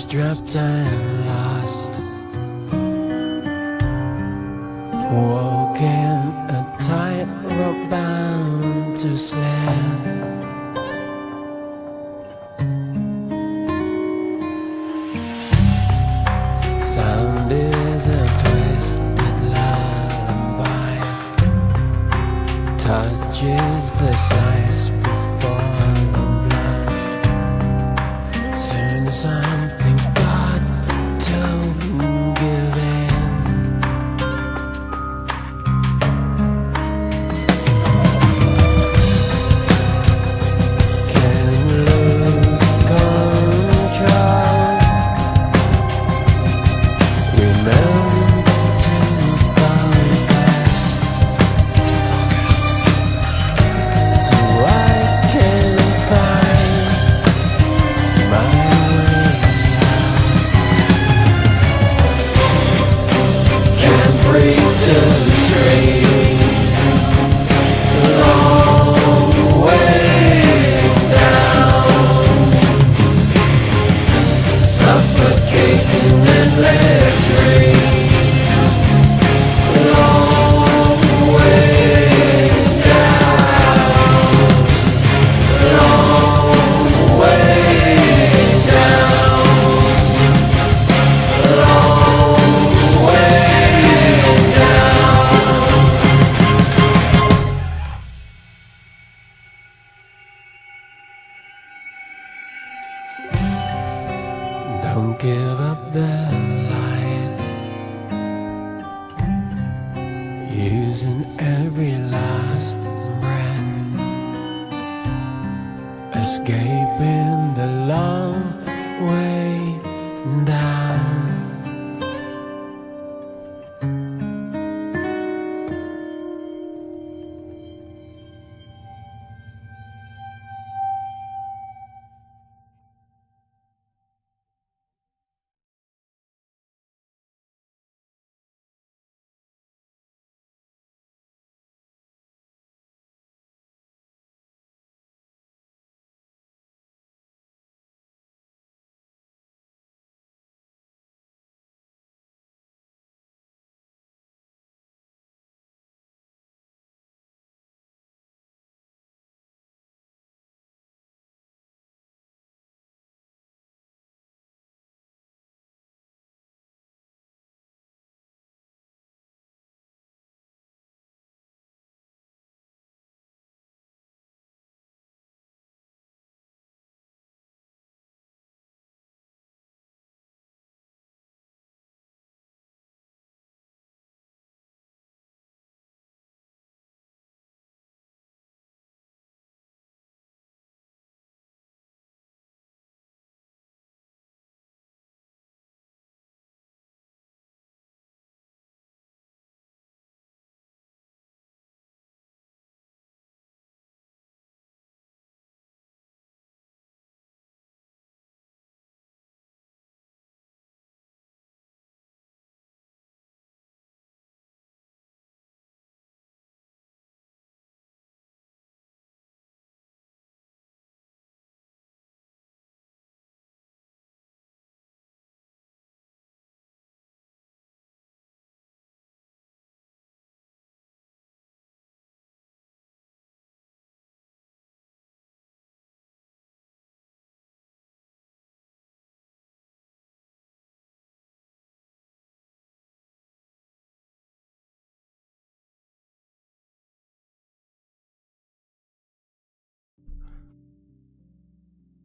trapped and lost, walking a tightrope bound to slip. Sound is a twisted lullaby, touch is the slice before the blood. Soon something's got to give in. Can lose control. Remember to focus, so I can find my way out. Can't breathe to the street, long way down, suffocating endless dream. Long way down, long way down, long way down. Don't give up the light, using every last breath, escaping the long way down.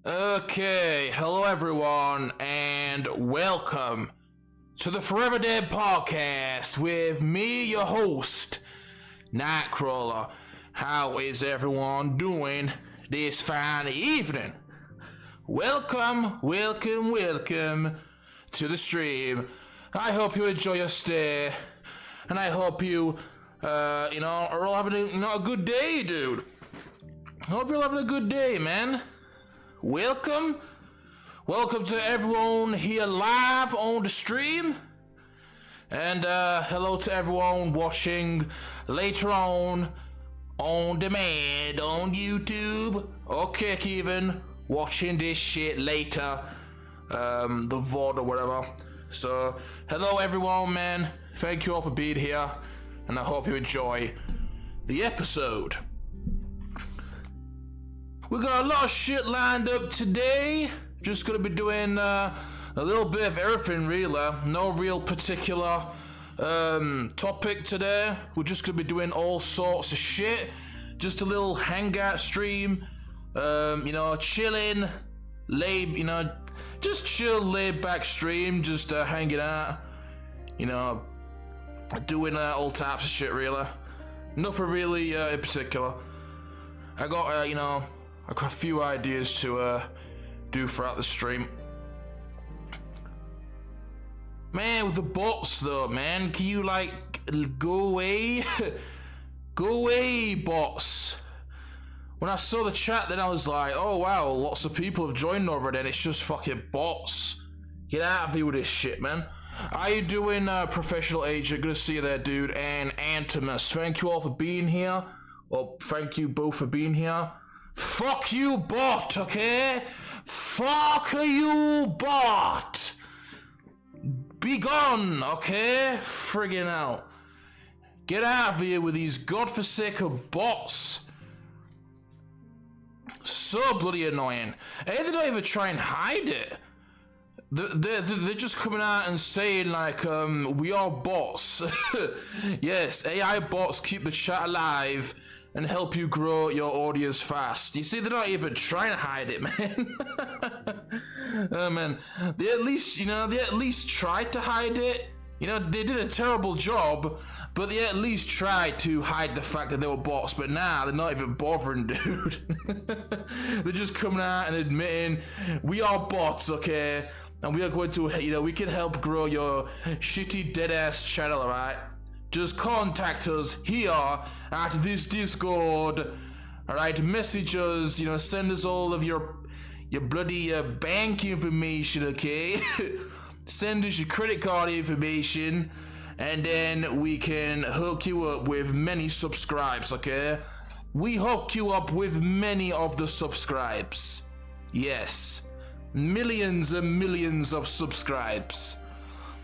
Okay, hello everyone, and welcome to the Forever Dead podcast with me, your host, Nightcrawler. How is everyone doing this fine evening? Welcome to the stream. I hope you enjoy your stay, and I hope you, are all having a good day, dude. I hope you're having a good day, man. Welcome to everyone here live on the stream, and hello to everyone watching later on demand on YouTube. Okay, Kevin, watching this shit later the VOD or whatever. So, hello everyone, man. Thank you all for being here, and I hope you enjoy the episode. We got a lot of shit lined up today. Just gonna be doing a little bit of everything, really. No real particular topic today. We're just gonna be doing all sorts of shit. Just a little hangout stream. Chilling, just chill, laid back stream, just hanging out, doing all types of shit, really. Nothing really in particular. I got, I got a few ideas to do throughout the stream. Man, with the bots though, man, can you go away? Go away, bots. When I saw the chat, then I was like, oh wow, lots of people have joined already, and it's just fucking bots. Get out of here with this shit, man. How you doing, Professional Agent? Good to see you there, dude. And Antimus, thank you all for being here. Well, thank you both for being here. Fuck you, bot, okay? Fuck you, bot. Be gone, okay? Friggin' hell. Get out of here with these godforsaken bots. So bloody annoying. And they don't even try and hide it. They're just coming out and saying we are bots. Yes, AI bots keep the chat alive and help you grow your audience fast. You see, they're not even trying to hide it, man. Oh man, they at least tried to hide it. They did a terrible job, but they at least tried to hide the fact that they were bots. But now they're not even bothering, dude. They're just coming out and admitting we are bots, okay? And we are going to, we can help grow your shitty dead ass channel, alright? Just contact us here at this Discord, alright? Message us, send us all of your bloody bank information, okay? Send us your credit card information, and then we can hook you up with many subscribes, okay? We hook you up with many of the subscribes. Yes. Millions and millions of subscribes.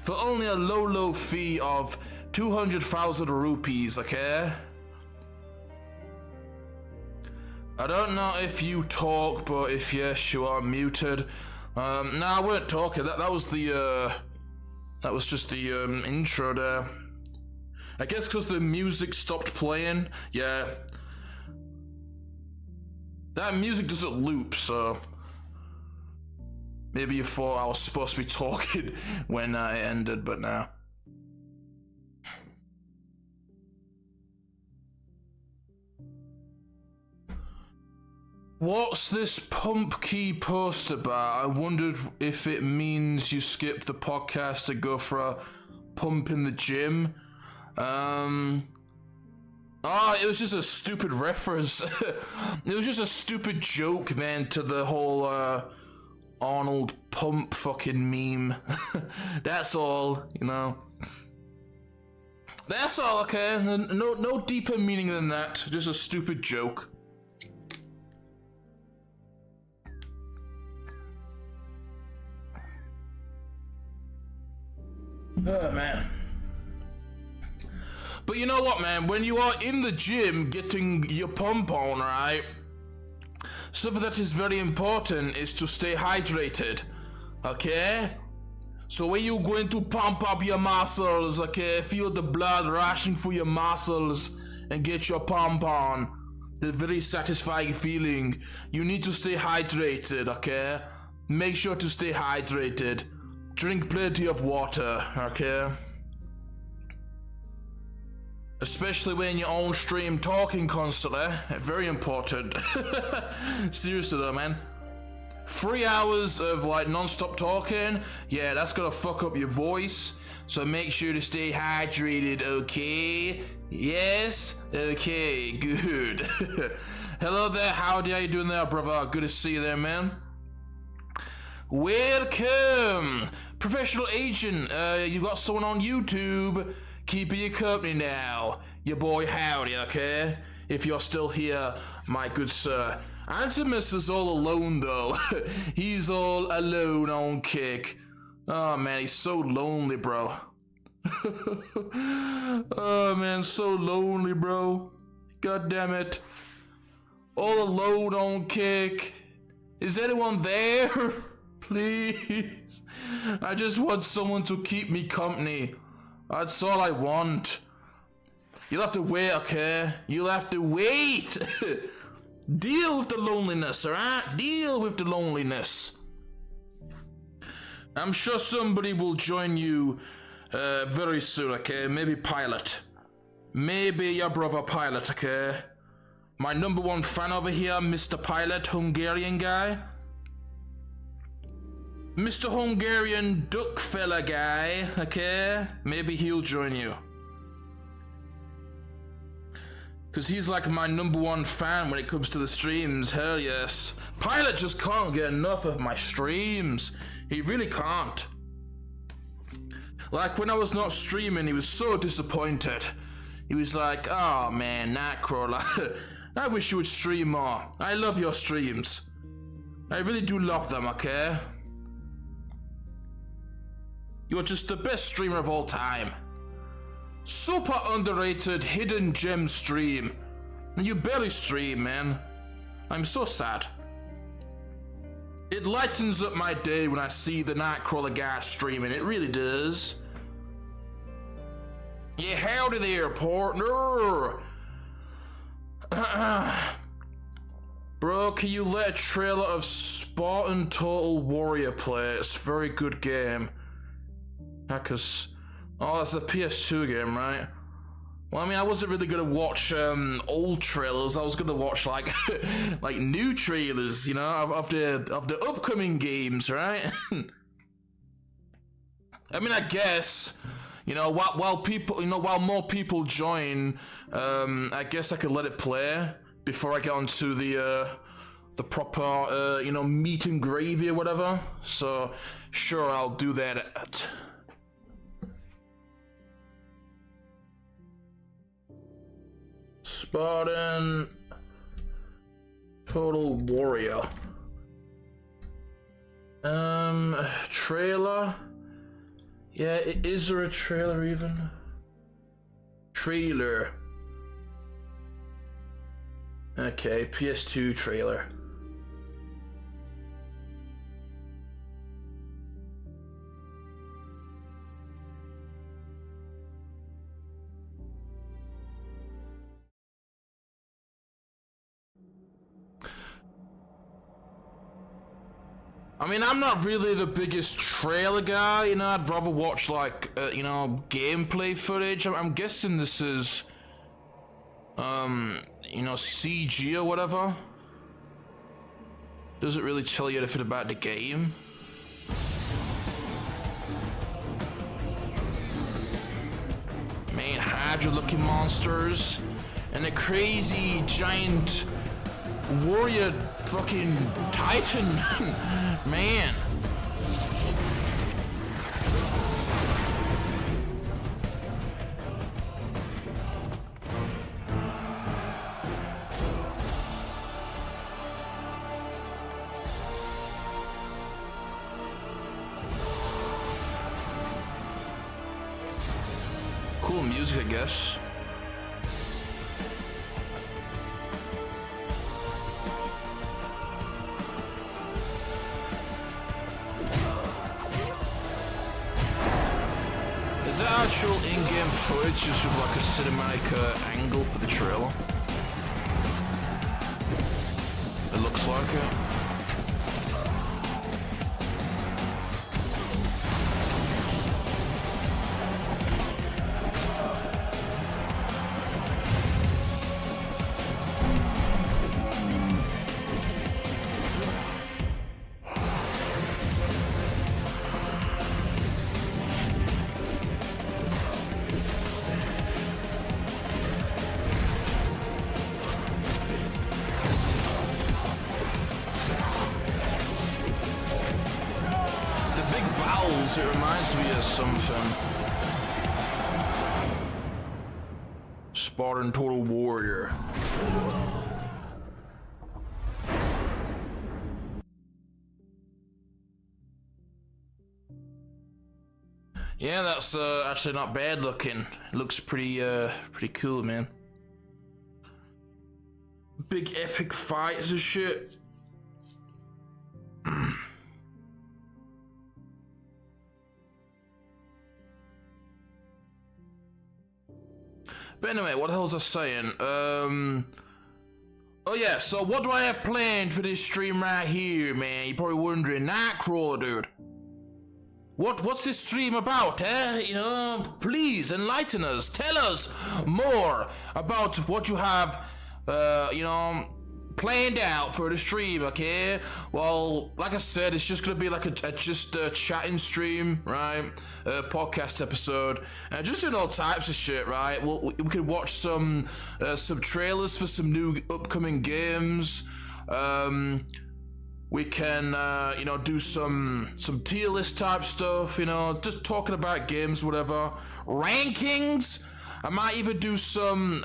For only a low fee of 200,000 rupees, okay? I don't know if you talk, but if yes, you are muted. No, I weren't talking. That was just the intro there. I guess because the music stopped playing. Yeah. That music doesn't loop, so maybe you thought I was supposed to be talking when it ended, but no. What's this pump key post about? I wondered if it means you skip the podcast to go for a pump in the gym. It was just a stupid reference. It was just a stupid joke, man, to the whole Arnold Pump fucking meme. That's all, That's all, okay? No deeper meaning than that. Just a stupid joke. Oh, man. But you know what, man? When you are in the gym getting your pump on, right? Something that is very important is to stay hydrated, okay? So when you're going to pump up your muscles, okay? Feel the blood rushing through your muscles and get your pump on. The very satisfying feeling. You need to stay hydrated, okay? Make sure to stay hydrated. Drink plenty of water, okay? Especially when you're on stream talking constantly. Very important. Seriously though, man. 3 hours of non-stop talking, yeah, that's gonna fuck up your voice. So make sure to stay hydrated, okay? Yes? Okay, good. Hello there, howdy, how you doing there, brother? Good to see you there, man. Welcome! Professional Agent, you got someone on YouTube keeping you company now. Your boy Howdy, okay? If you're still here, my good sir. Antimus is all alone though. He's all alone on Kick. Oh man, he's so lonely, bro. Oh man, so lonely, bro. God damn it. All alone on Kick. Is anyone there? Please. I just want someone to keep me company. That's all I want. You'll have to wait, okay? You'll have to wait. Deal with the loneliness, alright? Deal with the loneliness. I'm sure somebody will join you very soon, okay? Maybe Pilot. Maybe your brother Pilot, okay? My #1 fan over here, Mr. Pilot, Hungarian guy. Mr. Hungarian duck fella guy, okay? Maybe he'll join you. Cause he's like my #1 fan when it comes to the streams, hell yes. Pilot just can't get enough of my streams. He really can't. Like when I was not streaming, he was so disappointed. He was like, oh man, Nightcrawler, I wish you would stream more. I love your streams. I really do love them, okay? You're just the best streamer of all time. Super underrated hidden gem stream. And you barely stream, man. I'm so sad. It lightens up my day when I see the Nightcrawler guy streaming. It really does. Yeah, howdy there, partner. Bro, can you let a trailer of Spartan Total Warrior play? It's a very good game. Cause, oh, that's a PS2 game, right? Well, I mean, I wasn't really gonna watch old trailers. I was gonna watch like like new trailers, you know, of the upcoming games, right? I mean, I guess, you know, while people, you know, while more people join, I guess I could let it play before I get onto the proper, you know, meat and gravy or whatever. So, sure, I'll do that. Spartan Total Warrior. Trailer? Yeah, is there a trailer even? Trailer. Okay, PS2 trailer. I mean, I'm not really the biggest trailer guy, you know, I'd rather watch, like, you know, gameplay footage. I'm guessing this is, you know, CG or whatever. Doesn't really tell you anything about the game. Man, Hydra-looking monsters, and a crazy giant warrior fucking titan. Man. Cool music, I guess. Is that actual in-game footage just with like a cinematic angle for the trailer? It looks like it. It reminds me of something. Spartan Total Warrior. Yeah, that's actually not bad looking. It looks pretty cool, man. Big epic fights and shit. But anyway, what the hell was I saying? Oh yeah, so what do I have planned for this stream right here, man? You're probably wondering, Nightcrawler, dude. What's this stream about, eh? You know, please enlighten us. Tell us more about what you have, you know, planned out for the stream, okay? Well, like I said, it's just gonna be like a chatting stream, right? A podcast episode, and just doing all types of shit, right? We could watch some trailers for some new upcoming games. We can, you know, do some tier list type stuff, you know, just talking about games, whatever. Rankings. I might even do some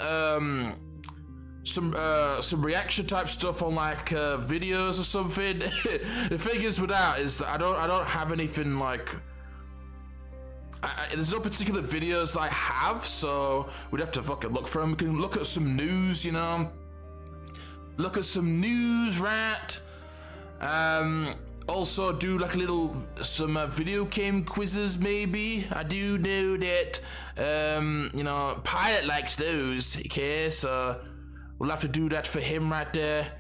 reaction type stuff on like videos or something. The thing is with that is that I don't have anything like. There's no particular videos that I have, so we'd have to fucking look for them. We can look at some news, you know. Look at some news, right? Also do like some video game quizzes maybe. I do know that, you know, Pilot likes those, okay, so we'll have to do that for him right there.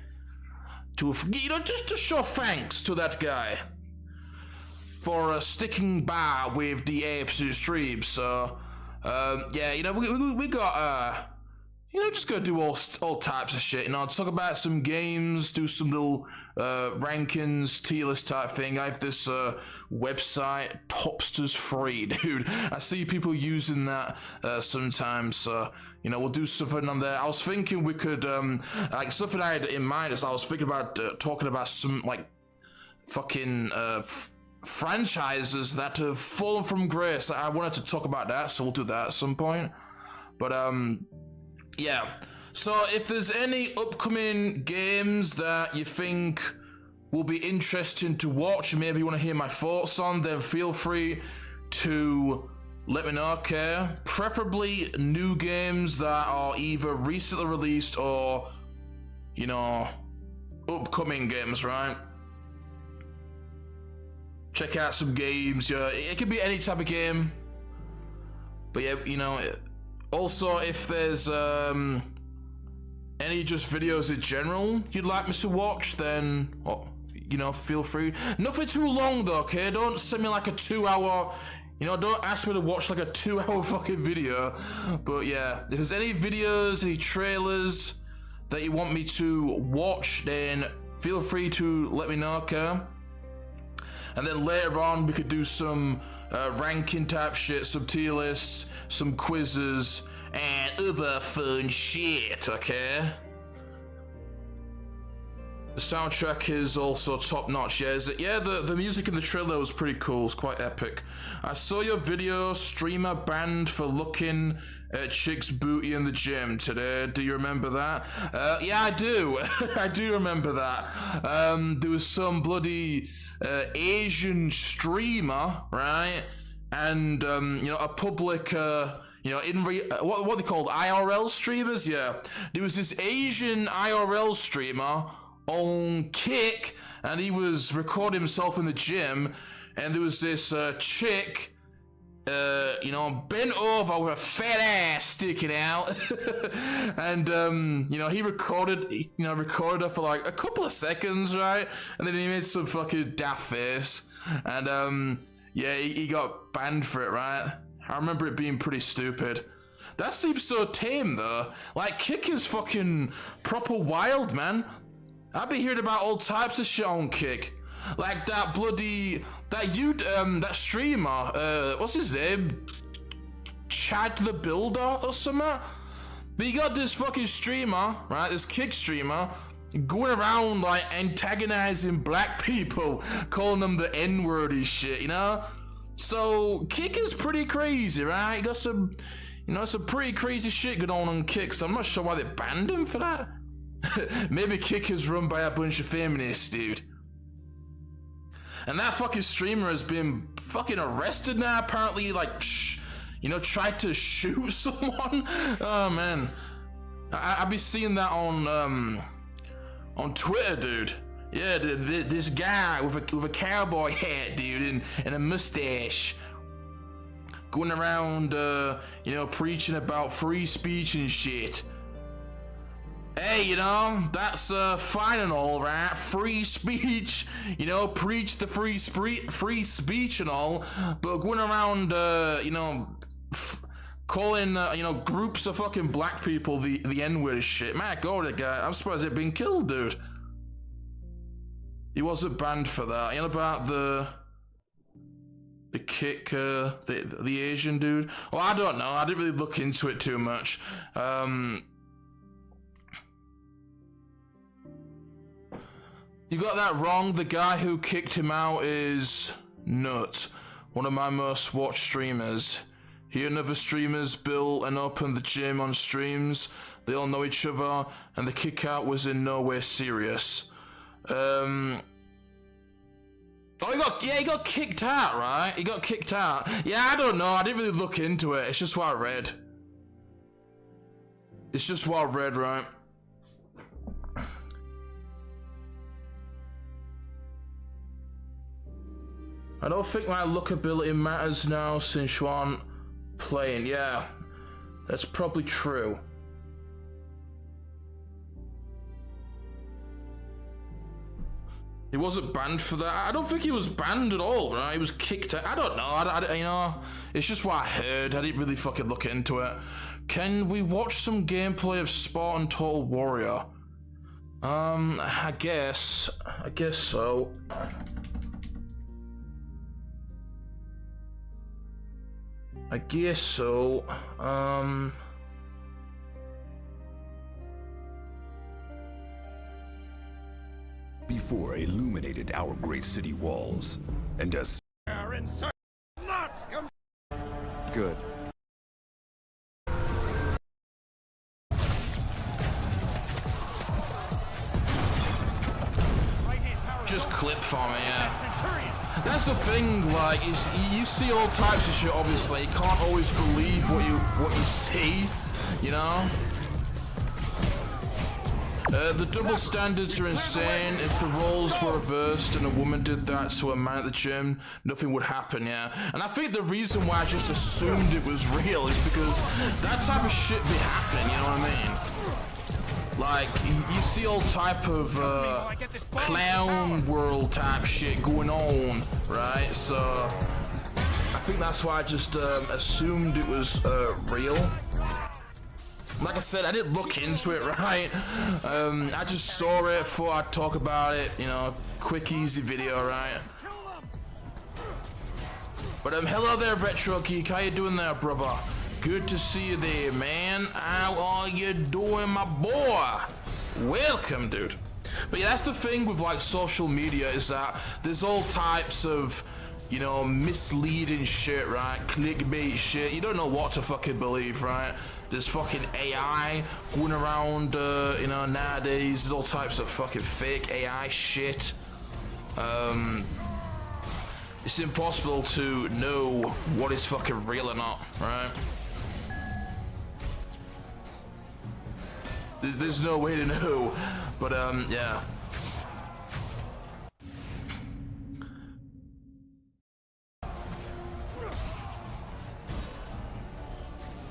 To, you know, just to show thanks to that guy for sticking by with the Absolute Stream. So, yeah, you know, we got, you know, just gonna do all types of shit, you know, talk about some games, do some little rankings, tier list type thing. I have this website, Topsters Free, dude. I see people using that sometimes, so, you know, we'll do something on there. I was thinking we could, like, something I had in mind is I was thinking about talking about some, like, fucking franchises that have fallen from grace. I wanted to talk about that, so we'll do that at some point. But, yeah, so if there's any upcoming games that you think will be interesting to watch, maybe you want to hear my thoughts on, then feel free to let me know, okay? Preferably new games that are either recently released or, you know, upcoming games, right? Check out some games, yeah, it could be any type of game. But yeah, you know, also, if there's any just videos in general you'd like me to watch, then, you know, feel free. Nothing too long though, okay? Don't send me like a 2-hour, you know, don't ask me to watch like a 2-hour fucking video. But yeah, if there's any videos, any trailers that you want me to watch, then feel free to let me know, okay? And then later on, we could do some ranking type shit, some tier lists, some quizzes, and other fun shit, okay? The soundtrack is also top notch, yeah. Yeah, the music in the trailer was pretty cool, it's quite epic. I saw your video, streamer banned for looking at chick's booty in the gym today. Do you remember that? Yeah, I do. I do remember that. There was some bloody Asian streamer, right? And, you know, a public, you know, what are they called? IRL streamers? Yeah. There was this Asian IRL streamer on Kick, and he was recording himself in the gym, and there was this chick, you know, bent over with a fat ass sticking out, and you know, he recorded her for like a couple of seconds, right, and then he made some fucking daft face, and yeah, he got banned for it, right? I remember it being pretty stupid. That seems so tame though. Like, Kick is fucking proper wild, man. I've been hearing about all types of shit on Kick. Like that bloody, that streamer, what's his name? Chad the Builder or something? But you got this fucking streamer, right, this Kick streamer, going around like antagonizing black people, calling them the N-word and shit, you know? So Kick is pretty crazy, right? You got some, you know, some pretty crazy shit going on Kick, so I'm not sure why they banned him for that. Maybe Kick is run by a bunch of feminists, dude. And that fucking streamer has been fucking arrested now, apparently, like, you know, tried to shoot someone. Oh, man. I be seeing that on Twitter, dude. Yeah, this guy with a cowboy hat, dude, and a mustache, going around, you know, preaching about free speech and shit. Hey, you know, that's fine and all, right? Free speech, you know, preach the free speech and all, but going around, you know, calling, you know, groups of fucking black people the N-word shit. My God, that guy, I'm surprised he'd been killed, dude. He wasn't banned for that. You know about the kick, the Asian dude? Well, I don't know. I didn't really look into it too much. You got that wrong. The guy who kicked him out is Nut, one of my most watched streamers. He and other streamers built and opened the gym on streams. They all know each other, and the kick out was in no way serious. Oh, he got kicked out, right? He got kicked out. Yeah, I don't know. I didn't really look into it. It's just what I read. It's just what I read, right? I don't think my lookability matters now since you aren't playing. Yeah, that's probably true. He wasn't banned for that. I don't think he was banned at all, right? He was kicked out. I don't know. You know, it's just what I heard. I didn't really fucking look into it. Can we watch some gameplay of Spartan Total Warrior? I guess so. I guess so. Before illuminated our great city walls, and as good. Just clip for me, yeah. That's the thing, like, is you see all types of shit, obviously. You can't always believe what you see, you know? The double standards are insane. If the roles were reversed and a woman did that to a man at the gym, nothing would happen, yeah? And I think the reason why I just assumed it was real is because that type of shit be happening, you know what I mean? Like, you see all type of clown world type shit going on, right? So, I think that's why I just assumed it was real. Like I said, I didn't look into it, right? I just saw it, thought I'd talk about it, you know, quick, easy video, right? But hello there, Retro Geek, how you doing there, brother? Good to see you there, man. How are you doing, my boy? Welcome, dude. But yeah, that's the thing with like social media, is that there's all types of, you know, misleading shit, right? Clickbait shit. You don't know what to fucking believe, right? There's fucking AI going around, you know, nowadays. There's all types of fucking fake AI shit. It's impossible to know what is fucking real or not, right? There's no way to know, but yeah.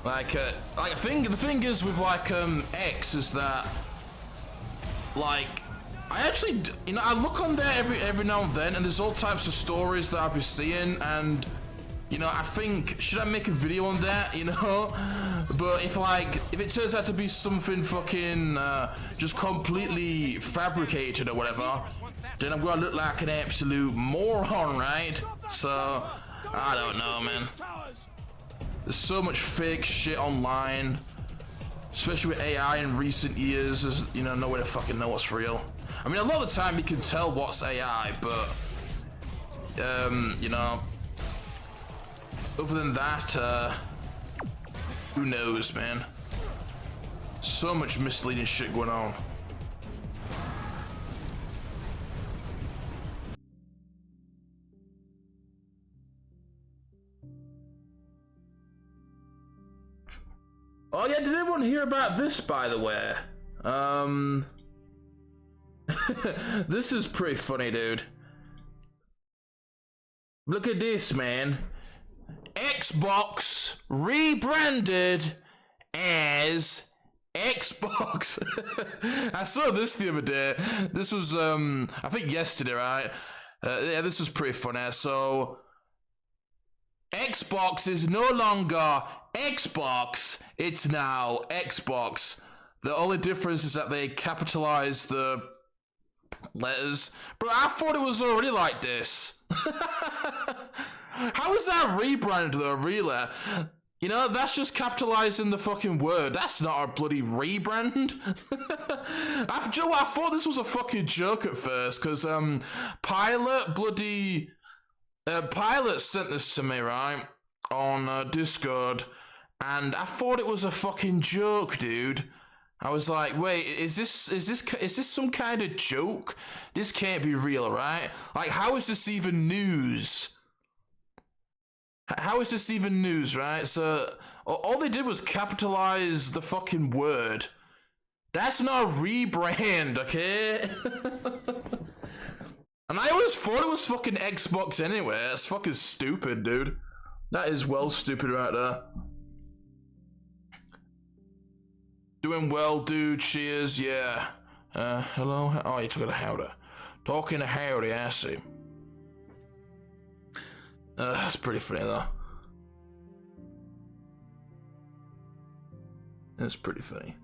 Like the thing is with like X is that, like, I actually, you know, I look on there every now and then, and there's all types of stories that I'll be seeing, and you know, I think, should I make a video on that, you know? But if it turns out to be something fucking just completely fabricated or whatever, then I'm gonna look like an absolute moron, right? So, I don't know, man. There's so much fake shit online, especially with AI in recent years. There's, you know, no way to fucking know what's real. I mean, a lot of the time you can tell what's AI, but, you know, other than that, who knows, man? So much misleading shit going on. Oh yeah, did anyone hear about this, by the way? This is pretty funny, dude. Look at this, man. Xbox rebranded as Xbox. I saw this the other day. This was, I think yesterday, right? Yeah, this was pretty funny. So, Xbox is no longer Xbox, it's now Xbox. The only difference is that they capitalize the letters. But I thought it was already like this. How is that rebrand though, really? You know, that's just capitalizing the fucking word. That's not a bloody rebrand. I thought this was a fucking joke at first, because Pilot sent this to me, right? On Discord, and I thought it was a fucking joke, dude. I was like, wait, is this some kind of joke? This can't be real, right? Like, how is this even news? How is this even news, right? So, all they did was capitalize the fucking word. That's not a rebrand, okay? And I always thought it was fucking Xbox anyway. That's fucking stupid, dude. That is well stupid right there. Doing well, dude. Cheers, yeah. Hello? Oh, you took it a howdy. Talking to howdy, I see. That's pretty funny, though. That's pretty funny.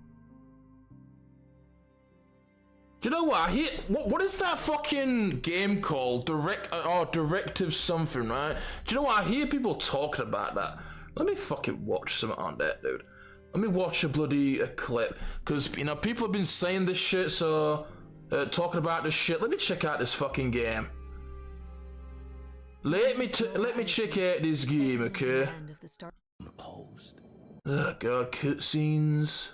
Do you know what? What is that fucking game called? Directive something, right? Do you know what? I hear people talking about that. Let me fucking watch something on that, dude. Let me watch a clip. Because, you know, people have been saying this shit, so... talking about this shit. Let me check out this fucking game. Let me check out this game, okay? Oh god, cutscenes.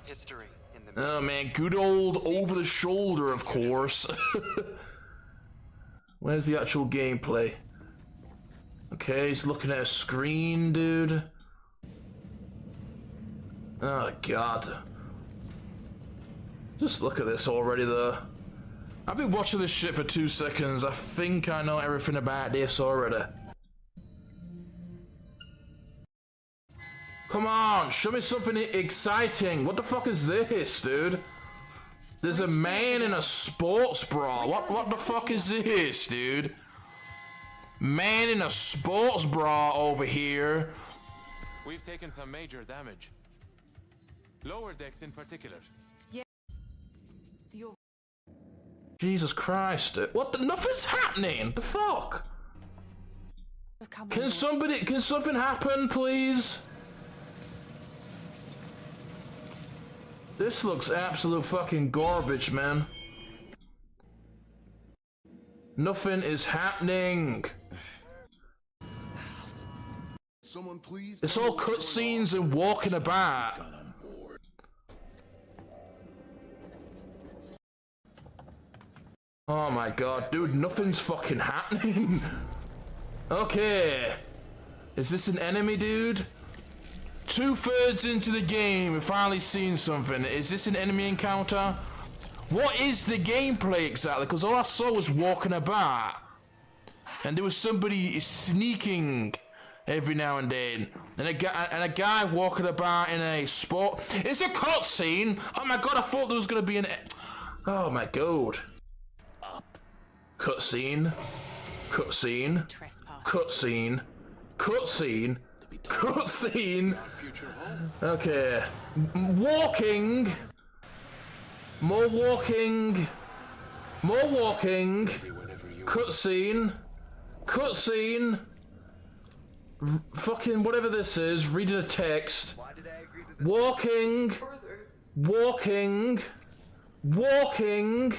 History in the Oh man, good old over the shoulder, of course. Where's the actual gameplay? Okay, he's looking at a screen, dude. Oh god. Just look at this already, though. I've been watching this shit for 2 seconds. I think I know everything about this already. Come on, show me something exciting. What the fuck is this, dude? There's a man in a sports bra. What the fuck is this, dude? Man in a sports bra over here. We've taken some major damage. Lower decks in particular. Jesus Christ, dude. What the? Nothing's happening. The fuck? Can something happen, please? This looks absolute fucking garbage, man. Nothing is happening. Someone please. It's all cutscenes and walking about. Oh my god, dude, nothing's fucking happening. Okay. Is this an enemy, dude? 2/3 into the game, we've finally seen something. Is this an enemy encounter? What is the gameplay exactly? Because all I saw was walking about. And there was somebody sneaking every now and then. And a guy walking about in a sport. It's a cutscene! Oh my god, I thought there was going to be an... Oh my god. Cutscene. Cutscene. Cutscene. Cutscene. Cutscene. Okay. Walking. More walking. More walking. Cutscene. Cutscene. Fucking whatever this is. Reading a text. Walking. Walking. Walking.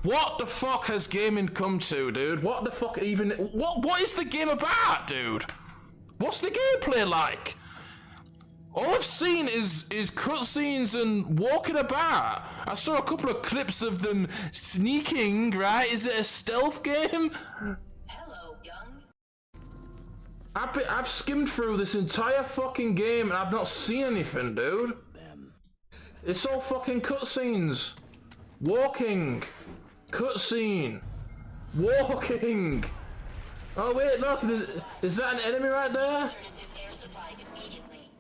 What the fuck has gaming come to, dude? What the fuck even... What is the game about, dude? What's the gameplay like? All I've seen is cutscenes and walking about. I saw a couple of clips of them sneaking, right? Is it a stealth game? Hello, young. I've skimmed through this entire fucking game and I've not seen anything, dude. It's all fucking cutscenes. Walking. Cutscene. Walking. Oh wait, look, is that an enemy right there?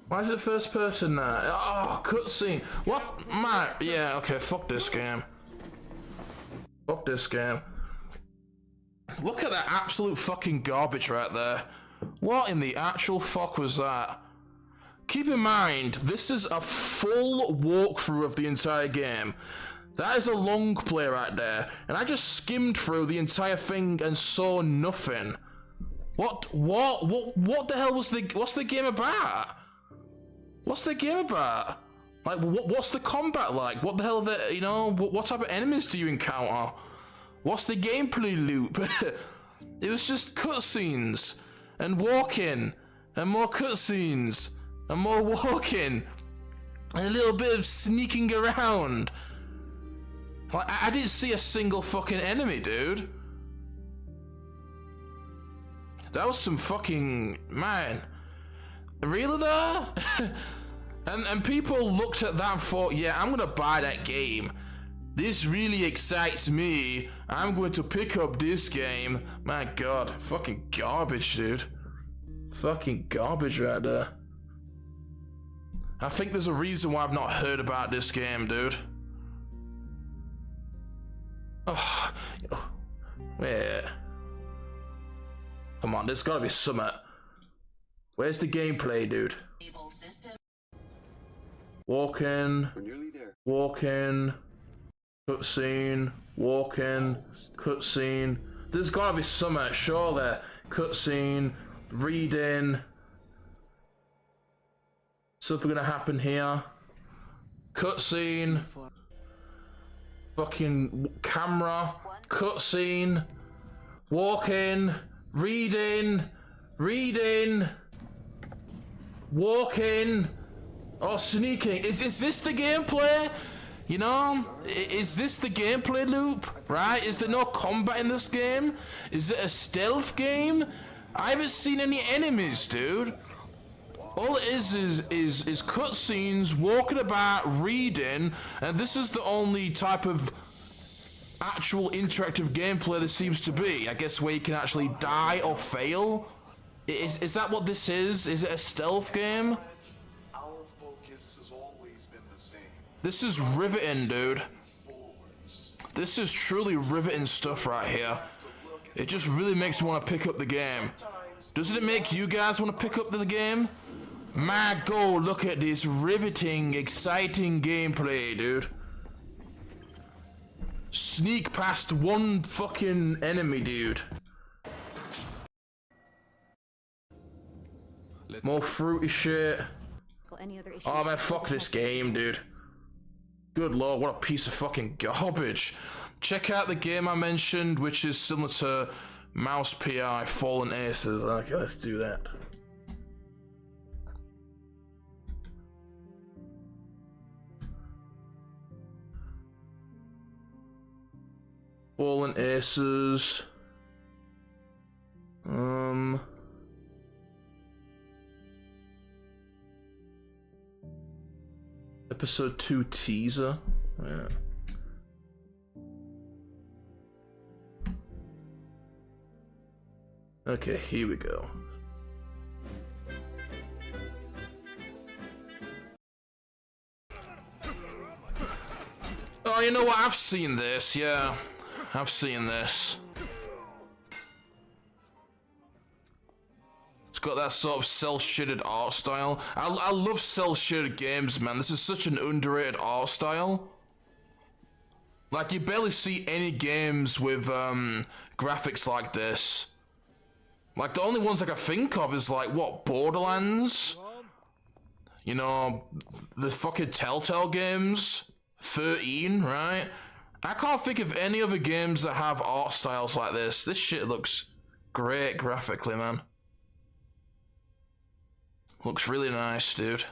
Why is it first person now? Oh, cutscene. What? Man, yeah, okay, fuck this game. Fuck this game. Look at that absolute fucking garbage right there. What in the actual fuck was that? Keep in mind, this is a full walkthrough of the entire game. That is a long play right there, and I just skimmed through the entire thing and saw nothing. What the hell what's the game about? What's the game about? Like, what's the combat like? What the hell what type of enemies do you encounter? What's the gameplay loop? It was just cutscenes, and walking, and more cutscenes, and more walking, and a little bit of sneaking around. Like, I didn't see a single fucking enemy, dude. That was some fucking... Man. Really though? and people looked at that and thought, yeah, I'm gonna buy that game. This really excites me. I'm going to pick up this game. My god. Fucking garbage, dude. Fucking garbage right there. I think there's a reason why I've not heard about this game, dude. Oh, yeah. Come on, there's gotta be something. Where's the gameplay, dude? Walking. We're nearly there. Walking. Cutscene. Walking. Cutscene. There's gotta be something, surely. Cutscene. Reading. Something gonna happen here. Cutscene. Fucking camera. Cutscene. Walking. Reading. Reading. Walking. Oh, sneaking. Is this the gameplay? You know? Is this the gameplay loop? Right? Is there no combat in this game? Is it a stealth game? I haven't seen any enemies, dude. All it is cutscenes, walking about, reading, and this is the only type of actual interactive gameplay there seems to be. I guess where you can actually die or fail. Is that what this is? Is it a stealth game? Our focus has always been the same. This is riveting, dude. This is truly riveting stuff right here. It just really makes me want to pick up the game. Doesn't it make you guys want to pick up the game? My god, look at this riveting, exciting gameplay, dude. Sneak past one fucking enemy, dude. More fruity shit. Oh man, fuck this game, dude. Good lord, what a piece of fucking garbage. Check out the game I mentioned, which is similar to Mouse PI Fallen Aces. Okay, let's do that. Fallen Aces. Episode 2 teaser. Yeah. Okay, here we go. Oh, you know what? I've seen this, yeah. I've seen this. It's got that sort of cel-shaded art style. I love cel-shaded games, man. This is such an underrated art style. Like, you barely see any games with graphics like this. Like, the only ones I can think of is like, what, Borderlands? You know, the fucking Telltale games? 13, right? I can't think of any other games that have art styles like this. This shit looks great graphically, man. Looks really nice, dude.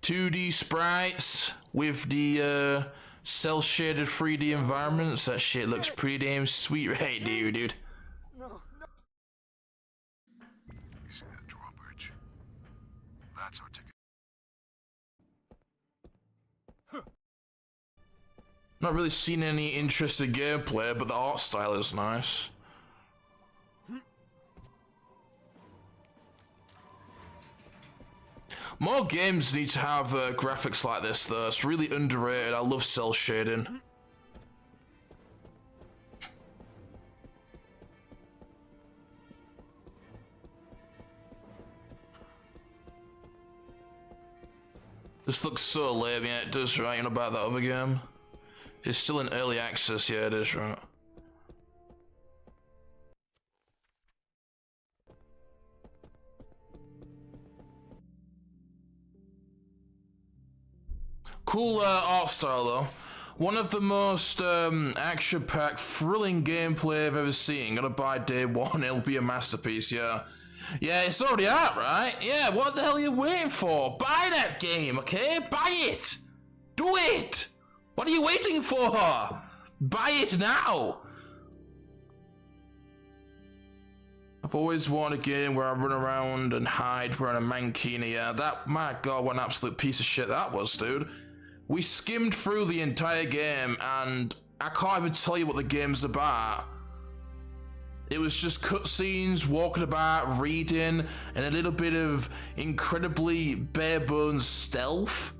2D sprites with the cel-shaded 3D environments. That shit looks pretty damn sweet right there, dude. Not really seen any interesting gameplay, but the art style is nice. More games need to have graphics like this, though. It's really underrated. I love cell shading. This looks so lame, yeah, it does, right? You know about that other game? It's still in early access, yeah, it is, right? Cool art style, though. One of the most action-packed, thrilling gameplay I've ever seen. Gonna buy day one, it'll be a masterpiece, yeah. Yeah, it's already out, right? Yeah, what the hell are you waiting for? Buy that game, okay? Buy it! Do it! What are you waiting for? Buy it now! I've always wanted a game where I run around and hide wearing a mankini. Yeah, that, my god, what an absolute piece of shit that was, dude. We skimmed through the entire game and I can't even tell you what the game's about. It was just cutscenes, walking about, reading, and a little bit of incredibly bare bones stealth.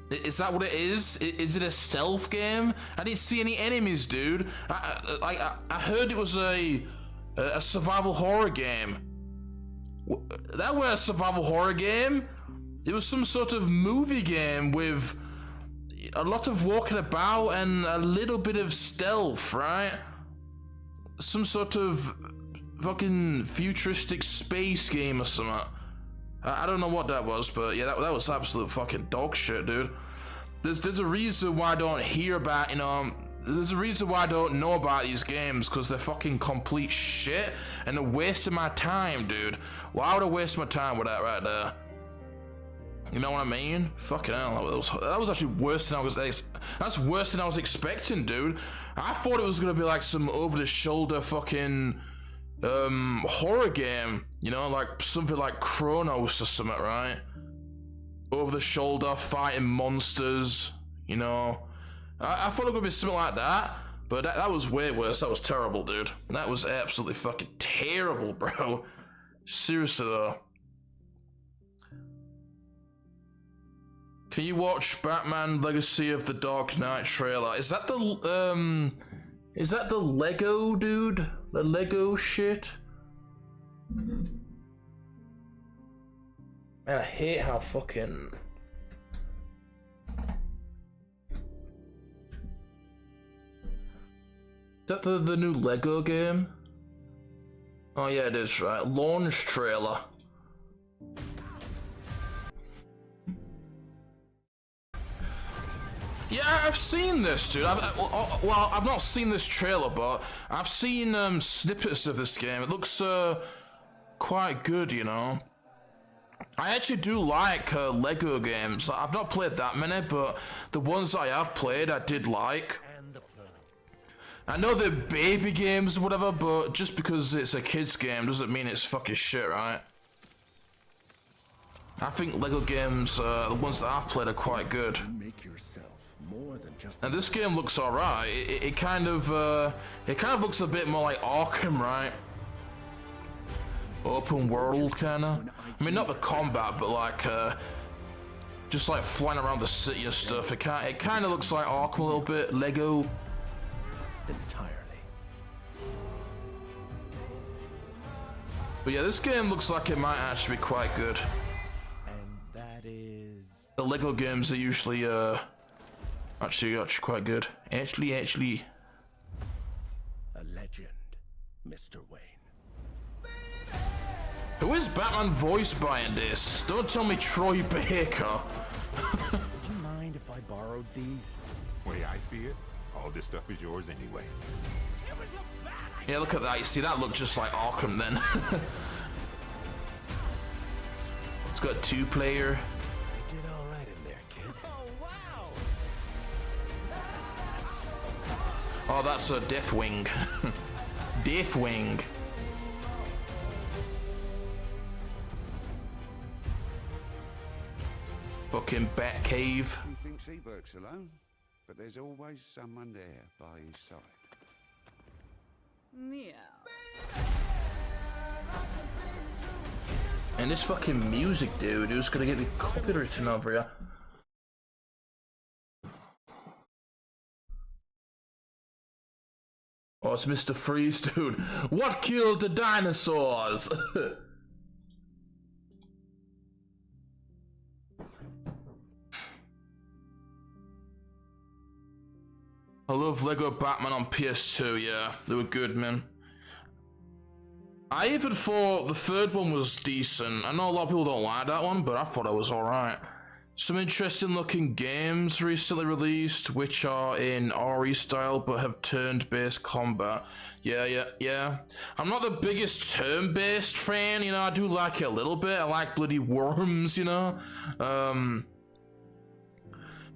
Is that what it is? Is it a stealth game? I didn't see any enemies, dude. I heard it was a survival horror game. That was a survival horror game? It was some sort of movie game with a lot of walking about and a little bit of stealth, right? Some sort of fucking futuristic space game or something. I don't know what that was, but yeah, that was absolute fucking dog shit, dude. There's a reason why I don't hear about, you know, there's a reason why I don't know about these games, because they're fucking complete shit and a waste of my time, dude. Why would I waste my time with that right there? You know what I mean? Fucking hell, that was actually worse than I was. That's worse than I was expecting, dude. I thought it was gonna be like some over-the-shoulder fucking horror game. You know, like something like Chronos or something, right? Over-the-shoulder fighting monsters. You know, I thought it was gonna be something like that. But that was way worse. That was terrible, dude. That was absolutely fucking terrible, bro. Seriously though. Can you watch Batman Legacy of the Dark Knight trailer? Is that the Lego dude? The Lego shit? Man, I hate how fucking... Is that the new Lego game? Oh yeah, it is, right. Launch trailer. Yeah, I've seen this, dude. Well, I've not seen this trailer, but I've seen snippets of this game. It looks quite good, you know. I actually do like Lego games. I've not played that many, but the ones I have played, I did like. I know they're baby games or whatever, but just because it's a kid's game doesn't mean it's fucking shit, right? I think Lego games, the ones that I've played, are quite good. And this game looks alright. It kind of looks a bit more like Arkham, right? Open world, kinda. I mean, not the combat, but like, just like flying around the city and stuff. It kind of looks like Arkham a little bit. Lego. Entirely. But yeah, this game looks like it might actually be quite good. And that is... The Lego games are usually, actually quite good. Actually. a legend, Mr. Wayne. Who is Batman voiced by in this? Don't tell me Troy Baker. Would you mind if I borrowed these? Way I see it, all this stuff is yours anyway. Yeah, look at that. You see, that looked just like Arkham then. It's got a 2-player. You did all right in there, kid. Oh, that's a Deathwing. Deathwing. Fucking Batcave. He thinks he works alone, but there's always someone there by his side. Meow. And this fucking music, dude, who's gonna get me copywritten over here? Oh, it's Mr. Freeze, dude. What killed the dinosaurs? I love Lego Batman on PS2, yeah. They were good, man. I even thought the third one was decent. I know a lot of people don't like that one, but I thought it was alright. Some interesting looking games recently released, which are in RE style but have turn-based combat. Yeah. I'm not the biggest turn-based fan, you know, I do like it a little bit. I like bloody Worms, you know.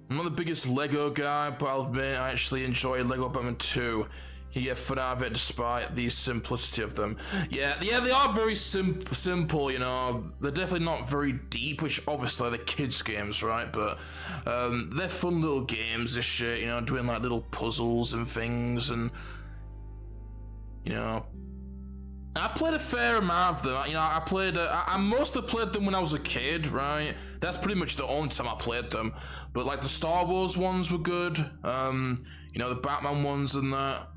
I'm not the biggest Lego guy, but I'll admit I actually enjoy Lego Batman 2. You get fun out of it despite the simplicity of them. Yeah, they are very simple, you know. They're definitely not very deep, which obviously they're kids' games, right? But they're fun little games, this shit, you know, doing like little puzzles and things, and you know. I played a fair amount of them. You know, I mostly played them when I was a kid, right? That's pretty much the only time I played them. But like the Star Wars ones were good. You know, the Batman ones and that.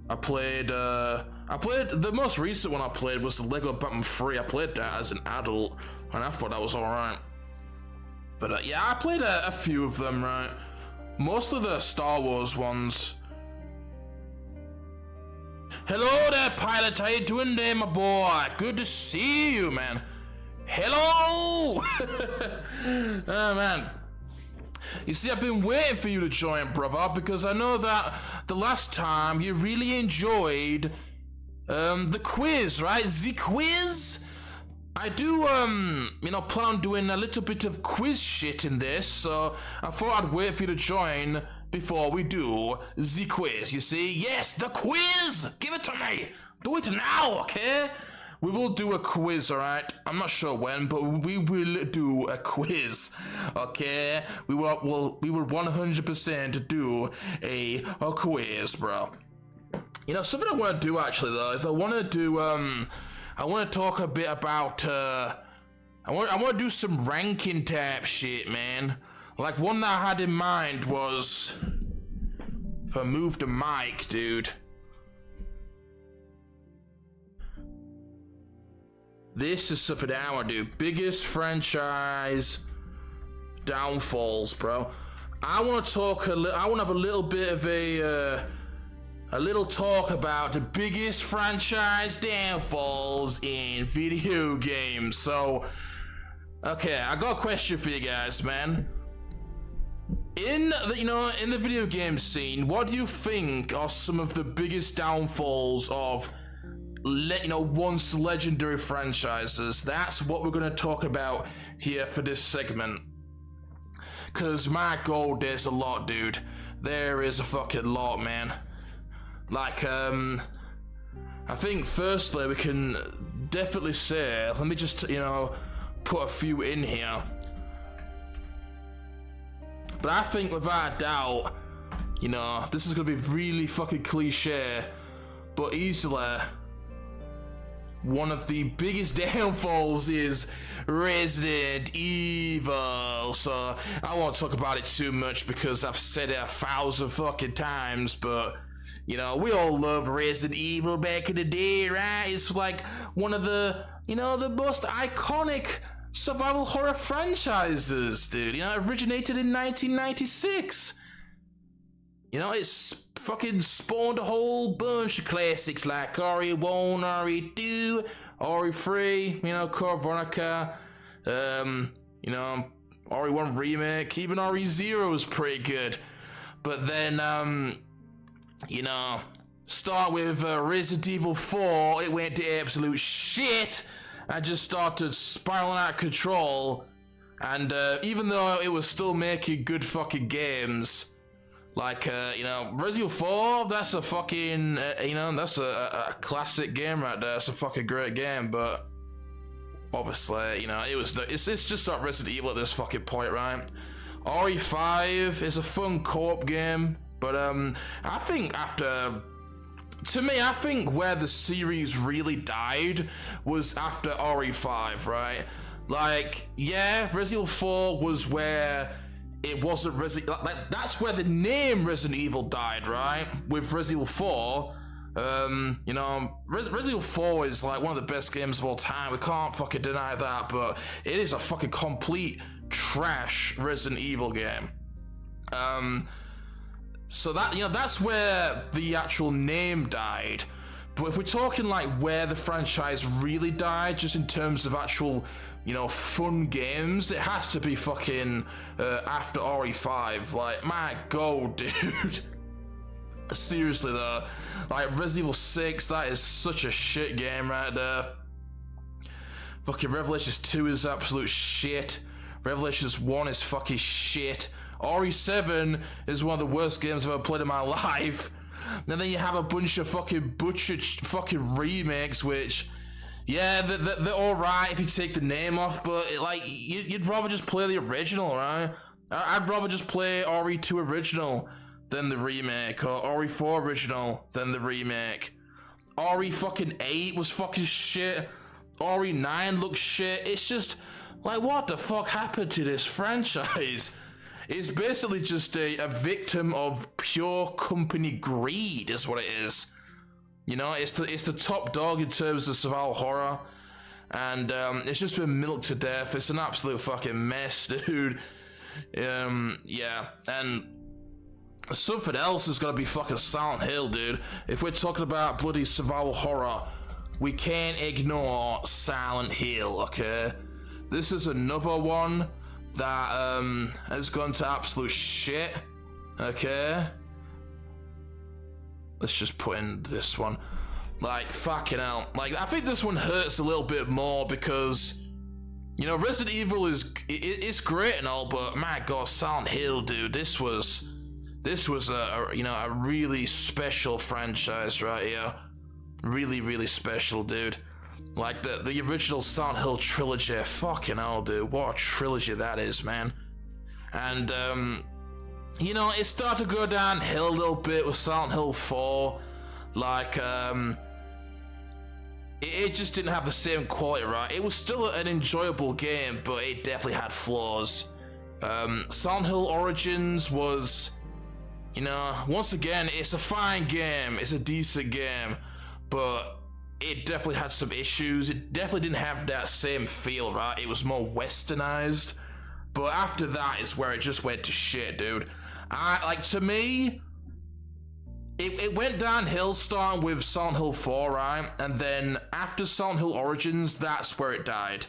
I played the most recent one I played was the Lego Batman 3. I played that as an adult, and I thought that was alright. But yeah, I played a few of them, right? Most of the Star Wars ones. Hello there, pilot. How you doing there, my boy? Good to see you, man. Hello! Oh, man. You see, I've been waiting for you to join, brother, because I know that the last time you really enjoyed the quiz, right? The quiz? I do, you know, plan on doing a little bit of quiz shit in this, so I thought I'd wait for you to join before we do the quiz, you see? Yes, the quiz! Give it to me! Do it now, okay? We will do a quiz, alright? I'm not sure when, but we will do a quiz, okay? We will 100% do a quiz, bro. You know, something I want to do, actually, though, is I want to talk a bit about, I want to do some ranking type shit, man. Like, one that I had in mind was, if I move the mic, dude. This is something I want to do. Biggest franchise downfalls, bro. I want to talk I want to have a little bit of a little talk about the biggest franchise downfalls in video games. So, okay, I got a question for you guys, man. In the video game scene, what do you think are some of the biggest downfalls of once legendary franchises? That's what we're going to talk about here for this segment. Cause my god, there's a lot, dude. There is a fucking lot, man. Like, I think firstly we can definitely say, let me just, put a few in here. But I think without a doubt, this is gonna be really fucking cliche, but easily one of the biggest downfalls is Resident Evil. So I won't talk about it too much because I've said it 1,000 fucking times, but we all loved Resident Evil back in the day, right? It's like one of the, the most iconic survival horror franchises, dude. Originated in 1996. It's fucking spawned a whole bunch of classics like RE1, RE2, RE3, Code Veronica, RE1 Remake, even RE0 is pretty good. But then, start with Resident Evil 4, it went to absolute shit. I just started spiraling out of control, and even though it was still making good fucking games, like Resident Evil 4, that's a fucking that's a classic game right there. It's a fucking great game, but obviously it's just not Resident Evil at this fucking point, right? RE5 is a fun co-op game, but I think I think where the series really died was after RE5, right? Like, yeah, Resident Evil 4 was where it wasn't Resident, like, that's where the name Resident Evil died, right? With Resident Evil 4, you know, Resident Evil 4 is like one of the best games of all time. We can't fucking deny that, but it is a fucking complete trash Resident Evil game. So that, you know, that's where the actual name died. But if we're talking like where the franchise really died, just in terms of actual, you know, fun games, it has to be fucking after RE5. Like, my god, dude. Seriously though, like Resident Evil 6, that is such a shit game right there. Fucking Revelations 2 is absolute shit. Revelations 1 is fucking shit. RE7 is one of the worst games I've ever played in my life. And then you have a bunch of fucking butchered fucking remakes, which, yeah, they're alright if you take the name off, but like, you'd rather just play the original, right? I'd rather just play RE2 original than the remake, or RE4 original than the remake. RE fucking 8 was fucking shit. RE9 looks shit. It's just, like, what the fuck happened to this franchise? It's basically just a victim of pure company greed, is what it is. You know, it's the top dog in terms of survival horror, and it's just been milked to death. It's an absolute fucking mess, dude. Yeah, and something else has got to be fucking Silent Hill, dude. If we're talking about bloody survival horror, we can't ignore Silent Hill, okay? This is another one that has gone to absolute shit, okay? Let's just put in this one. Like, fucking hell. Like, I think this one hurts a little bit more because, you know, Resident Evil it's great and all, but my god, Silent Hill, dude, this was a you know, a really special franchise right here. Really, really special, dude. Like the original Silent Hill trilogy, fucking hell, dude, what a trilogy that is, man. And you know, it started to go downhill a little bit with Silent Hill 4. Like it just didn't have the same quality, right? It was still an enjoyable game, but it definitely had flaws. Silent Hill Origins was, you know, once again, it's a fine game, it's a decent game, but it definitely had some issues. It definitely didn't have that same feel, right? It was more westernized. But after that is where it just went to shit, dude. Like, to me, it went downhill starting with Silent Hill 4, right? And then after Silent Hill Origins, that's where it died.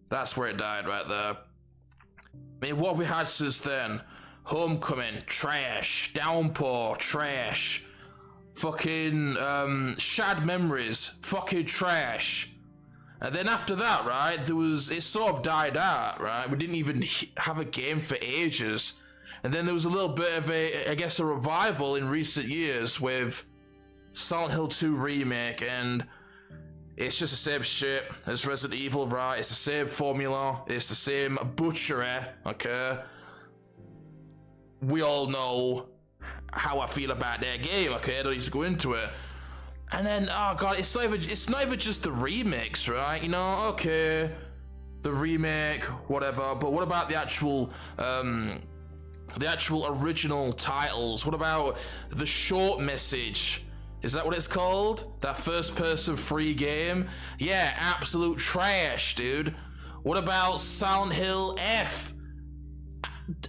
That's where it died right there. I mean, what we had since then? Homecoming, trash. Downpour, trash. Fucking Shad Memories, fucking trash. And then after that, right, it sort of died out, right? We didn't even have a game for ages. And then there was a little bit of I guess a revival in recent years with Silent Hill 2 Remake, and it's just the same shit as Resident Evil, right? It's the same formula, it's the same butchery, okay? We all know how I feel about that game, okay? I don't need to go into it. And then, oh god, it's not even just the remakes, right? You know, okay, the remake, whatever, but what about the actual original titles? What about the short message? Is that what it's called? That first-person free game? Yeah, absolute trash, dude. What about Silent Hill F?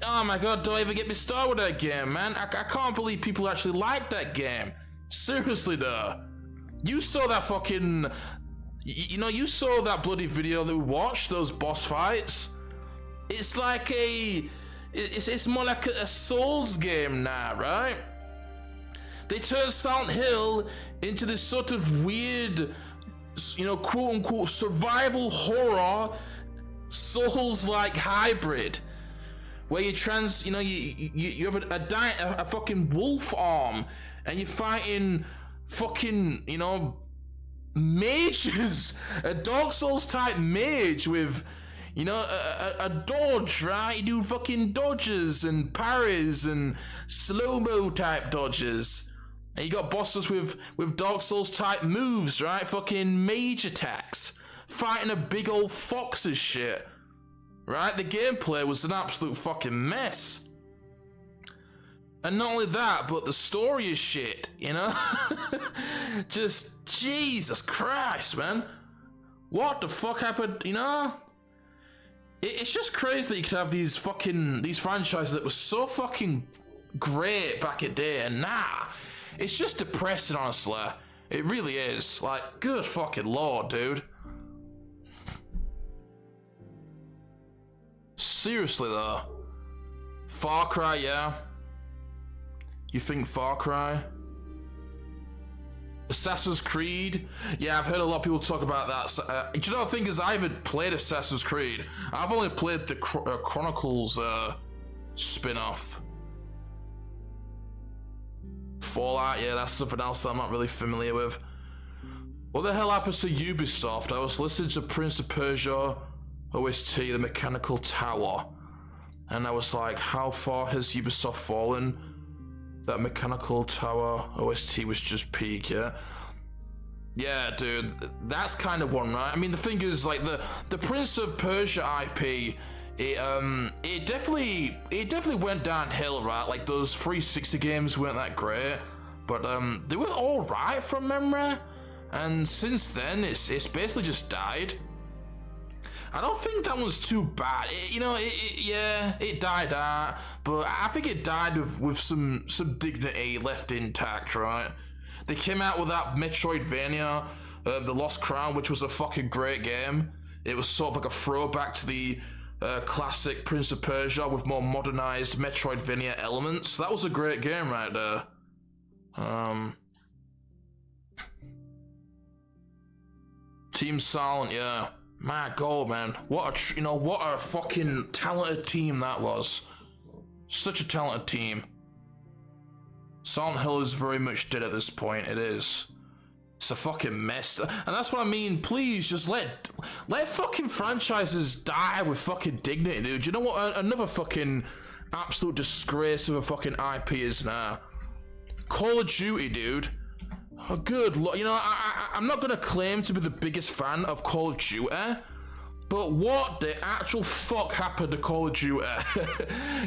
Oh my god, don't even get me started with that game, man. I can't believe people actually like that game. Seriously, though. You saw that fucking... You know, you saw that bloody video that we watched, those boss fights? It's like it's more like a Souls game now, right? They turned Silent Hill into this sort of weird, you know, quote-unquote survival horror Souls-like hybrid. Where you you have a fucking wolf arm, and you're fighting fucking, you know, mages, a Dark Souls type mage with, You know, a dodge, right? You do fucking dodges and parries and slow-mo type dodges. And you got bosses with Dark Souls type moves, right? Fucking mage attacks. Fighting a big old fox as shit. Right? The gameplay was an absolute fucking mess. And not only that, but the story is shit, you know? Just, Jesus Christ, man. What the fuck happened, you know? It's just crazy that you could have these franchises that were so fucking great back in the day, and nah. It's just depressing, honestly. It really is. Like, good fucking lord, dude. Seriously, though. Far Cry, yeah. You think Far Cry? Assassin's Creed? Yeah, I've heard a lot of people talk about that. Do you know the thing is, I haven't played Assassin's Creed. I've only played the Chronicles spin-off. Fallout, yeah, that's something else that I'm not really familiar with. What the hell happens to Ubisoft? I was listening to Prince of Persia OST, The Mechanical Tower, and I was like, how far has Ubisoft fallen? That Mechanical Tower OST was just peak, yeah? Yeah, dude, that's kind of one, right? I mean, the thing is, like, the Prince of Persia IP, it definitely went downhill, right? Like, those 360 games weren't that great, but they were alright from memory, and since then, it's basically just died. I don't think that one's too bad. It died out, but I think it died with some dignity left intact, right? They came out with that Metroidvania, The Lost Crown, which was a fucking great game. It was sort of like a throwback to the classic Prince of Persia with more modernized Metroidvania elements. That was a great game right there. Team Silent, yeah. My God, man, what a fucking talented team that was. Such a talented team. Silent Hill is very much dead at this point. It is. It's a fucking mess, and that's what I mean. Please, just let fucking franchises die with fucking dignity, dude. You know what? Another fucking absolute disgrace of a fucking IP is now. Call of Duty, dude. Oh, good lord. You know, I'm not gonna claim to be the biggest fan of Call of Duty, but what the actual fuck happened to Call of Duty?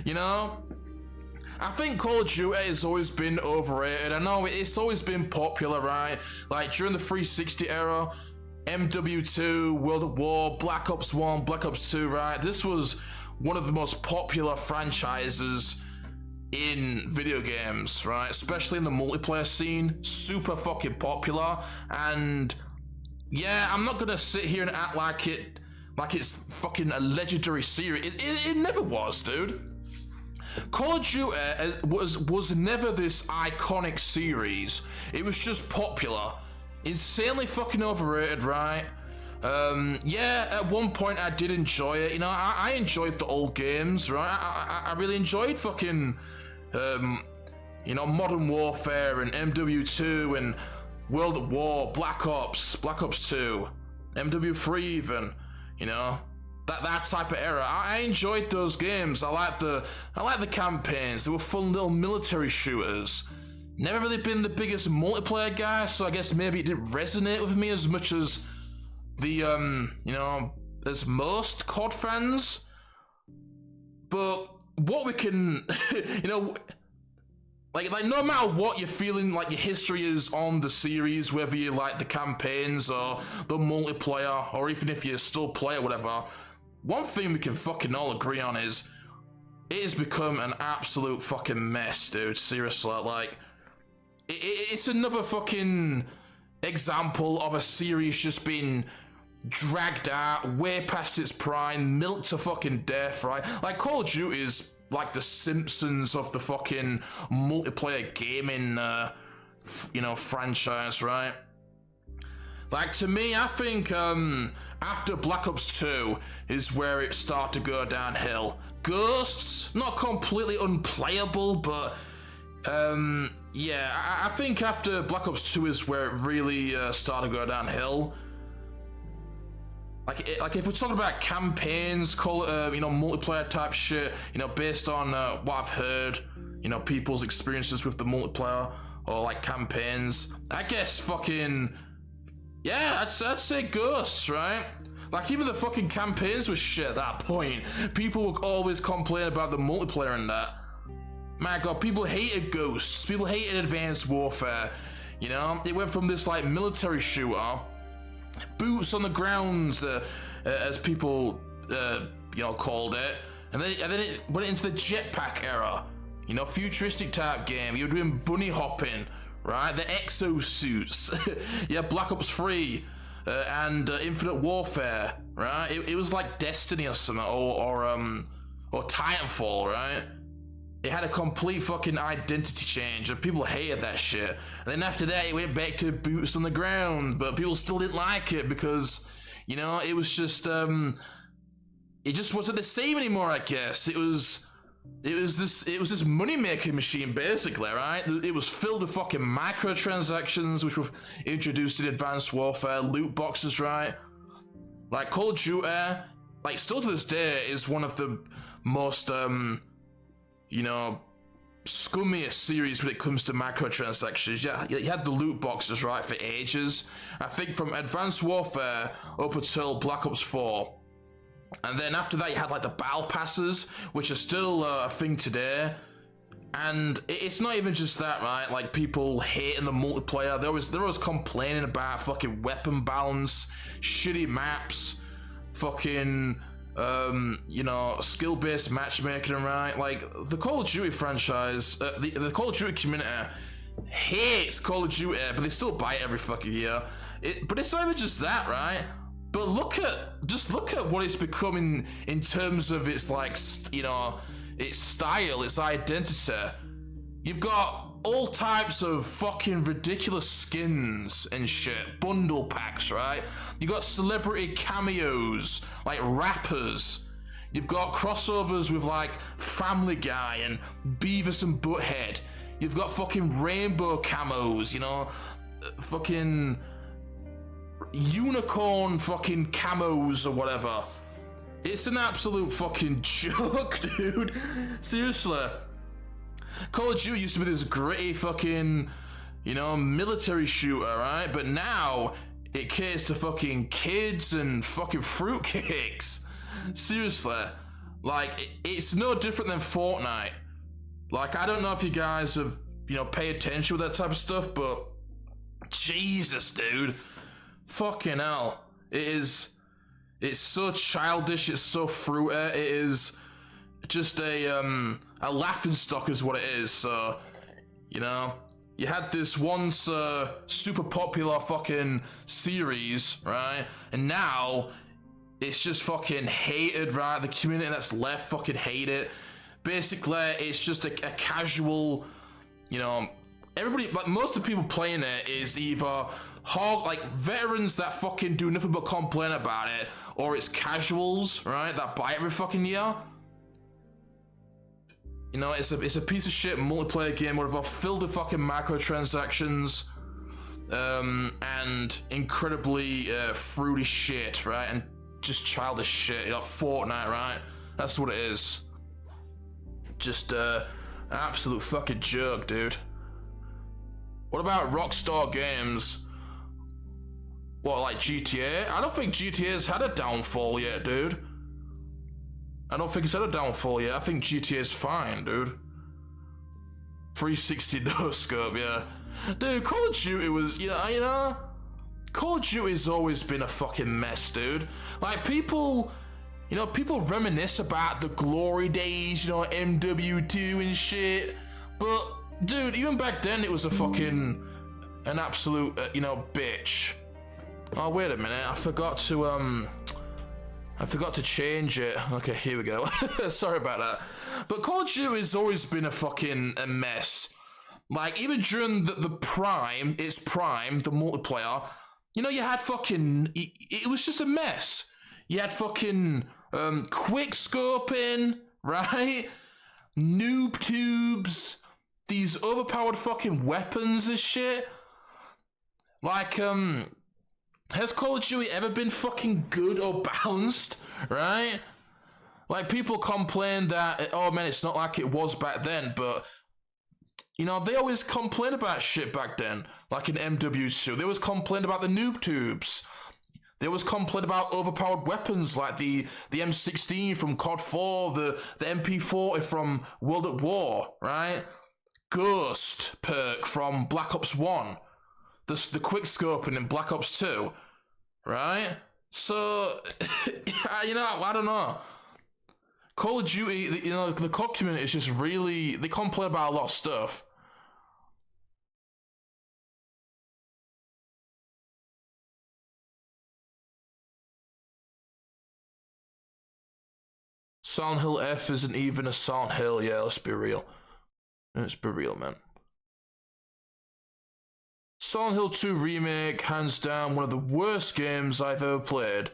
You know? I think Call of Duty has always been overrated. I know it's always been popular, right? Like, during the 360 era, MW2, World at War, Black Ops 1, Black Ops 2, right? This was one of the most popular franchises in video games, right? Especially in the multiplayer scene. Super fucking popular. And yeah, I'm not gonna sit here and act like it's fucking a legendary series. It never was, dude. Call of Duty was never this iconic series. It was just popular. Insanely fucking overrated, right? Yeah, at one point I did enjoy it. You know, I enjoyed the old games, right? I really enjoyed fucking, Modern Warfare and MW2 and World at War, Black Ops 2, MW3 even, you know, that type of era. I enjoyed those games. I like the campaigns. They were fun little military shooters. Never really been the biggest multiplayer guy, so I guess maybe it didn't resonate with me as much as the, as most COD fans. But what we can, like no matter what you're feeling like your history is on the series, whether you like the campaigns or the multiplayer, or even if you still play it, whatever, one thing we can fucking all agree on is it has become an absolute fucking mess, dude. Seriously, like, it's another fucking example of a series just being dragged out way past its prime, milked to fucking death, right? Like, Call of Duty is like the Simpsons of the fucking multiplayer gaming, franchise, right? Like, to me, I think after Black Ops 2 is where it started to go downhill. Ghosts, not completely unplayable, but yeah, I think after Black Ops 2 is where it really started to go downhill. Like if we're talking about campaigns, call it you know, multiplayer type shit, you know, based on what I've heard, you know, people's experiences with the multiplayer or like campaigns, I guess fucking yeah, I'd say Ghosts, right? Like even the fucking campaigns was shit at that point. People would always complain about the multiplayer and that. My God, people hated Ghosts. People hated Advanced Warfare. You know, it went from this like military shooter, boots on the ground, as people you know, called it, and then it went into the jetpack era. You know, futuristic type game. You're doing bunny hopping, right? The exosuits. Yeah, Black Ops 3 and Infinite Warfare, right? It was like Destiny or something, or Titanfall, right? It had a complete fucking identity change, and people hated that shit. And then after that, it went back to boots on the ground, but people still didn't like it because, you know, it was just it just wasn't the same anymore. I guess it was this money making machine basically, right? It was filled with fucking microtransactions, which were introduced in Advanced Warfare, loot boxes, right? Like Call of Duty, like still to this day, is one of the most you know, scummiest series when it comes to microtransactions. Yeah, you had the loot boxes, right, for ages. I think from Advanced Warfare up until Black Ops 4. And then after that, you had like the battle passes, which are still a thing today. And it's not even just that, right? Like people hating the multiplayer. They're always complaining about fucking weapon balance, shitty maps, fucking you know, skill-based matchmaking, right? Like the Call of Duty franchise, the Call of Duty community hates Call of Duty, but they still buy it every fucking year. But it's not even just that, right? But look at what it's becoming in terms of its like, you know, its style, its identity. You've got all types of fucking ridiculous skins and shit, bundle packs, right? You got celebrity cameos, like rappers. You've got crossovers with like Family Guy and Beavis and Butthead. You've got fucking rainbow camos, you know, fucking unicorn fucking camos or whatever. It's an absolute fucking joke, dude. Seriously. Call of Duty used to be this gritty fucking, you know, military shooter, right? But now it caters to fucking kids and fucking fruitcakes. Seriously. Like, it's no different than Fortnite. Like, I don't know if you guys have, you know, pay attention with that type of stuff, but Jesus, dude. Fucking hell. It's so childish, it's so fruity, it is just a laughing stock is what it is. So, you know, you had this once super popular fucking series, right? And now it's just fucking hated, right? The community that's left fucking hate it. Basically, it's just a casual, you know, everybody, like most of the people playing it is either like veterans that fucking do nothing but complain about it, or it's casuals, right, that buy it every fucking year. You know, it's a piece of shit multiplayer game, whatever, filled with fucking microtransactions, and incredibly fruity shit, right, and just childish shit. You know, Fortnite, right? That's what it is. Just an absolute fucking joke, dude. What about Rockstar Games? What, like GTA? I don't think GTA's had a downfall yet, dude. I don't think it's had a downfall yet. I think GTA's fine, dude. 360 no scope, yeah. Dude, Call of Duty was, you know, Call of Duty's always been a fucking mess, dude. Like, people, you know, people reminisce about the glory days, you know, MW2 and shit. But, dude, even back then it was a fucking, an absolute, you know, bitch. Oh, wait a minute, I forgot to change it. Okay, here we go. Sorry about that. But Call of Duty has always been a fucking mess. Like, even during the prime, the multiplayer, you know, you had fucking, it was just a mess. You had fucking quick scoping, right? Noob tubes, these overpowered fucking weapons and shit. Like, Has Call of Duty ever been fucking good or balanced, right? Like, people complain that, oh man, it's not like it was back then, but, you know, they always complain about shit back then, like in MW2. They always complain about the noob tubes. They always complain about overpowered weapons like the M16 from COD 4, the MP40 from World at War, right? Ghost perk from Black Ops 1. The quick scoping in Black Ops 2, right? So, you know, I don't know. Call of Duty, you know, the COD community is just really, they complain about a lot of stuff. Silent Hill F isn't even a Silent Hill, yeah, let's be real. Let's be real, man. Silent Hill 2 Remake, hands down, one of the worst games I've ever played.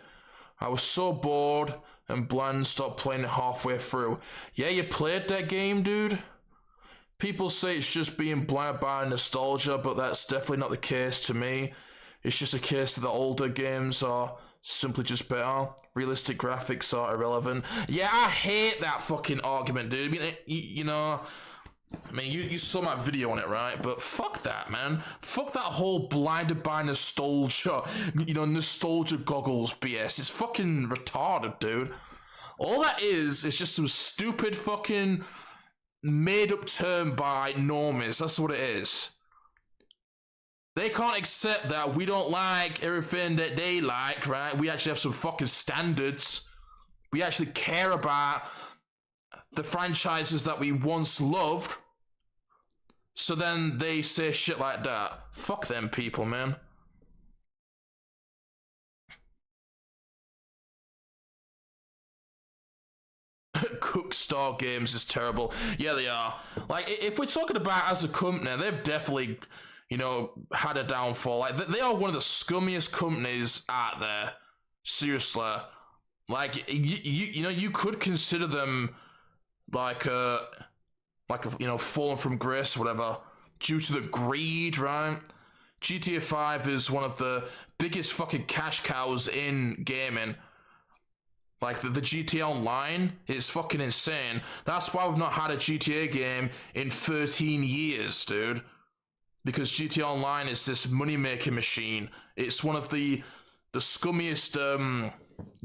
I was so bored and bland, stopped playing it halfway through. Yeah, you played that game, dude? People say it's just being blinded by nostalgia, but that's definitely not the case to me. It's just a case that the older games are simply just better. Realistic graphics are irrelevant. Yeah, I hate that fucking argument, dude. I mean, you know... I mean, you saw my video on it, right? But fuck that, man. Fuck that whole blinded by nostalgia, you know, nostalgia goggles BS. It's fucking retarded, dude. All that is just some stupid fucking made-up term by normies. That's what it is. They can't accept that we don't like everything that they like, right? We actually have some fucking standards. We actually care about the franchises that we once loved. So then they say shit like that. Fuck them people, man. Cookstar Games is terrible. Yeah, they are. Like, if we're talking about as a company, they've definitely, you know, had a downfall. Like, they are one of the scummiest companies out there. Seriously. Like, you know, you could consider them like a you know, fallen from grace or whatever, due to the greed, right? GTA 5 is one of the biggest fucking cash cows in gaming. Like, the GTA Online is fucking insane. That's why we've not had a GTA game in 13 years, dude. Because GTA Online is this money-making machine. It's one of the scummiest,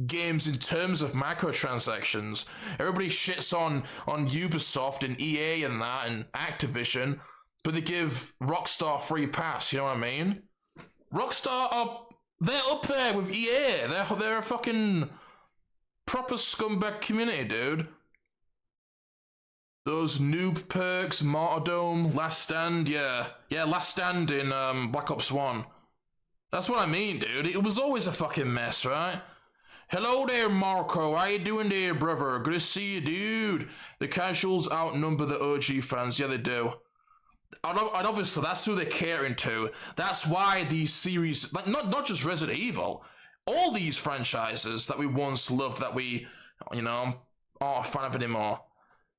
games in terms of microtransactions. Everybody shits on Ubisoft and EA and that and Activision, but they give Rockstar free pass, you know what I mean? Rockstar they're up there with EA. They're a fucking proper scumbag community, dude. Those noob perks, Martyrdom, Last Stand, yeah, Last Stand in Black Ops 1. That's what I mean, dude. It was always a fucking mess, right? Hello there, Marco. How you doing there, brother? Good to see you, dude. The casuals outnumber the OG fans. Yeah, they do. And obviously, that's who they're catering to. That's why these series, like, not just Resident Evil, all these franchises that we once loved that we, you know, aren't a fan of anymore.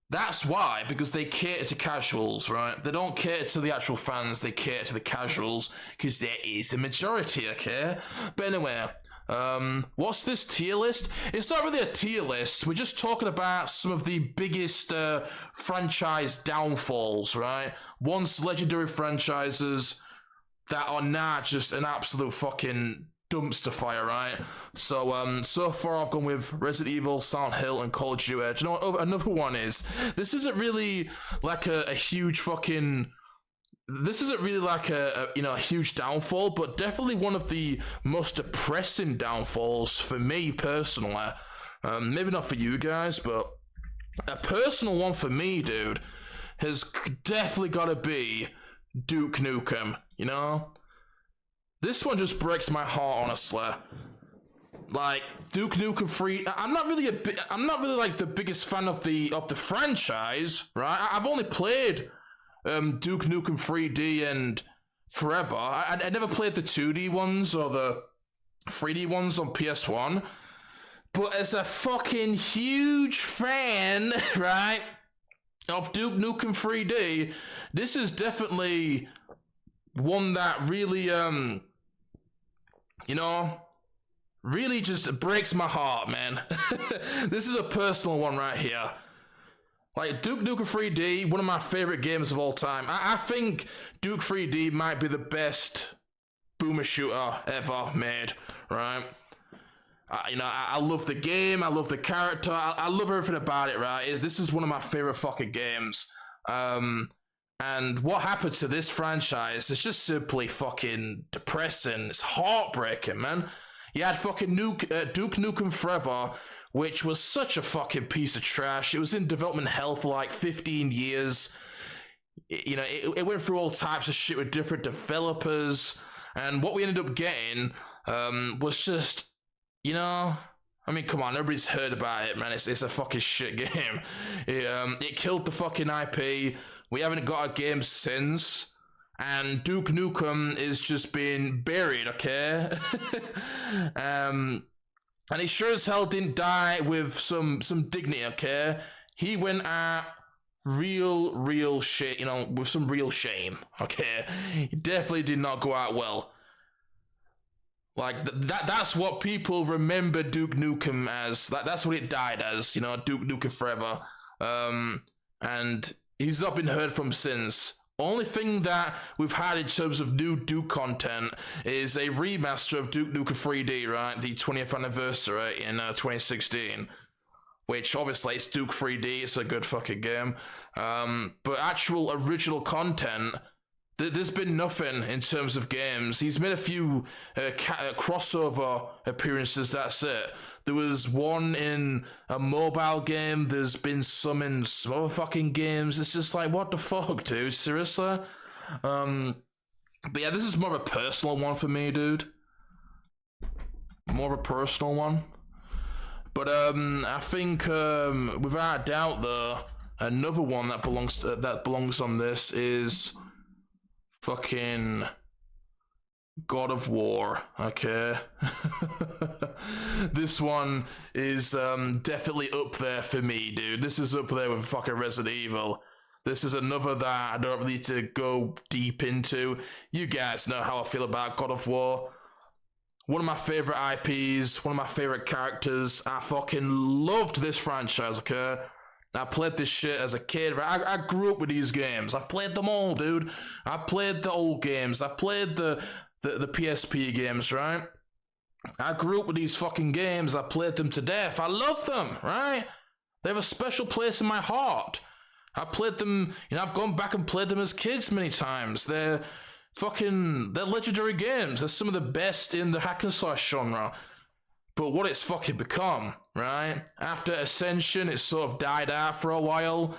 That's why, because they cater to casuals, right? They don't cater to the actual fans, they cater to the casuals, because there is a majority, okay? But anyway... what's this tier list? It's not really a tier list. We're just talking about some of the biggest franchise downfalls, right? Once legendary franchises that are now just an absolute fucking dumpster fire, right? So, so far I've gone with Resident Evil, Silent Hill, and Call of Duty. Do you know what? Oh, another one is, this isn't really like a huge fucking... This isn't really like a huge downfall, but definitely one of the most depressing downfalls for me personally. Maybe not for you guys, but a personal one for me, dude, has definitely got to be Duke Nukem. You know, this one just breaks my heart, honestly. Like Duke Nukem 3, I'm not really like the biggest fan of the franchise, right? I've only played Duke Nukem 3D and forever. I never played the 2D ones or the 3D ones on PS1. But as a fucking huge fan, right, of Duke Nukem 3D, this is definitely one that really, you know, really just breaks my heart, man. This is a personal one right here. Like, Duke Nukem 3D, one of my favorite games of all time. I think Duke 3D might be the best boomer shooter ever made, right? I love the game, I love the character, I love everything about it, right? This is one of my favorite fucking games. And what happened to this franchise is just simply fucking depressing. It's heartbreaking, man. You had fucking Duke Nukem Forever, which was such a fucking piece of trash. It was in development hell for like 15 years. It went through all types of shit with different developers. And what we ended up getting was just, I mean, come on, everybody's heard about it, man. It's a fucking shit game. It killed the fucking IP. We haven't got a game since. And Duke Nukem is just being buried, okay? And he sure as hell didn't die with some dignity, okay? He went out real shit, with some real shame, okay? He definitely did not go out well. Like, that's what people remember Duke Nukem as. That's what it died as, Duke Nukem Forever. And he's not been heard from since. Only thing that we've had in terms of new Duke content is a remaster of Duke Nukem 3D, right? The 20th anniversary in 2016. Which, obviously, it's Duke 3D, it's a good fucking game. But actual original content, there's been nothing in terms of games. He's made a few crossover appearances, that's it. There was one in a mobile game, there's been some in some other fucking games. It's just like, what the fuck, dude? Seriously? But yeah, this is more of a personal one for me, dude. More of a personal one. But I think without a doubt, though, another one that belongs on this is fucking God of War. Okay, this one is definitely up there for me, dude. This is up there with fucking Resident Evil. This is another that I don't really need to go deep into. You guys know how I feel about God of War. One of my favorite IPs, one of my favorite characters. I fucking loved this franchise, okay? I played this shit as a kid. I grew up with these games. I've played them all, dude. I've played the old games. I've played the PSP games, right? I grew up with these fucking games. I played them to death. I love them, right? They have a special place in my heart. I played them, I've gone back and played them as kids many times. They're legendary games. They're some of the best in the hack and slash genre. But what it's fucking become, right? After Ascension, it sort of died out for a while.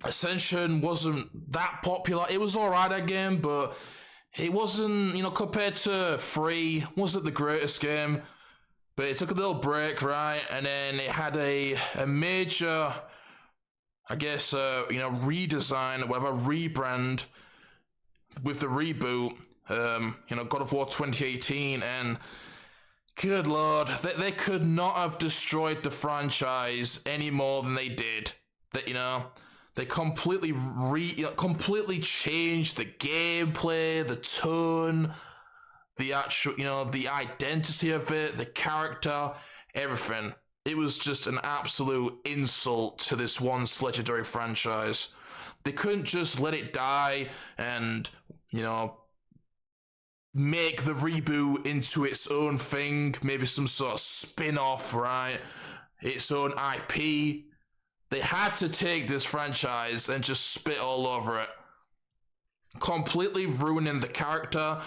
Ascension wasn't that popular. It was alright, that game, but it wasn't, compared to 3, wasn't the greatest game. But it took a little break, right? And then it had a major, I guess, redesign or whatever, rebrand with the reboot, God of War 2018, and good lord, they could not have destroyed the franchise any more than they did. They completely changed the gameplay, the tone, the actual, the identity of it, the character, everything. It was just an absolute insult to this once legendary franchise. They couldn't just let it die and, make the reboot into its own thing, maybe some sort of spin-off, right? Its own IP. They had to take this franchise and just spit all over it. Completely ruining the character.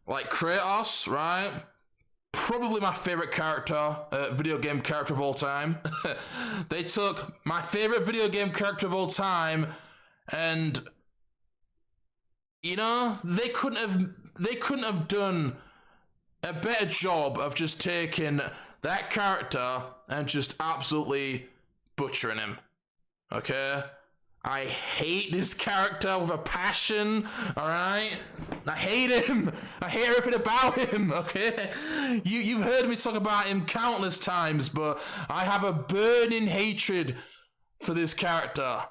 Like Kratos, right? Probably my favorite character, video game character of all time. They took my favorite video game character of all time and, they couldn't have done a better job of just taking that character and just absolutely butchering him. Okay? I hate this character with a passion, alright? I hate him. I hate everything about him, okay? You've heard me talk about him countless times, but I have a burning hatred for this character.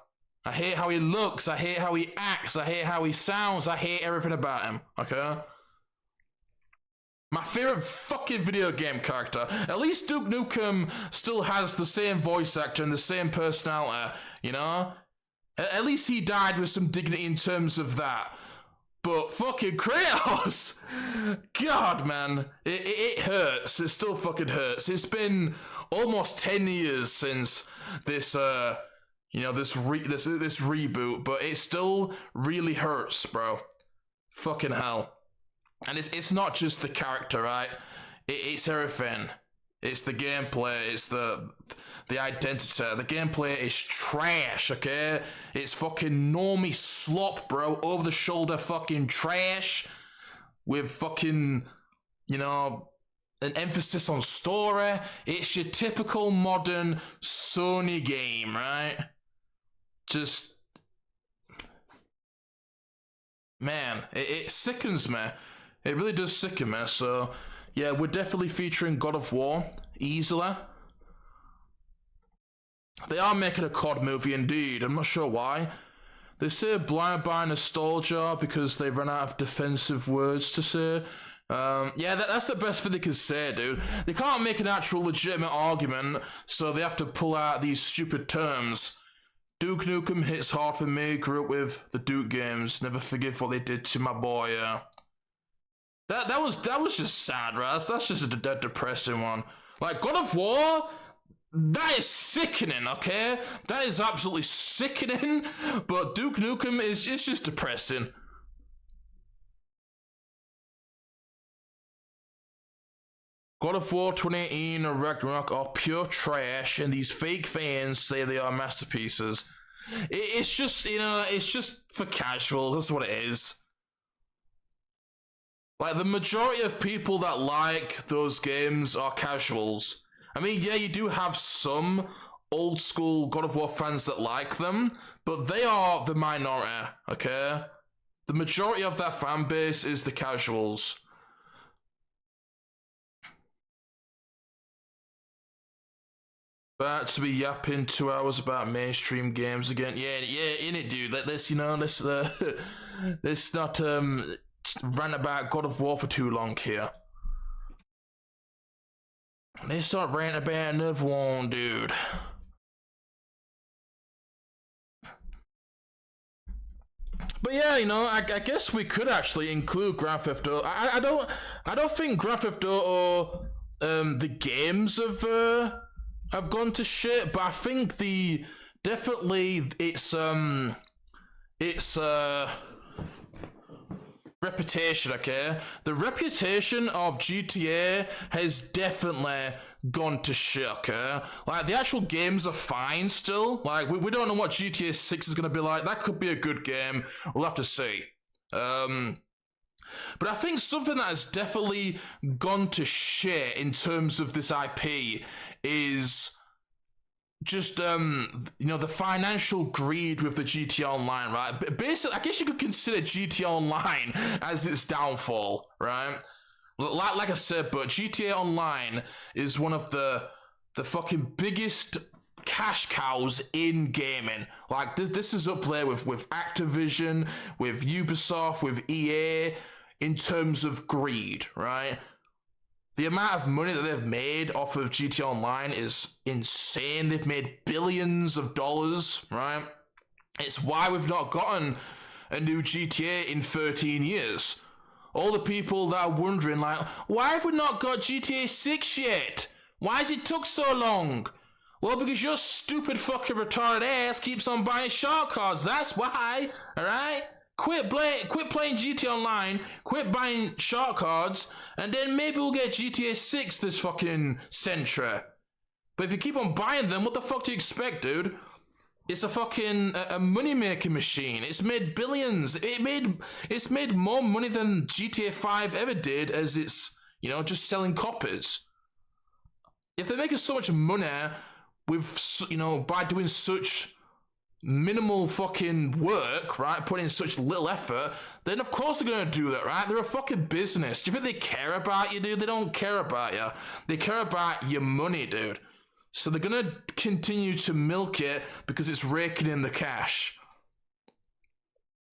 I hate how he looks, I hate how he acts, I hate how he sounds, I hate everything about him, okay? My favorite fucking video game character. At least Duke Nukem still has the same voice actor and the same personality, you know? At least he died with some dignity in terms of that. But fucking Kratos! God, man. It hurts. It still fucking hurts. It's been almost 10 years since this, this reboot, but it still really hurts, bro. Fucking hell. And it's not just the character, right? It's everything. It's the gameplay. It's the identity. The gameplay is trash, okay? It's fucking normie slop, bro. Over the shoulder fucking trash. With fucking, an emphasis on story. It's your typical modern Sony game, right? Just... Man, it sickens me. It really does sicken me, so... Yeah, we're definitely featuring God of War, easily. They are making a COD movie indeed, I'm not sure why. They say blind by nostalgia because they run out of defensive words to say. Yeah, that's the best thing they can say, dude. They can't make an actual legitimate argument, so they have to pull out these stupid terms. Duke Nukem hits hard for me, grew up with the Duke games, never forgive what they did to my boy, yeah. That was just sad, right? That's just a depressing one. Like, God of War, that is sickening, okay? That is absolutely sickening, but Duke Nukem is just depressing. God of War 2018 and Ragnarok are pure trash, and these fake fans say they are masterpieces. It's just, it's just for casuals, that's what it is. Like, the majority of people that like those games are casuals. I mean, yeah, you do have some old school God of War fans that like them, but they are the minority, okay? The majority of that fan base is the casuals. About to be yapping 2 hours about mainstream games again. Yeah, innit, dude. Let's not rant about God of War for too long here. Let's start ranting about another one, dude. But yeah, I guess we could actually include Grand Theft Auto. I don't think Grand Theft Auto the games have gone to shit, but I think its reputation, okay? The reputation of GTA has definitely gone to shit, okay? Like, the actual games are fine still. Like, we don't know what GTA 6 is going to be like. That could be a good game. We'll have to see. But I think something that has definitely gone to shit in terms of this IP is just, the financial greed with the GTA Online, right? Basically, I guess you could consider GTA Online as its downfall, right? Like I said, but GTA Online is one of the fucking biggest cash cows in gaming. Like, this is up there with Activision, with Ubisoft, with EA, in terms of greed, right? The amount of money that they've made off of GTA Online is insane. They've made billions of dollars, right? It's why we've not gotten a new GTA in 13 years. All the people that are wondering, like, why have we not got GTA 6 yet? Why has it took so long? Well, because your stupid fucking retarded ass keeps on buying shark cards. That's why, alright? Quit playing GTA Online, quit buying shark cards, and then maybe we'll get GTA 6 this fucking century. But if you keep on buying them, what the fuck do you expect, dude? It's a fucking a money-making machine. It's made billions. It's made more money than GTA 5 ever did as it's, just selling copies. If they're making so much money with, by doing such minimal fucking work, right, putting in such little effort, then of course they're gonna do that, right? They're a fucking business. Do you think they care about you, dude? They don't care about you. They care about your money, dude. So they're gonna continue to milk it because it's raking in the cash.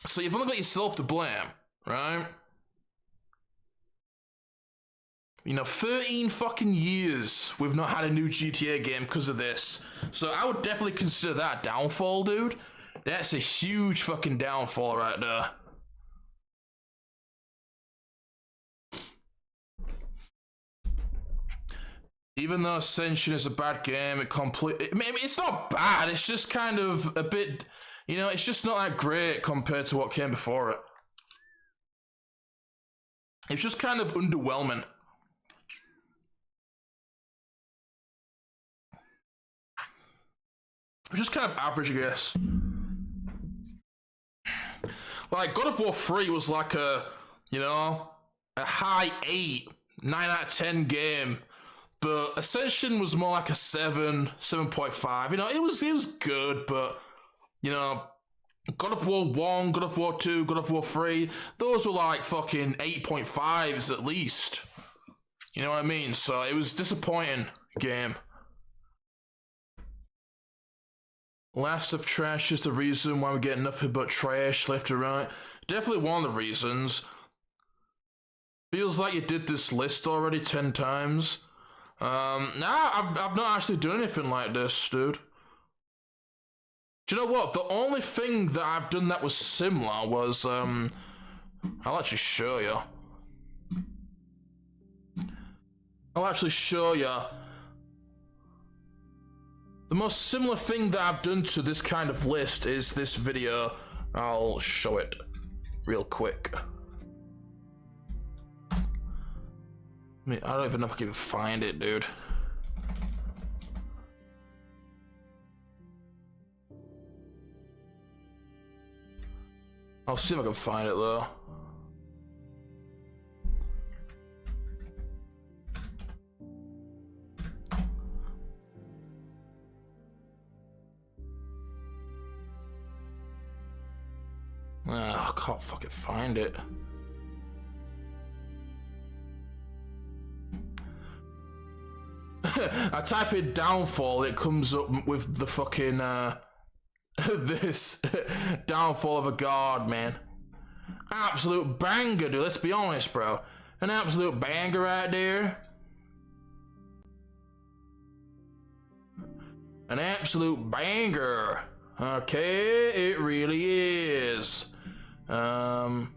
So you've only got yourself to blame, right? 13 fucking years we've not had a new GTA game because of this. So I would definitely consider that a downfall, dude. That's a huge fucking downfall right there. Even though Ascension is a bad game, it's not bad, it's just kind of a bit, it's just not that great compared to what came before it. It's just kind of underwhelming. Just kind of average, I guess. Like, God of War 3 was like a high 8, 9 out of 10 game. But Ascension was more like a 7, 7.5. It was good, but, God of War 1, God of War 2, God of War 3, those were like fucking 8.5s at least. You know what I mean? So it was disappointing game. Last of Trash is the reason why we get nothing but trash left and right. Definitely one of the reasons. Feels like you did this list already 10 times. Nah, I've not actually done anything like this, dude. Do you know what? The only thing that I've done that was similar was, I'll actually show you. The most similar thing that I've done to this kind of list is this video. I'll show it real quick. I don't even know if I can even find it, dude. I'll see if I can find it though. I can't fucking find it. I type in downfall, it comes up with the fucking, this downfall of a god, man. Absolute banger, dude, let's be honest, bro. An absolute banger right there. An absolute banger. Okay, it really is. Let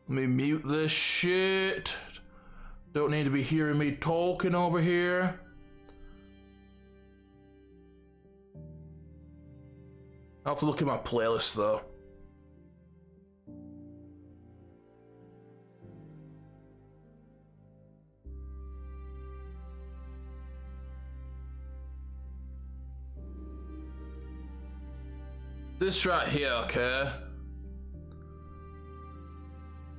me mute this shit. Don't need to be hearing me talking over here. I'll have to look at my playlist though. This right here, okay?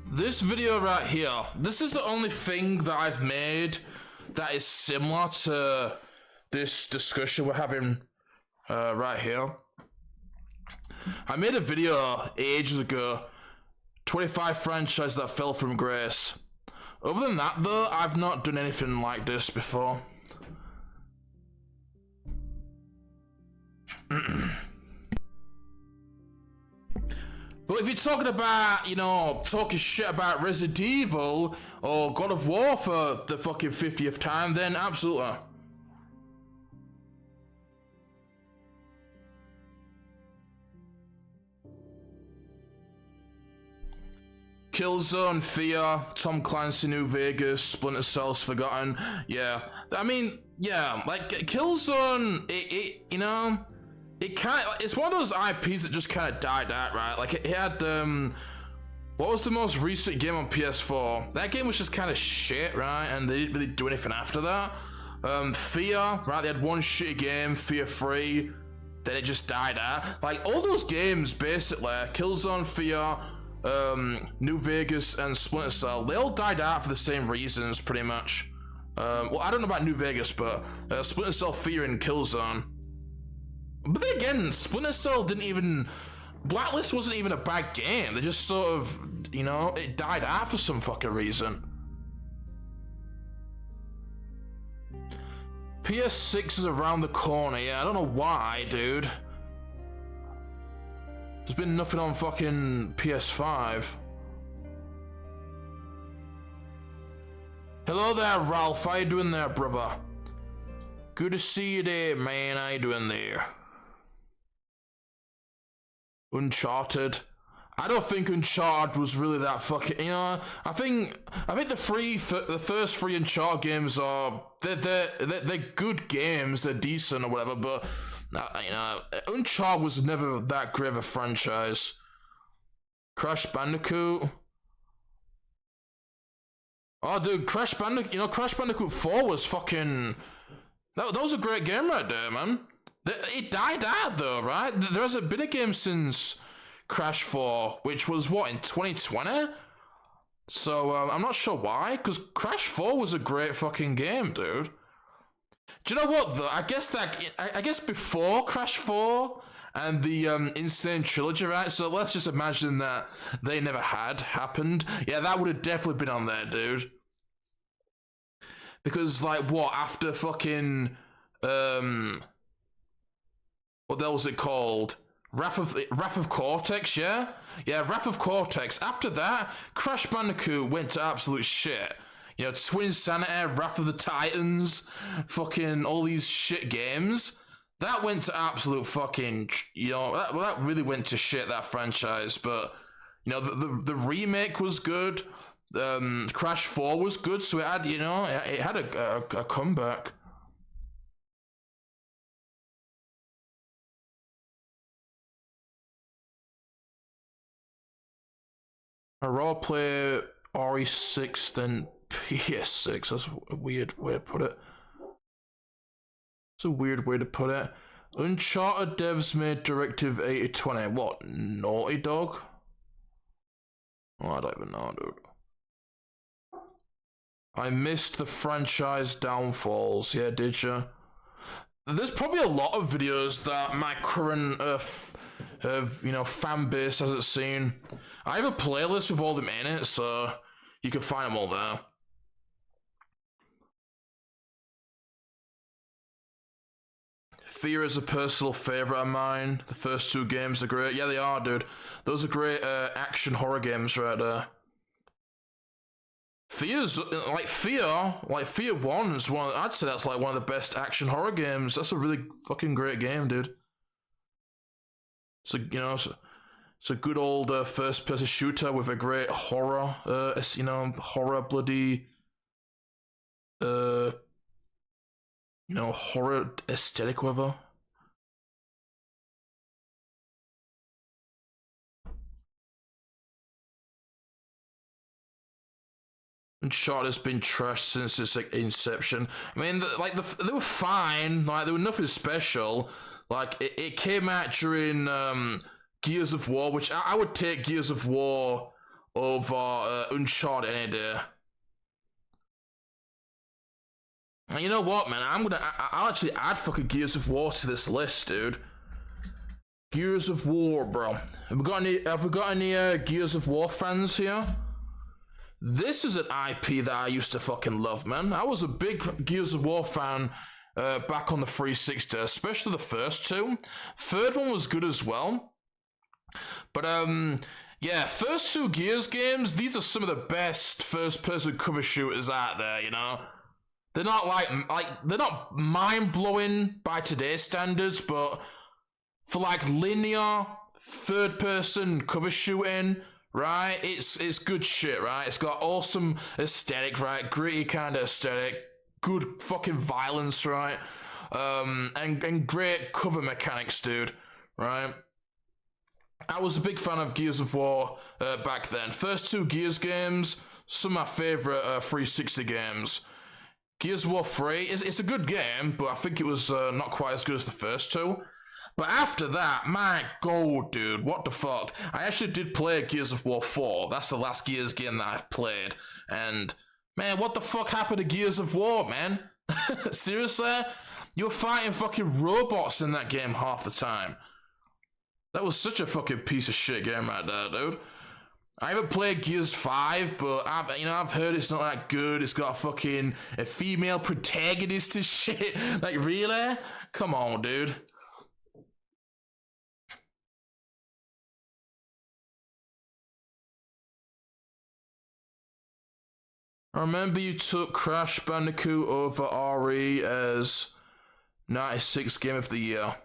This video right here, this is the only thing that I've made that is similar to this discussion we're having right here. I made a video ages ago, 25 franchises that fell from grace. Other than that though, I've not done anything like this before. But if you're talking about, talking shit about Resident Evil or God of War for the fucking 50th time, then absolutely. Killzone, Fear, Tom Clancy, New Vegas, Splinter Cell's Forgotten. Yeah, I mean, yeah, like Killzone, it's one of those IPs that just kind of died out, right? Like it had what was the most recent game on PS4? That game was just kind of shit, right? And they didn't really do anything after that. Fear, right? They had one shitty game, Fear 3, then it just died out. Like all those games, basically, Killzone, Fear, New Vegas, and Splinter Cell, they all died out for the same reasons, pretty much. Well, I don't know about New Vegas, but Splinter Cell, Fear, and Killzone. But then again, Splinter Cell Blacklist wasn't even a bad game. They just sort of, it died out for some fucking reason. PS6 is around the corner, yeah, I don't know why, dude. There's been nothing on fucking PS5. Hello there, Ralph. How you doing there, brother? Good to see you there, man. How you doing there? Uncharted. I don't think Uncharted was really that fucking. You know, I think the first three Uncharted games are they're good games. They're decent or whatever, but you know, Uncharted was never that great of a franchise. Crash Bandicoot. Oh, dude, Crash Bandicoot 4 was fucking. That was a great game right there, man. It died out though, right? There hasn't been a game since Crash 4, which was what, in 2020? So I'm not sure why, because Crash 4 was a great fucking game, dude. Do you know what though? I guess before Crash 4 and the Insane Trilogy, right? So let's just imagine that they never had happened. Yeah, that would have definitely been on there, dude. Because like what, after fucking what the hell was it called? Wrath of Cortex, yeah? Yeah, Wrath of Cortex. After that, Crash Bandicoot went to absolute shit. You know, Twin Sanity, Wrath of the Titans, fucking all these shit games. That went to absolute fucking, you know, that really went to shit, that franchise. But, you know, the remake was good. Crash 4 was good, so it had, you know, it had a comeback. I rather play RE6 than PS6. That's a weird way to put it. It's a weird way to put it. Uncharted devs made Directive 8020. What? Naughty Dog? Oh, I don't even know, dude. I missed the franchise downfalls. Yeah, did you? There's probably a lot of videos that my current you know, fan base hasn't seen. I have a playlist with all them in it, so you can find them all there. Fear is a personal favorite of mine. The first two games are great. Yeah, they are, dude. Those are great action horror games right there. Fear 1 is one. I'd say that's like one of the best action horror games. That's a really fucking great game, dude. So you know, it's a good old first-person shooter with a great horror, you know, horror bloody, you know, horror aesthetic, whatever. Uncharted has been trashed since its like, inception. I mean, they were fine. Like, there was nothing special. Like, it came out during Gears of War, which I would take Gears of War over Uncharted any day. And you know what, man? I'll actually add fucking Gears of War to this list, dude. Gears of War, bro. Have we got any Gears of War fans here? This is an IP that I used to fucking love, man. I was a big Gears of War fan back on the 360, especially the first two. Third one was good as well. But, yeah, first two Gears games, these are some of the best first-person cover shooters out there, you know? They're not they're not mind-blowing by today's standards, but for like linear third-person cover shooting, right? It's good shit, right? It's got awesome aesthetic, right? Gritty kind of aesthetic, good fucking violence, right? And great cover mechanics, dude, right? I was a big fan of Gears of War back then. First two Gears games, some of my favorite 360 games. Gears of War 3, it's a good game, but I think it was not quite as good as the first two. But after that, my god, dude, what the fuck? I actually did play Gears of War 4. That's the last Gears game that I've played. And, man, what the fuck happened to Gears of War, man? Seriously? You were fighting fucking robots in that game half the time. That was such a fucking piece of shit game right there, dude. I haven't played Gears 5, but I've heard it's not that good. It's got a female protagonist and shit. Like, really? Come on, dude. I remember you took Crash Bandicoot over RE as 96 Game of the Year.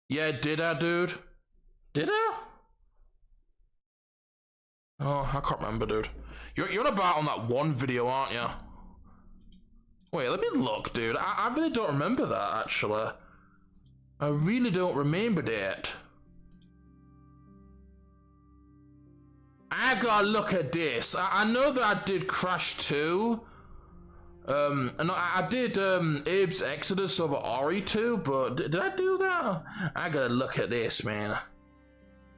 Yeah, did I, dude? Did I? Oh, I can't remember, dude. You're on about on that one video, aren't you? Wait, let me look, dude. I really don't remember that, actually. I really don't remember that. I gotta look at this. I know that I did Crash 2. And I did Abe's Exodus over RE2, but did I do that? I gotta look at this, man.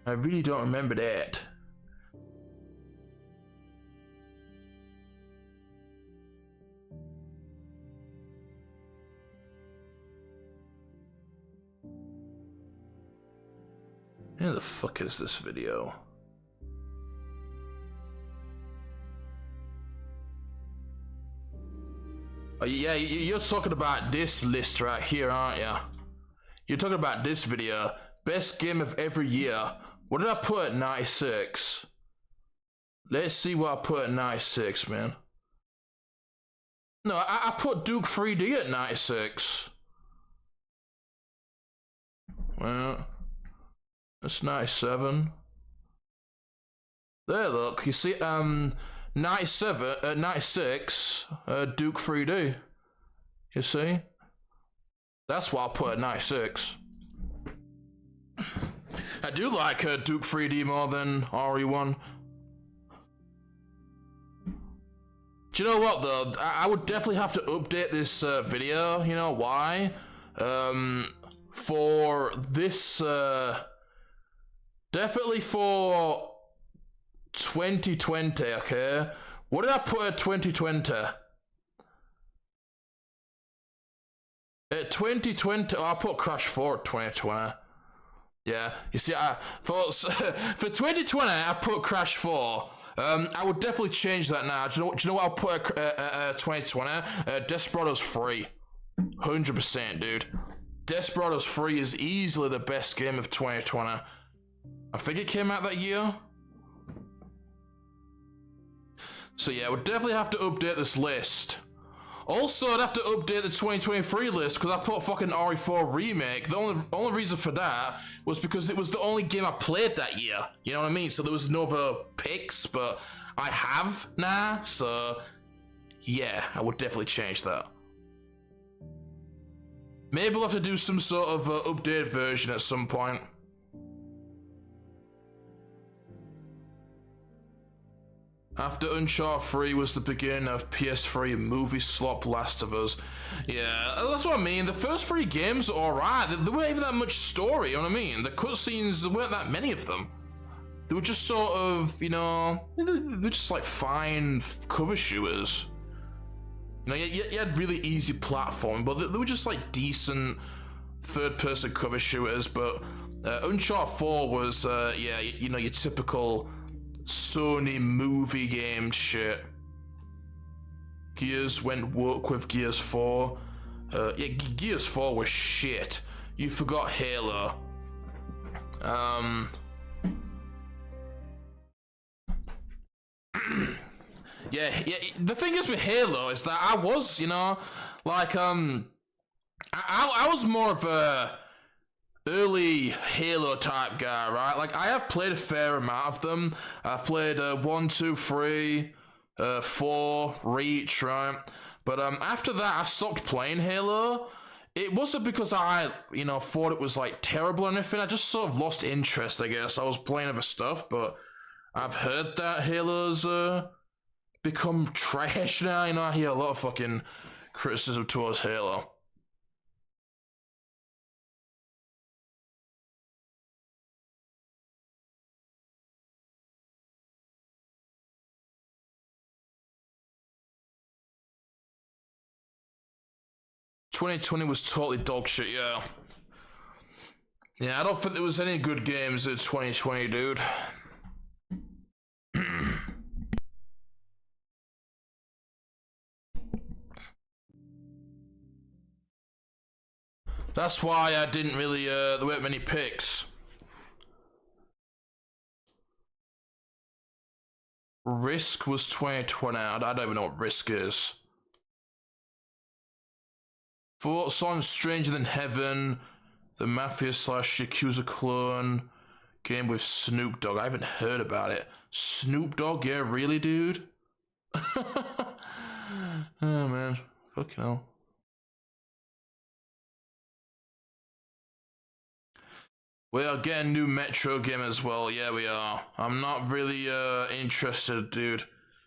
I really don't remember that. Where the fuck is this video? Oh, yeah, you're talking about this list right here, aren't you? You're talking about this video. Best game of every year. What did I put at 96? Let's see what I put at 96, man. No, I put Duke 3D at 96. Well, that's 97. There, look. You see, 97, 96, Duke 3D. You see? That's why I put at 96. I do like Duke 3D more than RE1. Do you know what, though? I would definitely have to update this video. You know why? For this, definitely for 2020, okay? What did I put at 2020? At 2020, oh, I put Crash 4 at 2020. Yeah, you see, for 2020, I put Crash 4. I would definitely change that now. Do you know what I'll put at 2020? Desperados 3. 100%, dude. Desperados 3 is easily the best game of 2020. I think it came out that year. So yeah, we'll definitely have to update this list. Also, I'd have to update the 2023 list because I put fucking RE4 Remake. The only reason for that was because it was the only game I played that year. You know what I mean? So there was no other picks, but I have now. So yeah, I would definitely change that. Maybe we'll have to do some sort of updated version at some point. After Uncharted 3 was the beginning of PS3 movie slop Last of Us. Yeah, that's what I mean. The first 3 games are alright. There weren't even that much story, you know what I mean? The cutscenes, there weren't that many of them. They were just sort of, you know, they're just like fine cover shooters. You know, you had really easy platform, but they were just like decent third-person cover shooters. But Uncharted 4 was, yeah, you know, your typical Sony movie game shit. Gears went woke with Gears 4. Yeah, Gears 4 was shit. You forgot Halo. Yeah, the thing is with Halo is that I was, you know, like, I was more of a early Halo type guy, right? Like, I have played a fair amount of them. I've played 1, 2, 3, 4, Reach, right? But after that, I stopped playing Halo. It wasn't because I, you know, thought it was like terrible or anything. I just sort of lost interest, I guess. I was playing other stuff, but I've heard that Halo's become trash now. You know, I hear a lot of fucking criticism towards Halo. '2020 was totally dog shit, yeah. Yeah, I don't think there was any good games in 2020, dude. That's why I didn't really, there weren't many picks. Risk was 2020. I don't even know what Risk is. Thoughts on Stranger Than Heaven, the Mafia / Yakuza clone game with Snoop Dogg. I haven't heard about it. Snoop Dogg? Yeah, really, dude? Oh, man. Fucking hell. We are getting a new Metro game as well. Yeah, we are. I'm not really interested, dude.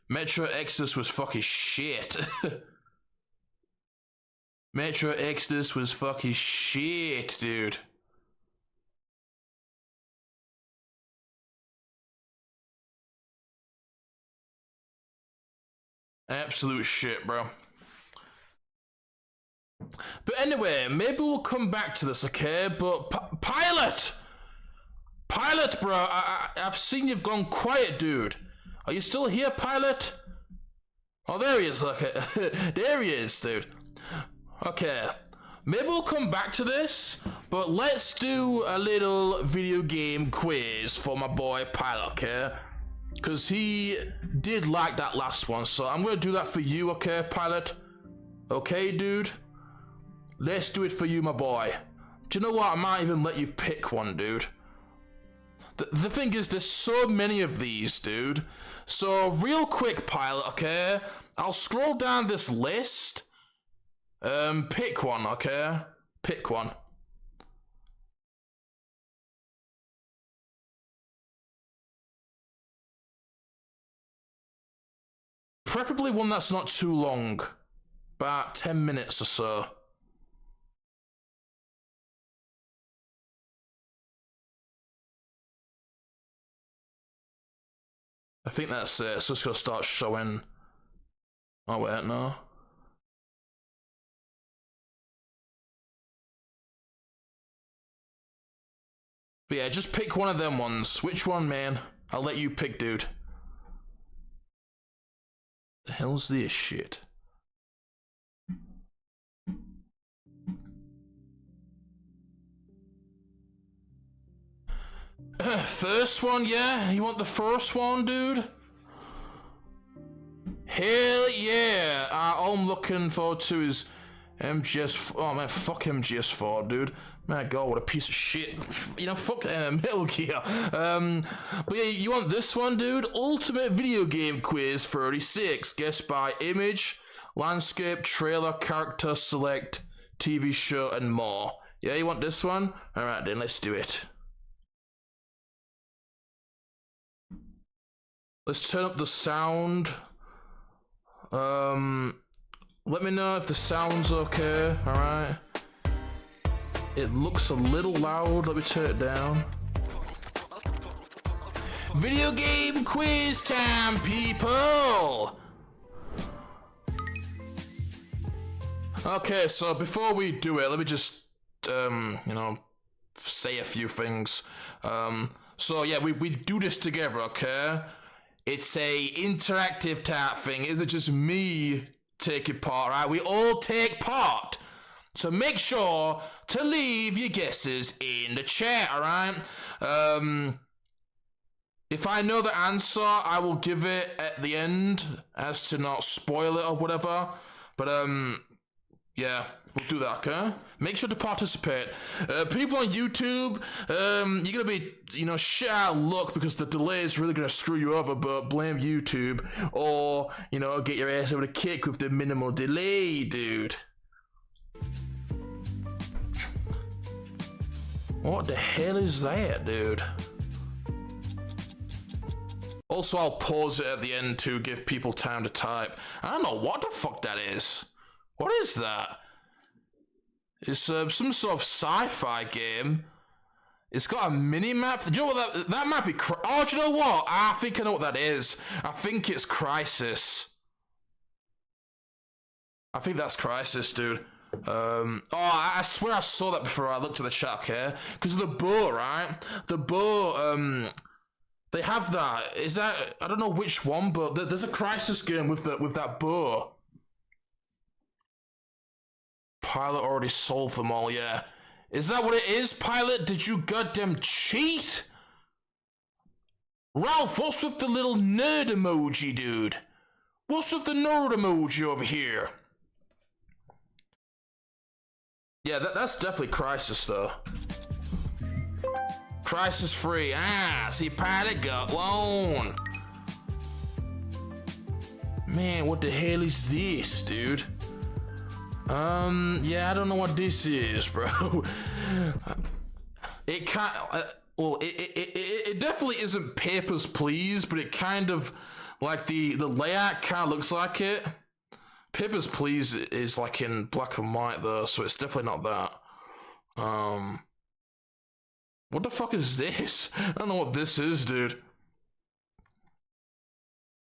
Metro Exodus was fucking shit. Metro Exodus was fucking shit, dude. Absolute shit, bro. But anyway, maybe we'll come back to this, okay? But Pilot! Pilot, bro, I've seen you've gone quiet, dude. Are you still here, Pilot? Oh, there he is, look. There he is, dude. Okay, maybe we'll come back to this, but let's do a little video game quiz for my boy Pilot, okay? Because he did like that last one, so I'm going to do that for you, okay, Pilot? Okay, dude? Let's do it for you, my boy. Do you know what? I might even let you pick one, dude. The thing is, there's so many of these, dude. So, real quick, Pilot, okay? I'll scroll down this list. Pick one, okay? Pick one. Preferably one that's not too long. About 10 minutes or so. I think that's it. It's just gonna start showing. Oh wait, no. But yeah, just pick one of them ones. Which one, man? I'll let you pick, dude. The hell's this shit? First one, yeah? You want the first one, dude? Hell yeah! All I'm looking forward to is MGS. Oh man, fuck MGS4, dude. My god, what a piece of shit. You know, fuck Metal Gear. But yeah, you want this one, dude? Ultimate Video Game Quiz 36. Guessed by image, landscape, trailer, character, select, TV show, and more. Yeah, you want this one? Alright then, let's do it. Let's turn up the sound. Let me know if the sound's okay, alright? It looks a little loud, let me turn it down. Video game quiz time, people! Okay, so before we do it, let me just, you know, say a few things. So yeah, we do this together, okay? It's a interactive type thing. Is it just me taking part, right? We all take part. So make sure to leave your guesses in the chat, alright? If I know the answer, I will give it at the end as to not spoil it or whatever. But, yeah, we'll do that, okay? Make sure to participate. People on YouTube, you're gonna be, you know, shit out of luck because the delay is really gonna screw you over, but blame YouTube. Or, you know, get your ass over the kick with the minimal delay, dude. What the hell is that, dude? Also, I'll pause it at the end to give people time to type. I don't know what the fuck that is. What is that? It's some sort of sci-fi game. It's got a mini-map. Do you know what that might be? Oh, do you know what? I think I know what that is. I think it's Crysis. I think that's Crysis, dude. Oh, I swear I saw that before I looked at the chat, okay? Because of the bow, right? The bow, they have that. Is that, I don't know which one, but there's a Crysis game with that bow. Pilot already solved them all, yeah. Is that what it is, Pilot? Did you goddamn cheat? Ralph, what's with the little nerd emoji, dude? What's with the nerd emoji over here? Yeah, that's definitely Crisis, though. Crisis free. See, Pilot got one. Man, what the hell is this, dude? Yeah, I don't know what this is, bro. It kind well, it definitely isn't Papers, Please, but it kind of, like, the layout kind of looks like it. Papers, Please is, like, in black and white, though, so it's definitely not that. What the fuck is this? I don't know what this is, dude.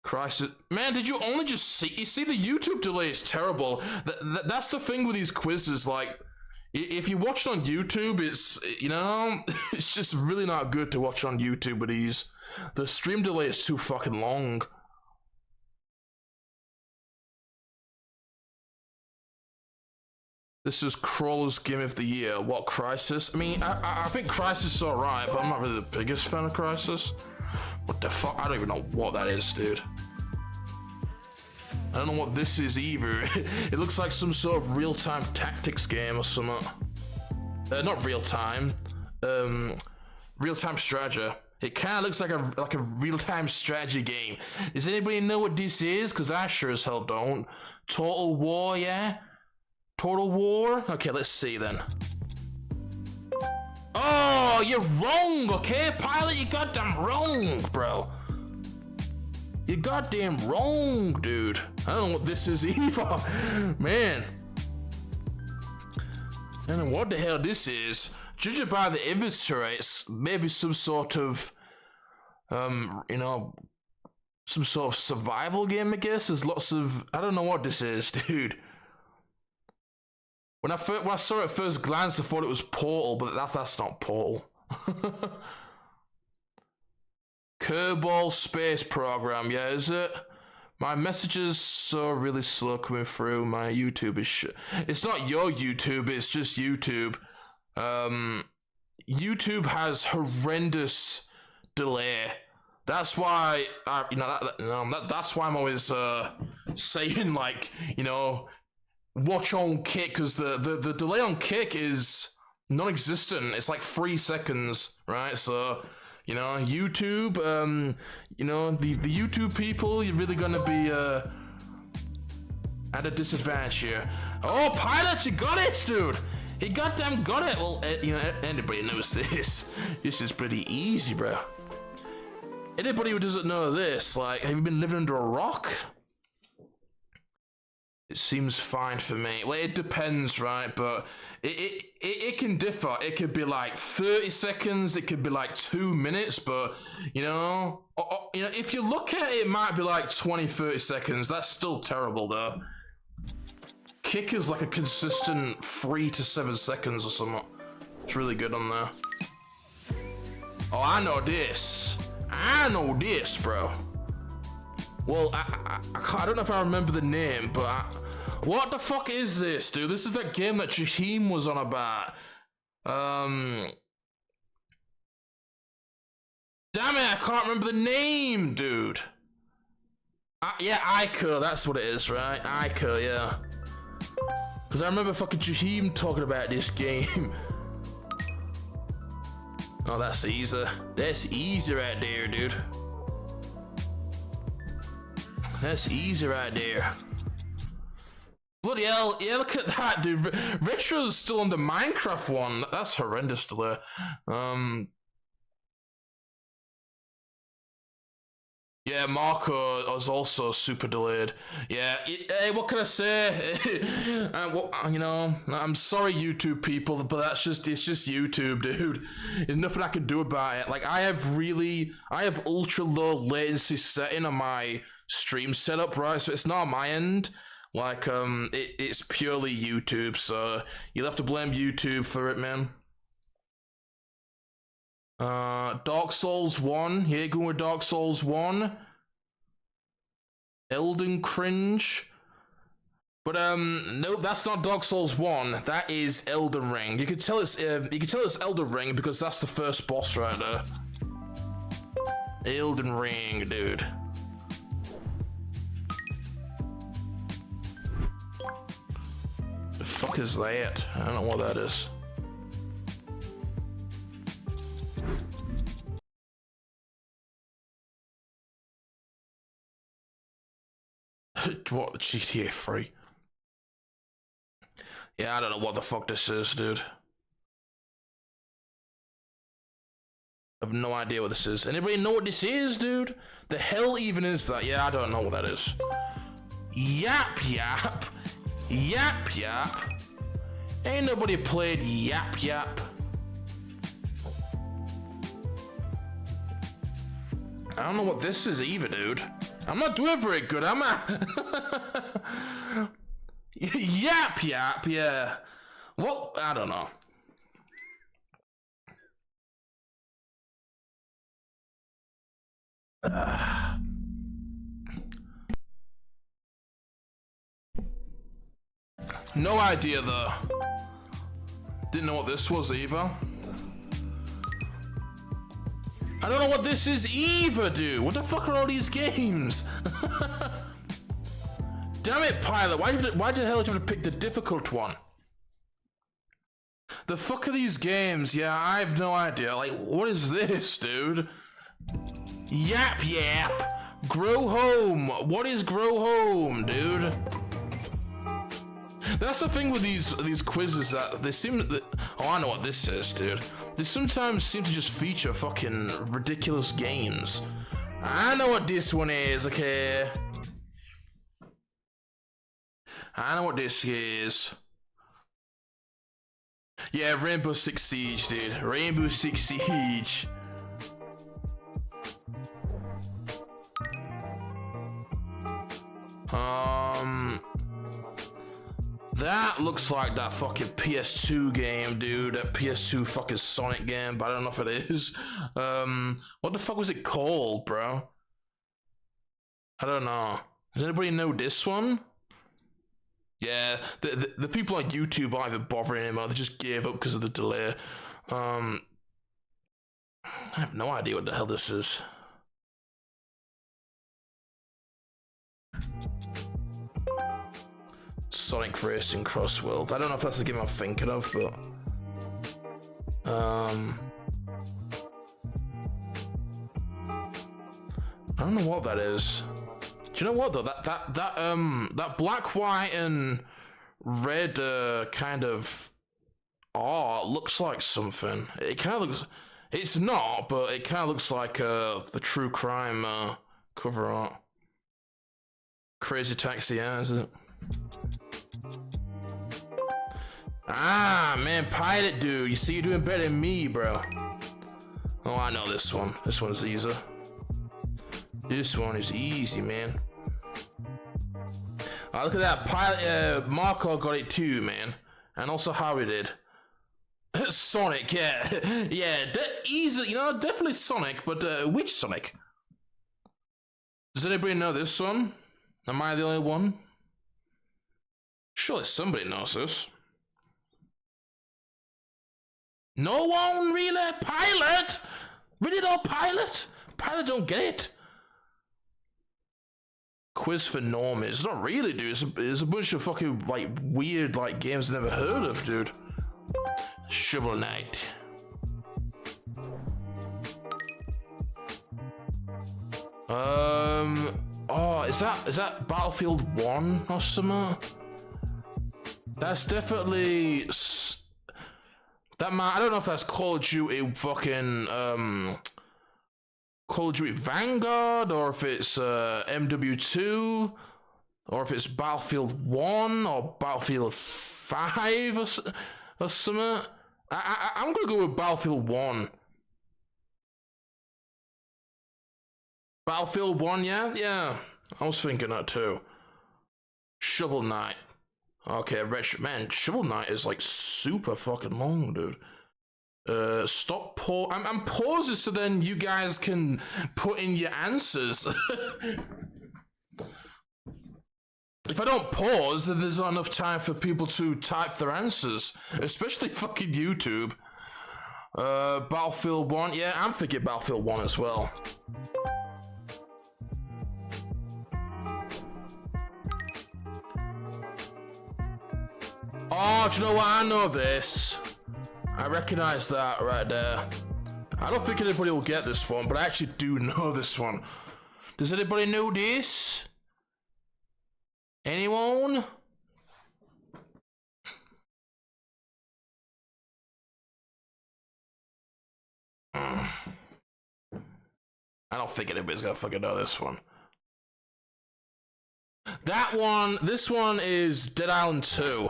Crisis. Man, did you only just see? You see, the YouTube delay is terrible. That's the thing with these quizzes. Like, if you watch it on YouTube, it's, you know, it's just really not good to watch on YouTube with these. The stream delay is too fucking long. This is Crawler's Game of the Year. What, Crisis? I mean, I think Crisis is alright, but I'm not really the biggest fan of Crisis. What the fuck? I don't even know what that is, dude. I don't know what this is either. It looks like some sort of real-time tactics game or something. Not real-time. Real-time strategy. It kind of looks like a real-time strategy game. Does anybody know what this is? Because I sure as hell don't. Total War, yeah? Total War? Okay, let's see then. Oh, you're wrong, okay? Pilot, you goddamn wrong, bro. You goddamn wrong, dude. I don't know what this is either. Man. I don't know what the hell this is. Judging by the inventory, it's maybe some sort of, you know, some sort of survival game, I guess. There's lots of, I don't know what this is, dude. When I saw it at first glance, I thought it was Portal, but that's not Portal. Kerbal Space Program, yeah, is it? My messages so really slow coming through. My YouTube is shit. It's not your YouTube, it's just YouTube. YouTube has horrendous delay. That's why that's why I'm always saying, like, you know, watch on Kick, because the delay on Kick is non-existent. It's like 3 seconds, right? So, you know, YouTube, you know, the YouTube people, you're really gonna be at a disadvantage here. Oh, Pilot, you got it, dude! He goddamn got it! Well, you know, anybody knows this. This is pretty easy, bro. Anybody who doesn't know this, like, have you been living under a rock? It seems fine for me. Well, it depends, right? But it can differ. It could be like 30 seconds. It could be like 2 minutes. But, you know, if you look at it, it might be like 20, 30 seconds. That's still terrible, though. Kick is like a consistent 3 to 7 seconds or something. It's really good on there. Oh, I know this. I know this, bro. Well, I don't know if I remember the name, but what the fuck is this, dude? This is that game that Jaheim was on about. Damn it, I can't remember the name, dude. Yeah, Ico, that's what it is, right? Ico, yeah. Because I remember fucking Jaheim talking about this game. Oh, that's easy. That's easy right there, dude. That's easy right there. Bloody hell, yeah, look at that, dude. Retro's still on the Minecraft one. That's horrendous delay. Yeah, Marco was also super delayed. Yeah, hey, what can I say? Well, you know, I'm sorry, YouTube people, but it's just YouTube, dude. There's nothing I can do about it. Like, I have ultra low latency setting on my stream setup, right? So it's not on my end. Like, it's purely YouTube, so you'll have to blame YouTube for it, man. Dark Souls 1. Here, going with Dark Souls 1. Elden Cringe. But no, that's not Dark Souls 1. That is Elden Ring. You can tell it's Elden Ring because that's the first boss right there. Elden Ring, dude. The fuck is that? I don't know what that is. What, GTA 3? Yeah, I don't know what the fuck this is, dude. I have no idea what this is. Anybody know what this is, dude? The hell even is that? Yeah, I don't know what that is. Yap Yap. Yap Yap. Ain't nobody played Yap Yap. I don't know what this is either, dude. I'm not doing very good, am I? Yap Yap, yeah. Well, I don't know. No idea though. Didn't know what this was either. I don't know what this is either, dude. What the fuck are all these games? Damn it, Pilot. Why the hell did you have to pick the difficult one? The fuck are these games? Yeah, I have no idea. Like, what is this, dude? Yap Yap. Grow Home. What is Grow Home, dude? That's the thing with these quizzes, that they seem that, oh, I know what this is, dude. They sometimes seem to just feature fucking ridiculous games. I know what this one is, okay? I know what this is. Yeah, Rainbow Six Siege, dude. Rainbow Six Siege. That looks like that fucking PS2 game, dude. That PS2 fucking Sonic game, but I don't know if it is. What the fuck was it called, bro? I don't know. Does anybody know this one? Yeah, the people on YouTube aren't even bothering anymore. They just gave up because of the delay. I have no idea what the hell this is. Sonic Racing Cross Worlds. I don't know if that's the game I'm thinking of, but I don't know what that is. Do you know what though? That black, white, and red kind of art looks like something. It kind of looks. It's not, but it kind of looks like the True Crime cover art. Crazy Taxi, yeah, is it? Ah, man, Pilot dude, you see you're doing better than me, bro. Oh, I know this one. This one's easier. This one is easy, man. Oh, look at that. Pilot, Marco got it too, man. And also Harry did. Sonic, yeah. Yeah, easy, you know, definitely Sonic, but which Sonic? Does anybody know this one? Am I the only one? Surely somebody knows this. No one really? Pilot? Really though, Pilot? Pilot don't get it. Quiz for normies. Not really, dude. It's a bunch of fucking, like, weird, like, games I've never heard of, dude. Shovel Knight. Oh, is that Battlefield 1 or something? That's definitely that man. I don't know if that's Call of Duty fucking Call of Duty Vanguard, or if it's MW2, or if it's Battlefield 1 or Battlefield 5 or something. I'm gonna go with Battlefield 1. Battlefield 1, yeah. I was thinking that too. Shovel Knight. Okay, man, Shovel Knight is like super fucking long, dude. Stop pause. I'm pausing so then you guys can put in your answers. If I don't pause, then there's not enough time for people to type their answers, especially fucking YouTube. Battlefield 1, yeah, I'm thinking Battlefield 1 as well. Oh, do you know what? I know this. I recognize that right there. I don't think anybody will get this one, but I actually do know this one. Does anybody know this? Anyone? I don't think anybody's gonna fucking know this one. This one is Dead Island 2.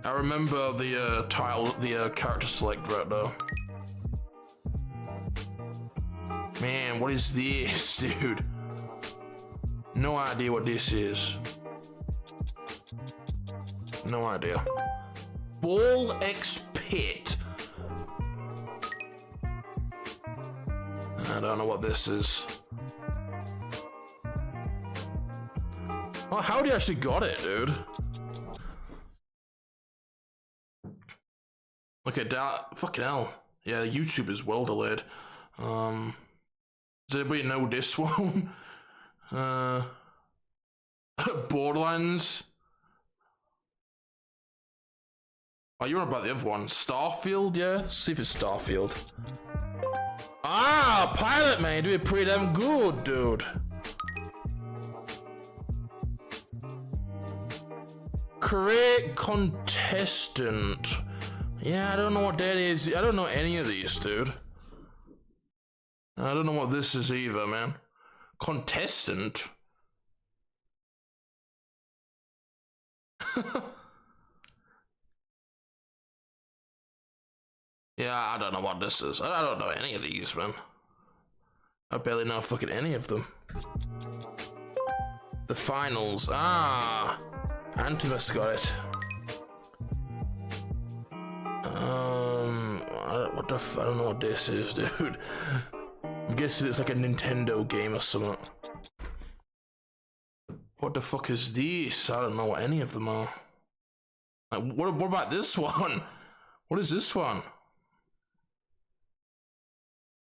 I remember the title, the character select right now. Man, what is this, dude? No idea what this is. No idea. Ball X Pit. I don't know what this is. Oh, how you actually got it, dude? Okay, fucking hell. Yeah, YouTube is well delayed. Does anybody know this one? Borderlands. Oh, you're on about the other one. Starfield, yeah? Let's see if it's Starfield. Ah, Pilot Man, doing pretty damn good, dude. Create contestant. Yeah, I don't know what that is. I don't know any of these, dude. I don't know what this is either, man. Contestant? Yeah, I don't know what this is. I don't know any of these, man. I barely know fucking any of them. The finals. Ah, Antimus got it. I don't know what this is, dude. I'm guessing it's like a Nintendo game or something. What the fuck is this? I don't know what any of them are. Like, what about this one? What is this one?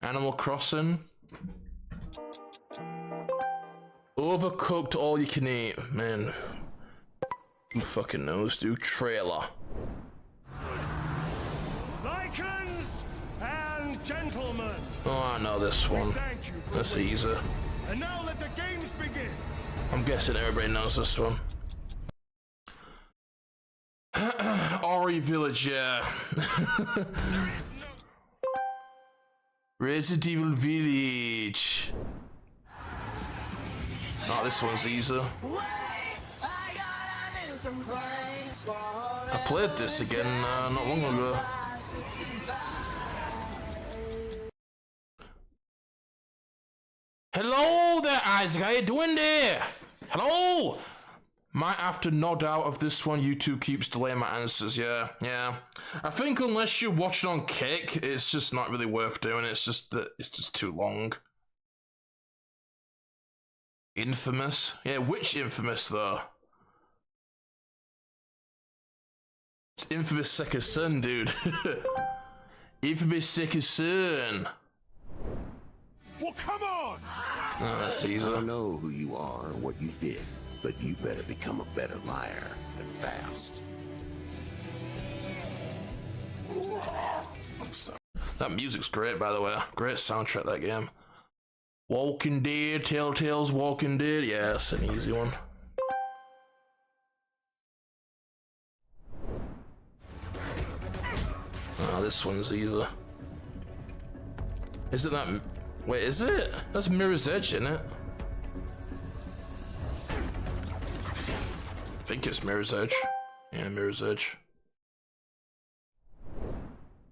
Animal Crossing. Overcooked all you can eat. Man, who fucking knows, dude? Trailer. Lycans and gentlemen. Oh, I know this one. That's easy. And now let the games begin. I'm guessing everybody knows this one. Ori Village, yeah. Resident Evil Village. Oh, this one's easy. I played this again not long ago. Hello there, Isaac. How you doing there? Hello. Might have to nod out of this one. YouTube keeps delaying my answers. Yeah. I think unless you're watching on Kick, it's just not really worth doing. It's just that it's just too long. Infamous. Yeah, which Infamous though? It's Infamous Second Son, dude. Infamous Second Son. Well, come on! Oh, that's easy. I don't know who you are or what you did, but you better become a better liar, and fast. That music's great, by the way. Great soundtrack, that game. Walking Dead, Telltale's Walking Dead. Yeah, that's an easy one. Oh, this one's easy. Is it that... Wait, is it? That's Mirror's Edge, isn't it? I think it's Mirror's Edge. Yeah, Mirror's Edge.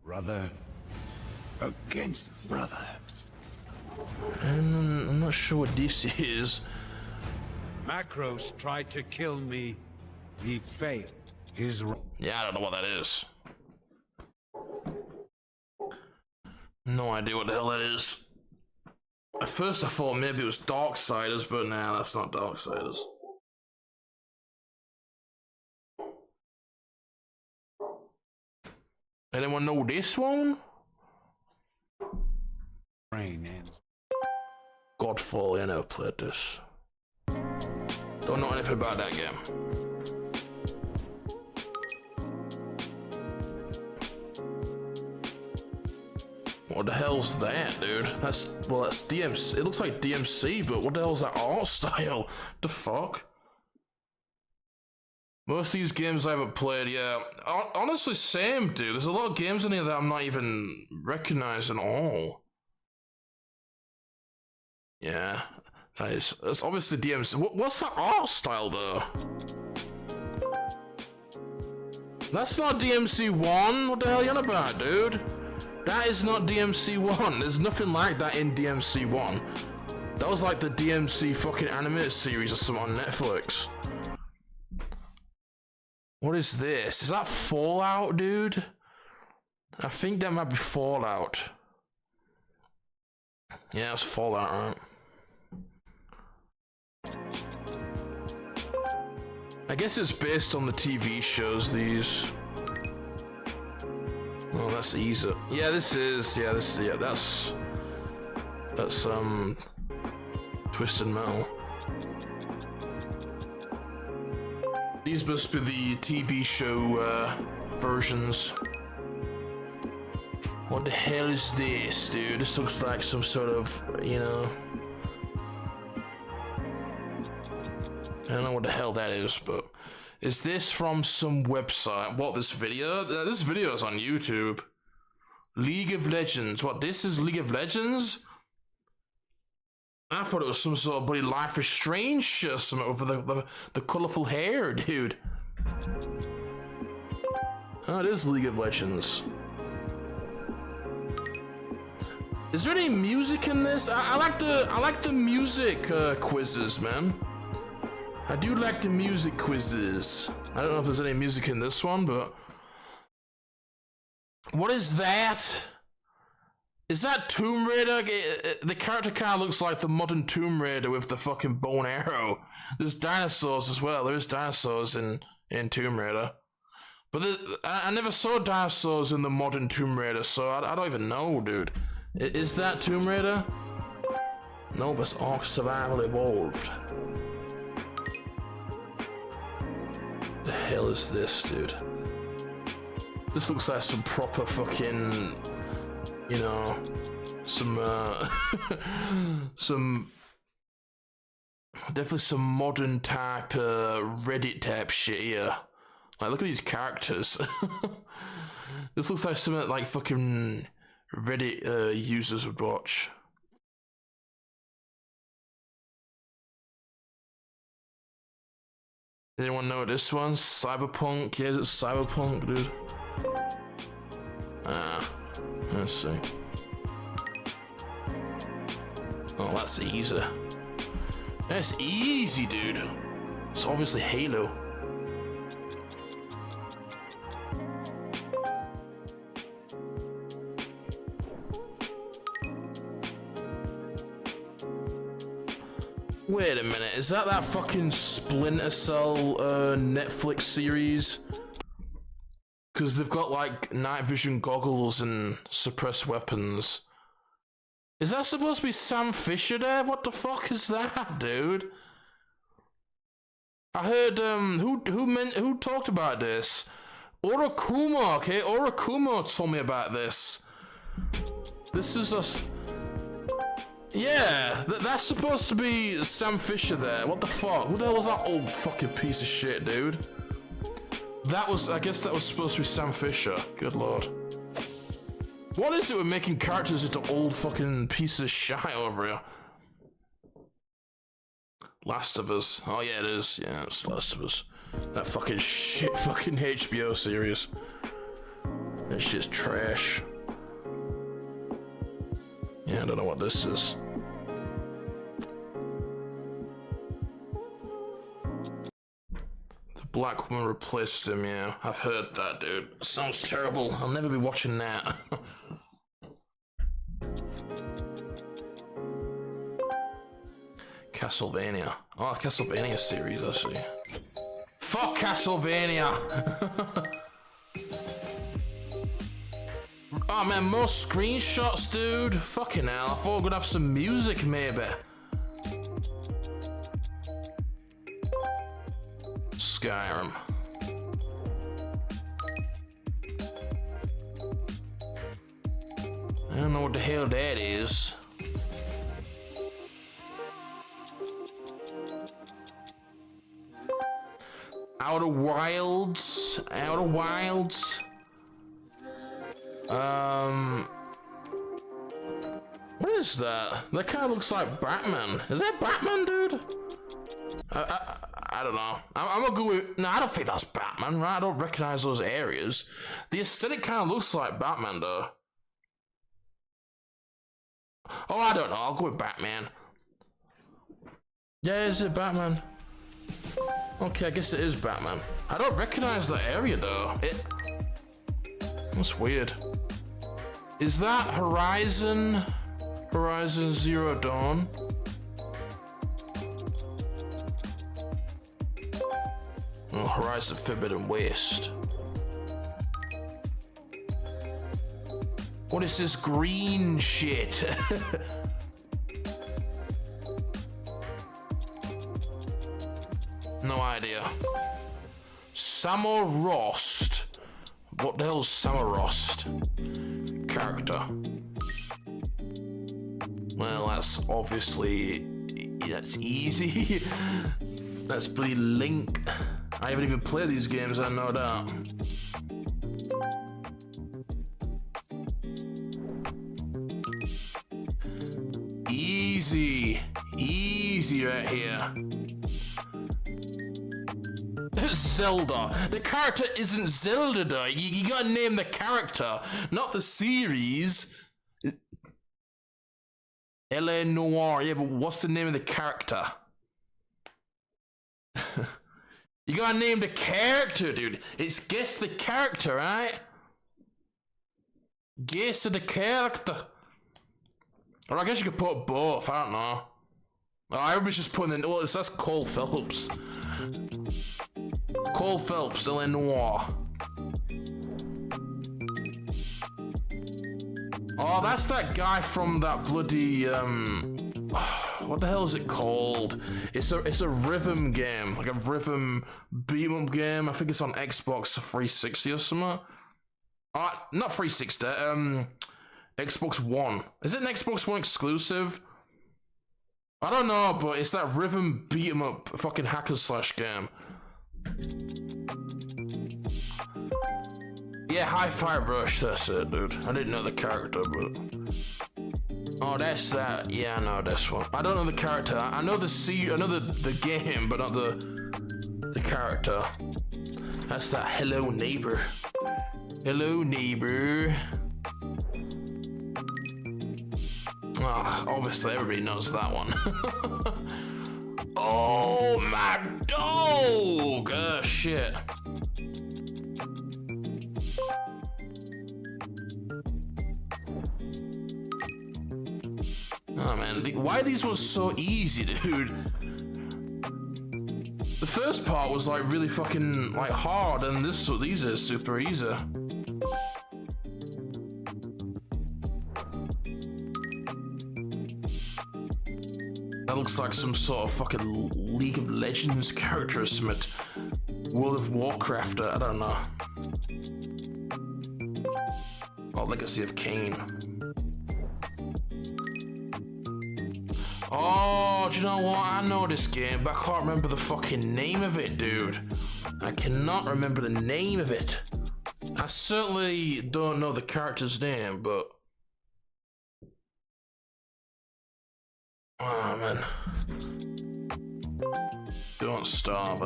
Brother against brother. I'm not sure what this is. Macros tried to kill me. He failed. Yeah, I don't know what that is. No idea what the hell that is. At first I thought maybe it was Darksiders, but nah, that's not Darksiders. Anyone know this one? Rain ends. Godfall, I never played this. Don't know anything about that game. What the hell's that, dude? That's DMC. It looks like DMC, but what the hell's that art style? The fuck? Most of these games I haven't played, yeah. Honestly, same, dude. There's a lot of games in here that I'm not even recognizing all. Yeah, that's obviously DMC. What's that art style, though? That's not DMC1. What the hell are you on about, dude? That is not DMC1. There's nothing like that in DMC1. That was like the DMC fucking animated series or something on Netflix. What is this? Is that Fallout, dude? I think that might be Fallout. Yeah, it's Fallout, right? I guess it's based on the TV shows, these. Oh, that's easy. Yeah, this is. Yeah, that's Twisted Metal. These must be the TV show versions. What the hell is this, dude? This looks like some sort of, you know. I don't know what the hell that is, but is this from some website? What, this video? This video is on YouTube. League of Legends. What, this is League of Legends? I thought it was some sort of bloody Life is Strange shit or something over the colourful hair, dude. Oh, it is League of Legends. Is there any music in this? I like the music quizzes, man. I do like the music quizzes. I don't know if there's any music in this one, but what is that? Is that Tomb Raider? The character kind of looks like the modern Tomb Raider with the fucking bow and arrow. There's dinosaurs as well. There's dinosaurs in Tomb Raider. But I never saw dinosaurs in the modern Tomb Raider, so I don't even know, dude. Is that Tomb Raider? No, but it's Ark Survival Evolved. The hell is this, dude? This looks like some proper fucking, you know, some definitely some modern type Reddit type shit here. Like, look at these characters. This looks like something like fucking Reddit users would watch. Anyone know this one? Cyberpunk? Yeah, is it Cyberpunk, dude? Let's see. Oh, that's easy. That's easy, dude. It's obviously Halo. Wait a minute, is that fucking Splinter Cell Netflix series? Because they've got like night vision goggles and suppressed weapons. Is that supposed to be Sam Fisher there? What the fuck is that, dude? I heard who talked about this? Orokumo, okay? Orokumo told me about this. This is a... Yeah, that's supposed to be Sam Fisher there. What the fuck? Who the hell was that old fucking piece of shit, dude? I guess that was supposed to be Sam Fisher. Good lord. What is it with making characters into old fucking pieces of shit over here? Last of Us. Oh yeah, it is. Yeah, it's Last of Us. That fucking shit fucking HBO series. That shit's trash. Yeah, I don't know what this is. The black woman replaced him, yeah. I've heard that, dude. Sounds terrible. I'll never be watching that. Castlevania. Oh, Castlevania series, I see. Fuck Castlevania! Oh man, more screenshots, dude. Fucking hell, I thought we could have some music, maybe. Skyrim. I don't know what the hell that is. Outer Wilds. Outer Wilds. What is that? That kind of looks like Batman. Is that Batman, dude? I don't know. I'm gonna go with... No, I don't think that's Batman, right? I don't recognize those areas. The aesthetic kind of looks like Batman, though. Oh, I don't know. I'll go with Batman. Yeah, is it Batman? Okay, I guess it is Batman. I don't recognize that area, though. That's weird. Is that Horizon? Horizon Zero Dawn? Oh, Horizon Forbidden West. What is this green shit? No idea. Samorost. What the hell is Samorost? Character. Well, that's obviously... That's easy. That's bloody Link. I haven't even played these games, I know that. Easy. Easy right here. Zelda. The character isn't Zelda, though. You gotta name the character, not the series. L.A. Noire. Yeah, but what's the name of the character? You gotta name the character, dude. It's guess the character, right? Guess the character. Or I guess you could put both. I don't know. Oh, everybody's just putting in. Well, that's Cole Phelps. Cole Phelps, L.A. Noire. Oh, that's that guy from that bloody what the hell is it called? It's a rhythm game, like a rhythm beat-em-up game. I think it's on Xbox 360 or something. Not 360. Xbox One. Is it an Xbox One exclusive? I don't know, but it's that rhythm beat-em-up fucking hack and slash game. Yeah, Hi-Fi Rush, that's it, dude. I didn't know the character, but... Oh, that's that. Yeah, I know this one. I don't know the character. I know the game, but not the character. That's that Hello Neighbor. Hello Neighbor. Ah, obviously everybody knows that one. Oh, my dog! Shit. Oh man, why are these ones so easy, dude? The first part was like really fucking like hard, and these are super easy. That looks like some sort of fucking League of Legends character or something. World of Warcraft, I don't know. Oh, Legacy of Kain. Oh, do you know what? I know this game, but I can't remember the fucking name of it, dude. I cannot remember the name of it. I certainly don't know the character's name, but... Oh, man. Don't starve,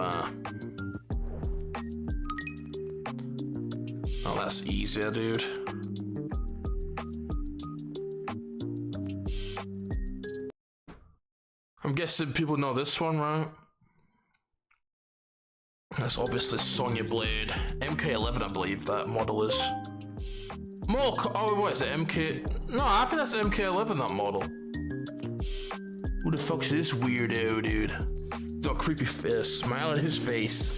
Oh, that's easier, dude. I'm guessing people know this one, right? That's obviously Sonya Blade. MK11, I believe that model is. Oh, what is it? MK... No, I think that's MK11, that model. Who the fuck's this weirdo, dude? Got a creepy smile on his face.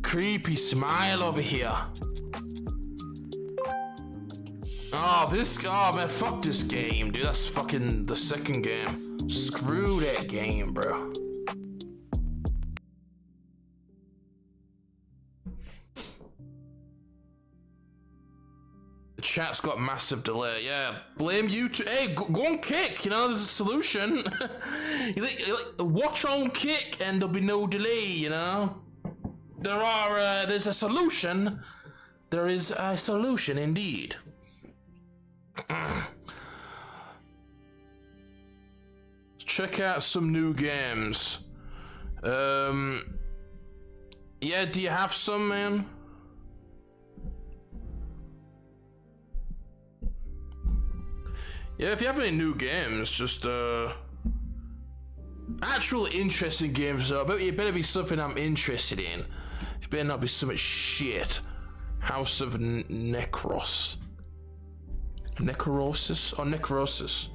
Creepy smile over here. Oh, man, fuck this game, dude. That's fucking the second game. Screw that game, bro. The chat's got massive delay. Yeah, blame YouTube. Hey, go on Kick. You know, there's a solution. Watch on Kick, and there'll be no delay. You know, there's a solution. There is a solution indeed. Let's check out some new games. Yeah, do you have some, man? Yeah, if you have any new games, just actual interesting games though, but it better be something I'm interested in. It better not be so much shit. House of Necrosis or Necrosis?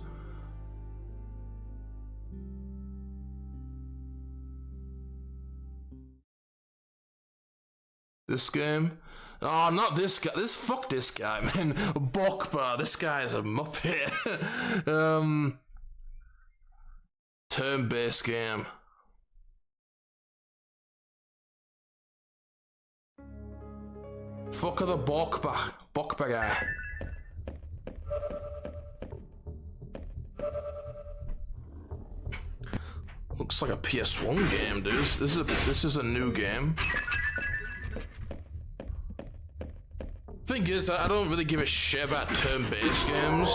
This game? Oh, not this guy. Fuck this guy, man. Bokba. This guy is a muppet. Turn-based game. Fuck the Bokba guy. Looks like a PS1 game, dude. This is a new game. Thing is, I don't really give a shit about turn-based games.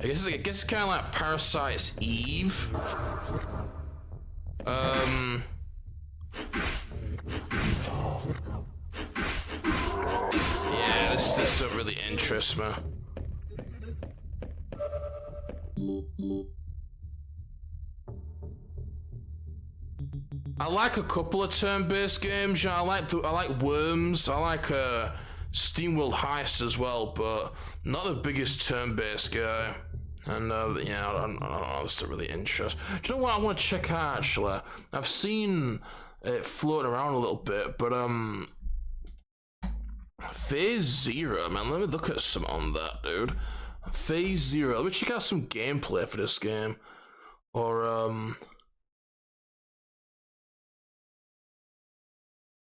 I guess it's kind of like Parasite's Eve. Yeah, this don't really interest me. I like a couple of turn-based games. I like Worms. I like SteamWorld Heist as well, but not the biggest turn-based guy. And yeah, I don't know, this doesn't really interest. Do you know what I want to check out actually? I've seen it floating around a little bit, but Phase Zero, man. Let me look at some on that, dude. Phase Zero. Let me check out some gameplay for this game, or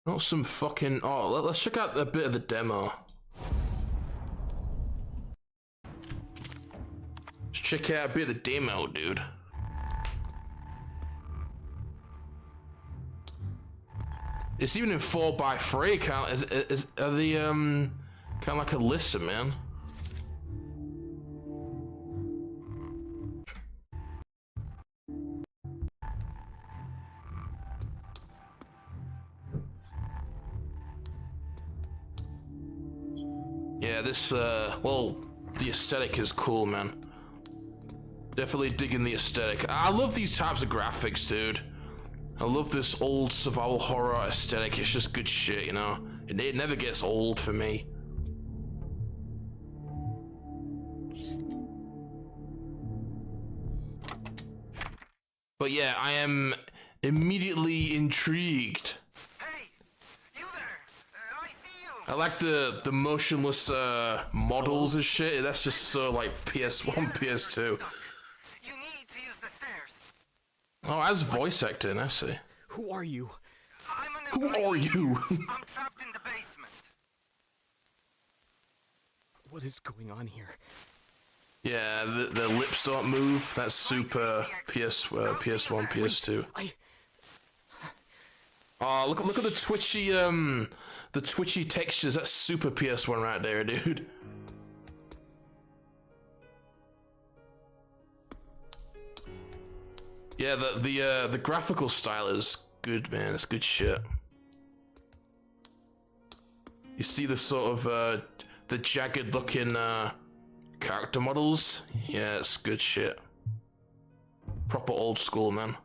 not some fucking... Oh, let's check out a bit of the demo. Let's check out a bit of the demo, dude. It's even in 4x3. Are they kind of like a listen, man? Yeah, this, well, the aesthetic is cool, man. Definitely digging the aesthetic. I love these types of graphics, dude. I love this old survival horror aesthetic. It's just good shit, you know? It never gets old for me. But yeah, I am immediately intrigued. I like the motionless models and shit. That's just so like PS1, PS2. You need to use the stairs. Oh, as voice acting, I see. Who are you? Who are you? I'm trapped in the basement. What is going on here? Yeah, the lips don't move. That's super PS1, PS2. Oh, look at the twitchy textures. That's super PS1 right there, dude. Yeah, the graphical style is good, man. It's good shit. You see the sort of the jagged looking character models? Yeah, it's good shit. Proper old school, man.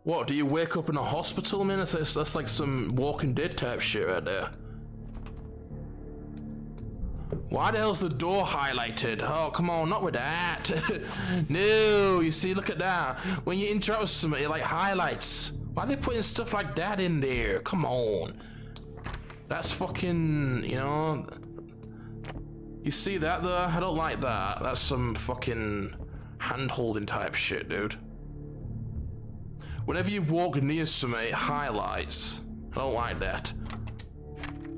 What, do you wake up in a hospital, man? That's like some Walking Dead type shit right there. Why the hell's the door highlighted? Oh, come on, not with that. No, you see, look at that. When you interact with somebody, it like highlights. Why are they putting stuff like that in there? Come on. That's fucking, you know. You see that though? I don't like that. That's some fucking hand-holding type shit, dude. Whenever you walk near something, it highlights. I don't like that.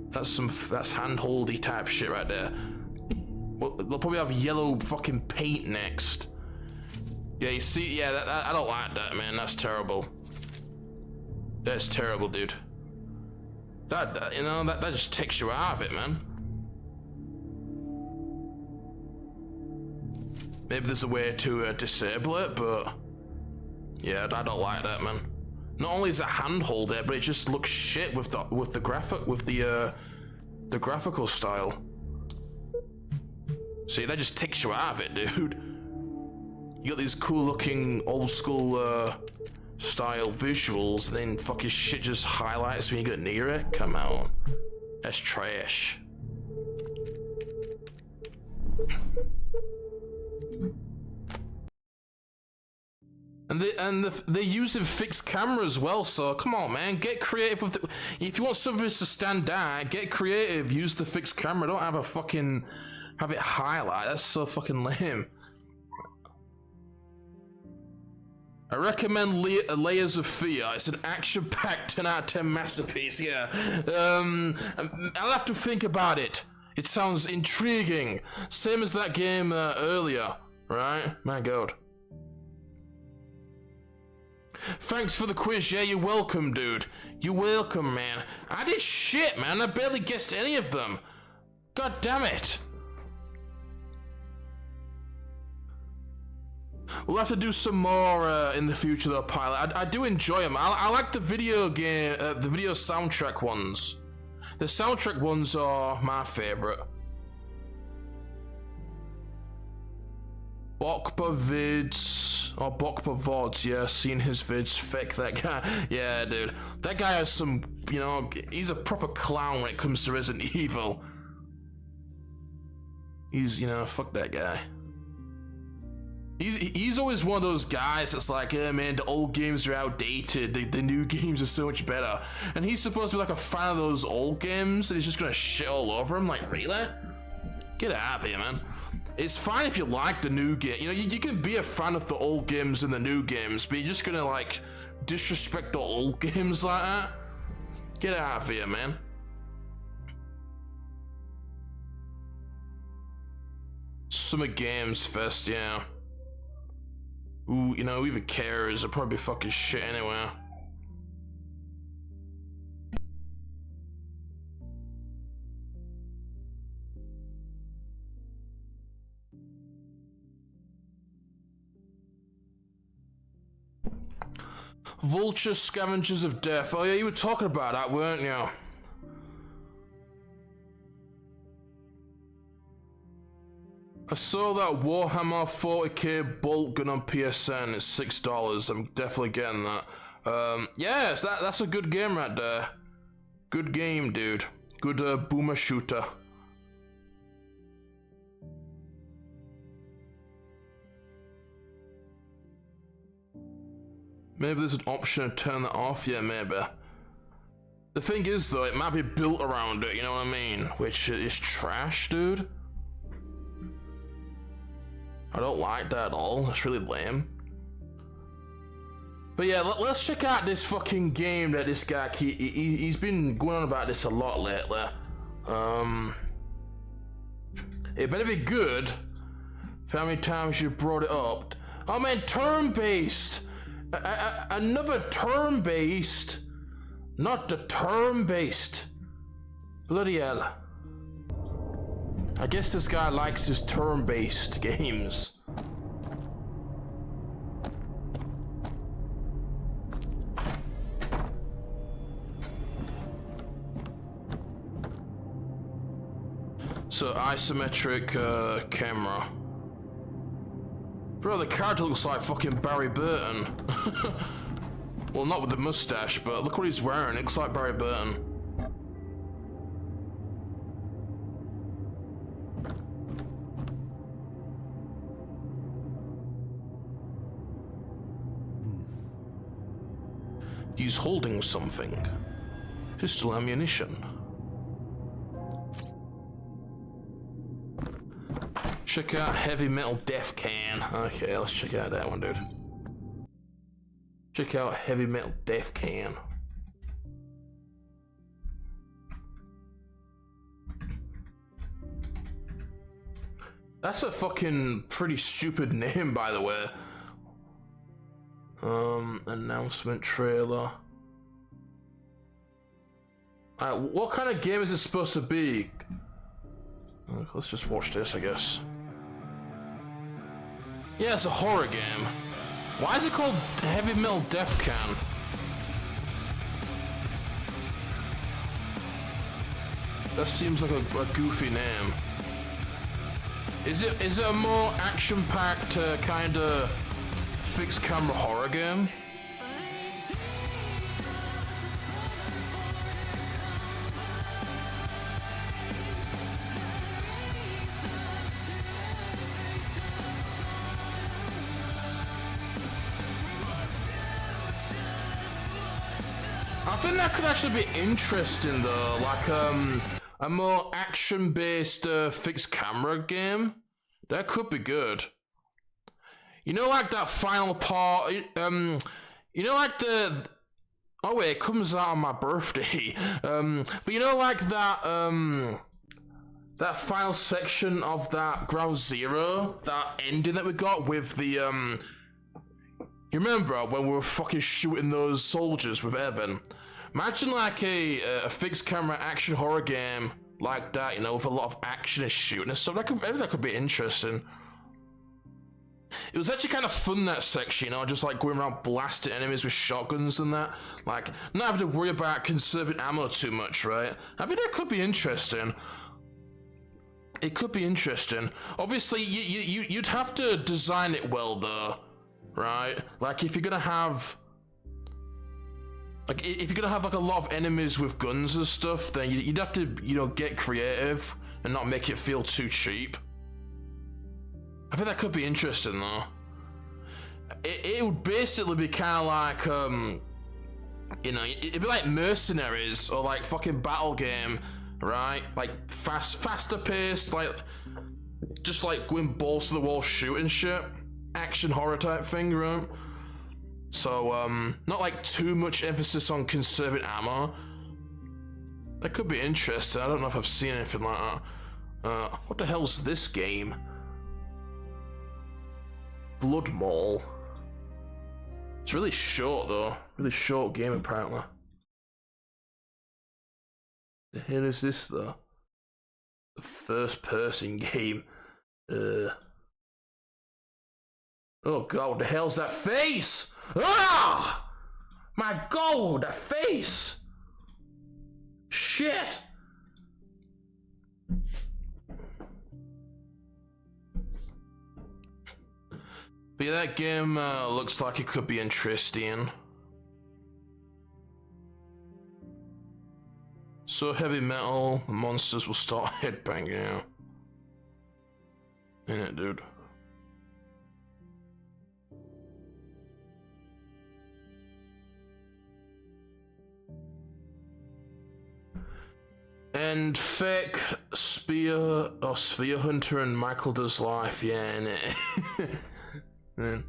That's hand-holdy type shit right there. Well, they'll probably have yellow fucking paint next. Yeah, you see, yeah, I don't like that, man. That's terrible. That's terrible, dude. That you know, that just takes you out of it, man. Maybe there's a way to disable it, but yeah, I don't like that, man. Not only is it handhold there, but it just looks shit with the graphical style. See, that just takes you out of it, dude. You got these cool looking old school style visuals, and then fucking shit just highlights when you get near it. Come on, that's trash. And they're using fixed camera as well, so come on, man, get creative with it. If you want something to stand out, get creative, use the fixed camera. Don't have it highlight. That's so fucking lame. I recommend Layers of Fear. It's an action-packed 10 out of 10 masterpiece, yeah. I'll have to think about it. It sounds intriguing. Same as that game earlier, right? My god. Thanks for the quiz. Yeah, you're welcome, dude. You're welcome, man. I did shit, man. I barely guessed any of them. God damn it. We'll have to do some more in the future, though, Pilot. I do enjoy them. I like the video game, the video soundtrack ones. The soundtrack ones are my favorite. Bokpa vids, or Bokpa vods, yeah, seen his vids, fuck that guy. Yeah, dude, that guy has some, you know, he's a proper clown when it comes to Resident Evil. He's, you know, fuck that guy. He's always one of those guys that's like, yeah, man, the old games are outdated, the new games are so much better. And he's supposed to be like a fan of those old games, and he's just gonna shit all over him, like, really? Get out of here, man. It's fine if you like the new game. You know, you can be a fan of the old games and the new games, but you're just gonna, like, disrespect the old games like that? Get out of here, man. Summer Games Fest, yeah. Ooh, you know, who even cares? It'll probably be fucking shit anyway. Vulture Scavengers of Death. Oh yeah, you were talking about that, weren't you? I saw that Warhammer 40k bolt gun on PSN. It's $6. I'm definitely getting that. Yes, that's a good game right there. Good game, dude. Good boomer shooter. Maybe there's an option to turn that off. Yeah, maybe. The thing is, though, it might be built around it, you know what I mean? Which is trash, dude. I don't like that at all. That's really lame. But yeah, let's check out this fucking game that this guy, he's been going on about this a lot lately. It better be good. For how many times you brought it up. Oh man, turn-based. Another turn-based. Not the turn-based. Bloody hell. I guess this guy likes his turn-based games. So isometric camera. Bro, the character looks like fucking Barry Burton. Well, not with the mustache, but look what he's wearing. It looks like Barry Burton. He's holding something. Pistol ammunition. Check out Heavy Metal Death Can. Okay, let's check out that one, dude. Check out Heavy Metal Death Can. That's a fucking pretty stupid name, by the way. Announcement trailer. Alright, what kind of game is it supposed to be? Let's just watch this, I guess. Yeah, it's a horror game. Why is it called Heavy Metal Death Can? That seems like a goofy name. Is it a more action-packed kind of fixed camera horror game? I think that could actually be interesting though, like a more action-based fixed camera game. That could be good. You know, like that final part. You know, like the. Oh wait, it comes out on my birthday. But you know, like that. That final section of that Ground Zero, that ending that we got with the You remember when we were fucking shooting those soldiers with Evan? Imagine like a fixed camera action horror game like that, you know, with a lot of action and shooting and stuff. Maybe that could be interesting. It was actually kind of fun, that section, you know, just like going around blasting enemies with shotguns and that. Like, not having to worry about conserving ammo too much, right? I think that could be interesting. It could be interesting. Obviously, you'd have to design it well, though, right? Like, if you're gonna have... Like, if you're gonna have, like, a lot of enemies with guns and stuff, then you'd have to, you know, get creative and not make it feel too cheap. I think that could be interesting, though. It would basically be kind of like, you know, it'd be like Mercenaries or like fucking Battle Game, right? Like faster paced, like just like going balls to the wall shooting shit, action horror type thing, right? So not like too much emphasis on conserving ammo. That could be interesting. I don't know if I've seen anything like that. What the hell's this game? Blood Mall. It's really short though. Really short game apparently. The hell is this though? The first person game. Oh god, what the hell's that face? Ah! My god, that face! Shit! But yeah, that game looks like it could be interesting. So heavy metal, the monsters will start headbanging out. Ain't it, dude? And fake Sphere Hunter and Michael Does Life, yeah, innit? Man.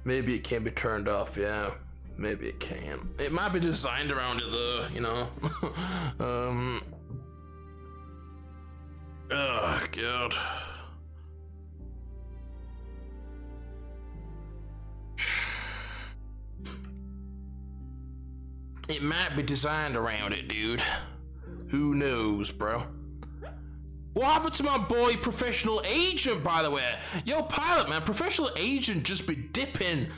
Maybe it can be turned off, yeah. Maybe it can. It might be designed around it though, you know. Oh god. It might be designed around it, dude. Who knows, bro? What happened to my boy Professional Agent, by the way? Yo, Pilot, man, Professional Agent just be dipping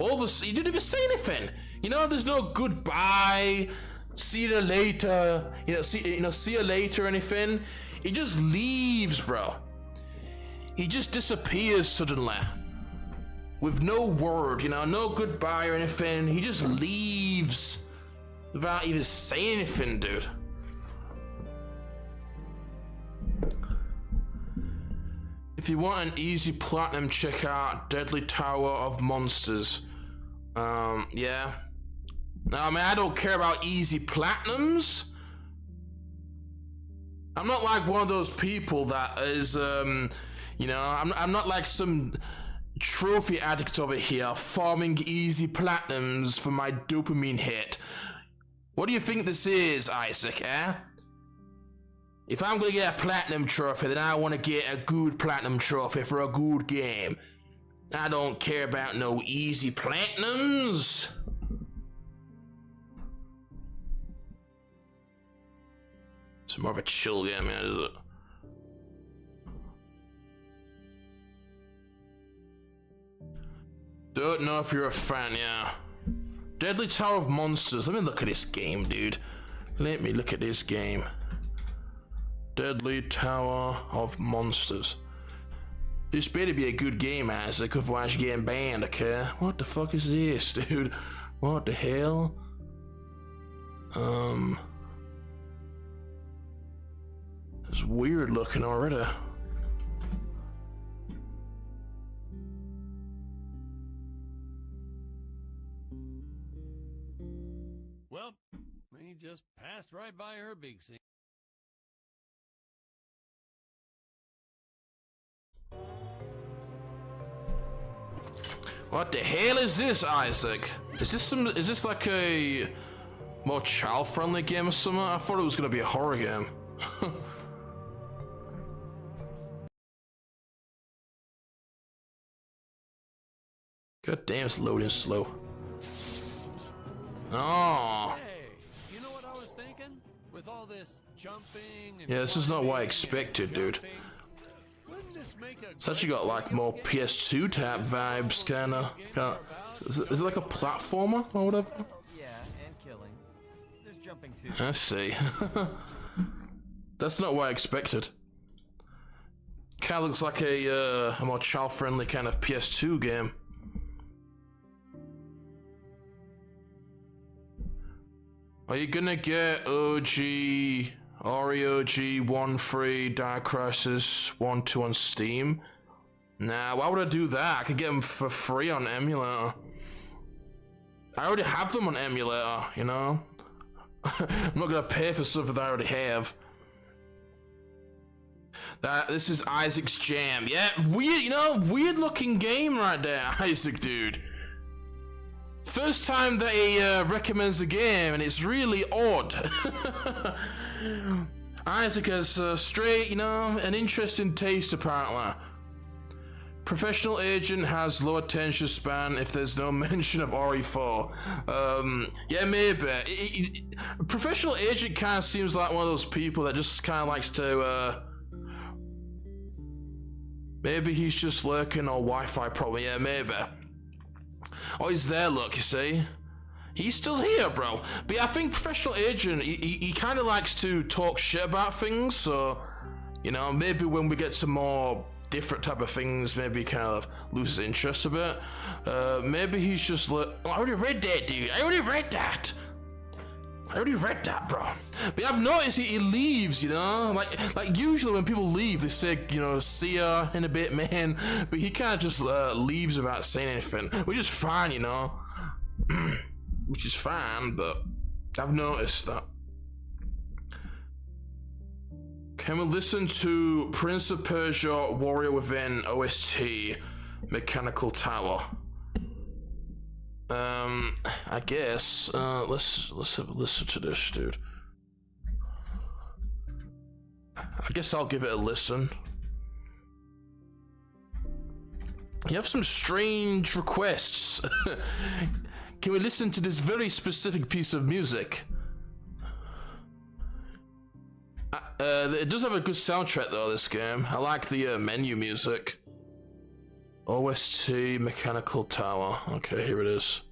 over. He didn't even say anything. You know, there's no goodbye, see you later, see you later or anything. He just leaves, bro. He just disappears suddenly. With no word, you know, no goodbye or anything. He just leaves without even saying anything, dude. If you want an easy platinum, check out Deadly Tower of Monsters. Yeah. I mean, I don't care about easy platinums. I'm not like one of those people that is, you know, I'm not like some trophy addict over here farming easy platinums for my dopamine hit. What do you think this is, Isaac, eh? If I'm gonna get a platinum trophy, then I want to get a good platinum trophy for a good game. I don't care about no easy platinums. It's more of a chill game, man, is it? Don't know if you're a fan, yeah. Deadly Tower of Monsters. Let me look at this game, dude. Let me look at this game. Deadly Tower of Monsters. This better be a good game, Isaac, otherwise you're getting banned, okay? What the fuck is this, dude? What the hell? It's weird looking already. Well, he just passed right by her big scene. What the hell is this, Isaac? Is this like a more child-friendly game or something? I thought it was gonna be a horror game. God damn, it's loading slow. Oh. Hey, you know what I was thinking? With all this jumping and Yeah, this is not what I expected, dude. It's actually got like more PS2 type vibes, kinda. Is it like a platformer or whatever? Yeah, and killing. There's jumping too. I see. That's not what I expected. Kinda looks like a more child-friendly kind of PS2 game. Are you gonna get OG, REOG 1.3, Dark Crisis 1.2 on Steam? Nah, why would I do that? I could get them for free on emulator. I already have them on emulator, you know? I'm not gonna pay for something that I already have. This is Isaac's Jam. Yeah, weird, you know, weird looking game right there, Isaac, dude. First time that he recommends a game, and it's really odd. Isaac has straight, you know, an interesting taste apparently. Professional Agent has low attention span if there's no mention of RE4. Yeah, maybe. Professional Agent kind of seems like one of those people that just kind of likes to, maybe he's just lurking or Wi-Fi problem. Yeah, maybe. Oh, he's there, look, you see? He's still here, bro. But yeah, I think Professional Agent, he kind of likes to talk shit about things, so, you know, maybe when we get to more different type of things, maybe he kind of loses interest a bit. Maybe he's just I already read that, dude. I already read that, bro. But I've noticed he leaves, you know? Like usually when people leave, they say, you know, see ya in a bit, man. But he kind of just leaves without saying anything, which is fine, you know? Which is fine, but I've noticed that. Can we listen to Prince of Persia Warrior Within OST Mechanical Tower? I guess let's have a listen to this, dude. I guess I'll give it a listen. You have some strange requests. Can we listen to this very specific piece of music? It does have a good soundtrack though, this game. I like the menu music. OST Mechanical Tower. Okay, here it is.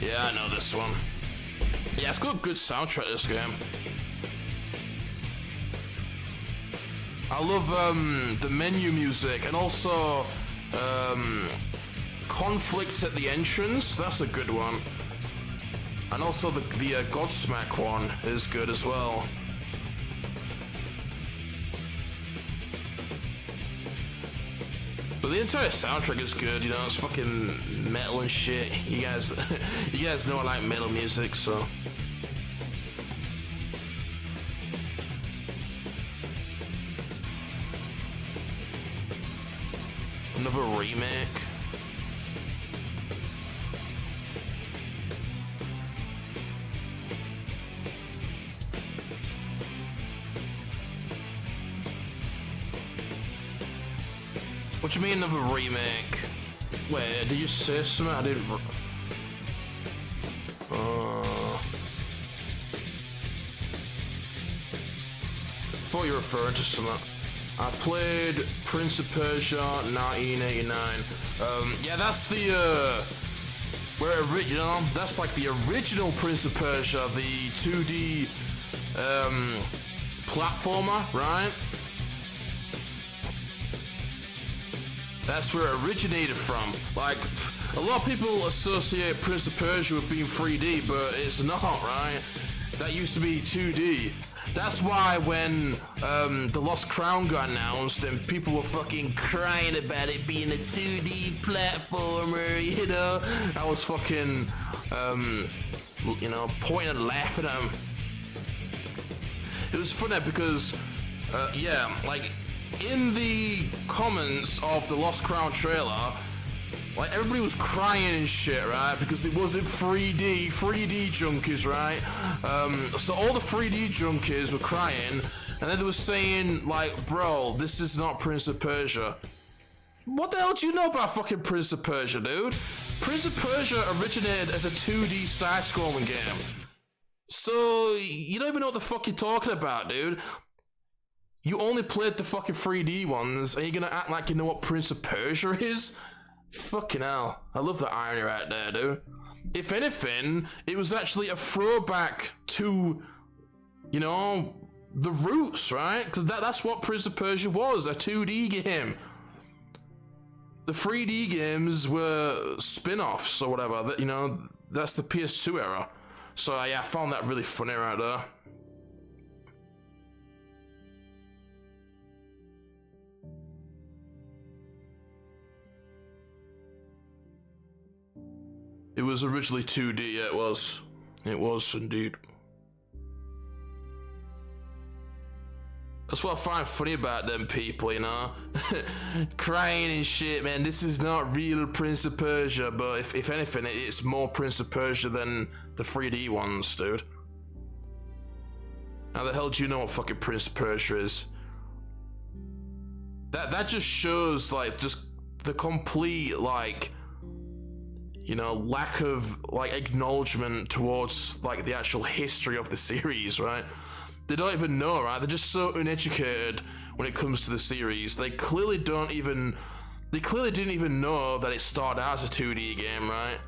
Yeah, I know this one. Yeah, it's got a good soundtrack, this game. I love the menu music, and also Conflict at the Entrance. That's a good one. And also the Godsmack one is good as well. But the entire soundtrack is good, you know, it's fucking metal and shit. You guys know I like metal music, so. Another remake. What do you mean another remake? Wait, did you say something? I didn't. Thought you were referring to something. I played Prince of Persia 1989. Yeah, that's the that's like the original Prince of Persia, the 2D platformer, right? That's where it originated from. Like, a lot of people associate Prince of Persia with being 3D, but it's not, right? That used to be 2D. That's why when The Lost Crown got announced and people were fucking crying about it being a 2D platformer, you know, I was fucking, you know, pointing and laughing at them. It was funny because, yeah, like, in the comments of the Lost Crown trailer, like, everybody was crying and shit, right? Because it wasn't 3D junkies, right? So all the 3D junkies were crying, and then they were saying, like, bro, this is not Prince of Persia. What the hell do you know about fucking Prince of Persia, dude? Prince of Persia originated as a 2D side-scrolling game. So, you don't even know what the fuck you're talking about, dude. You only played the fucking 3D ones, and you're gonna act like you know what Prince of Persia is? Fucking hell. I love the irony right there, dude. If anything, it was actually a throwback to, you know, the roots, right? Because that's what Prince of Persia was, a 2D game. The 3D games were spin-offs or whatever, that, you know, that's the PS2 era. So yeah, I found that really funny right there. It was originally 2D, yeah, it was. It was indeed. That's what I find funny about them people, you know? Crying and shit, man, this is not real Prince of Persia, but if anything, it's more Prince of Persia than the 3D ones, dude. How the hell do you know what fucking Prince of Persia is? That just shows, like, just the complete, like, you know, lack of, like, acknowledgement towards, like, the actual history of the series, right? They don't even know, right? They're just so uneducated when it comes to the series. They clearly didn't even know that it started out as a 2D game, right?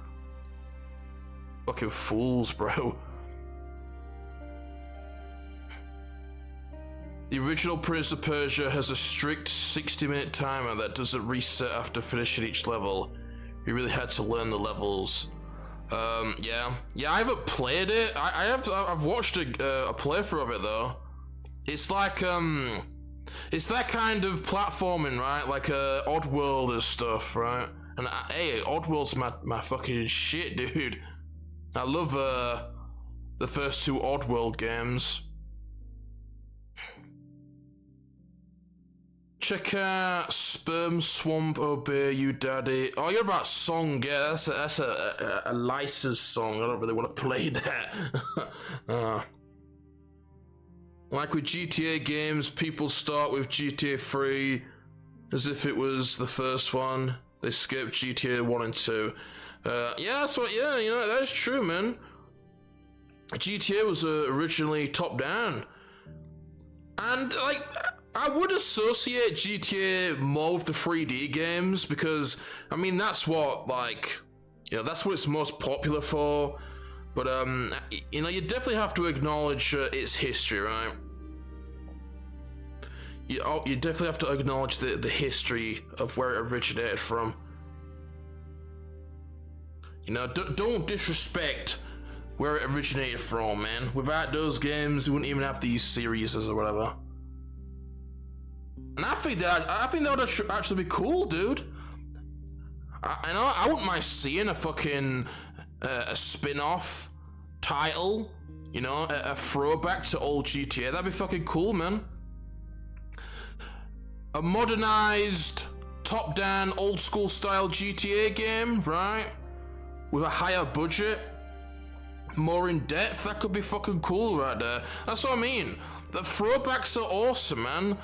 Fucking fools, bro. The original Prince of Persia has a strict 60-minute timer that doesn't reset after finishing each level. You really had to learn the levels. Yeah, I haven't played it. I've watched a playthrough of it though. It's like it's that kind of platforming, right? Like Oddworld and stuff, right? And hey, Oddworld's my fucking shit, dude. I love the first two Oddworld games. Check out Sperm Swamp Obey You Daddy. Oh, you're about song, yeah, that's a licensed song. I don't really want to play that. Like with GTA games, people start with GTA 3 as if it was the first one. They skip GTA 1 and 2. Yeah, that's what, yeah, you know, that's true, man. GTA was originally top-down. And, like, I would associate GTA more with the 3D games because, I mean, that's what, like, you know, that's what it's most popular for. But, you know, you definitely have to acknowledge its history, right? You definitely have to acknowledge the history of where it originated from. You know, don't disrespect where it originated from, man. Without those games, we wouldn't even have these series or whatever. And I think that would actually be cool, dude. I wouldn't mind seeing a fucking a spin-off title, you know, a throwback to old GTA. That'd be fucking cool, man. A modernized top-down, old-school style GTA game, right? With a higher budget, more in depth. That could be fucking cool right there. That's what I mean. The throwbacks are awesome, man.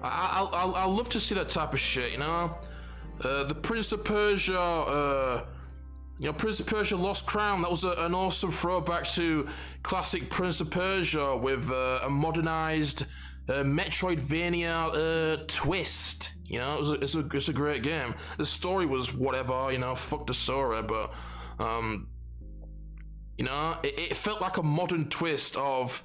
I'll love to see that type of shit, you know? The Prince of Persia, Prince of Persia Lost Crown, that was an awesome throwback to classic Prince of Persia with a modernized Metroidvania twist. You know, it's a great game. The story was whatever, you know, fuck the story, but, you know, it felt like a modern twist of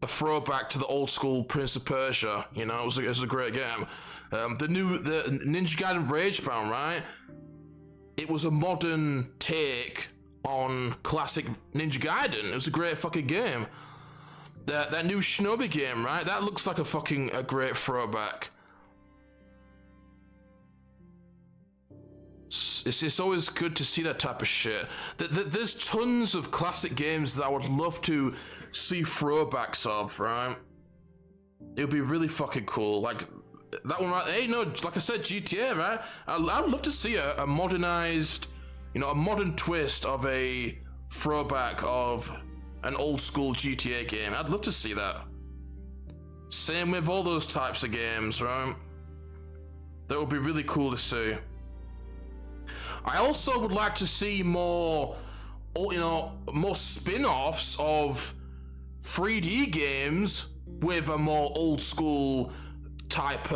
a throwback to the old school Prince of Persia. You know, it was a great game. The Ninja Gaiden Ragebound, right? It was a modern take on classic Ninja Gaiden. It was a great fucking game. That new Shinobi game, right? That looks like a great throwback. It's always good to see that type of shit. There's tons of classic games that I would love to see throwbacks of, right? It would be really fucking cool. Like that one right there, you know, like I said, GTA, right? I'd love to see a modernized, you know, a modern twist of a throwback of an old school GTA game. I'd love to see that. Same with all those types of games, right? That would be really cool to see. I also would like to see more, you know, more spin-offs of 3D games with a more old school type,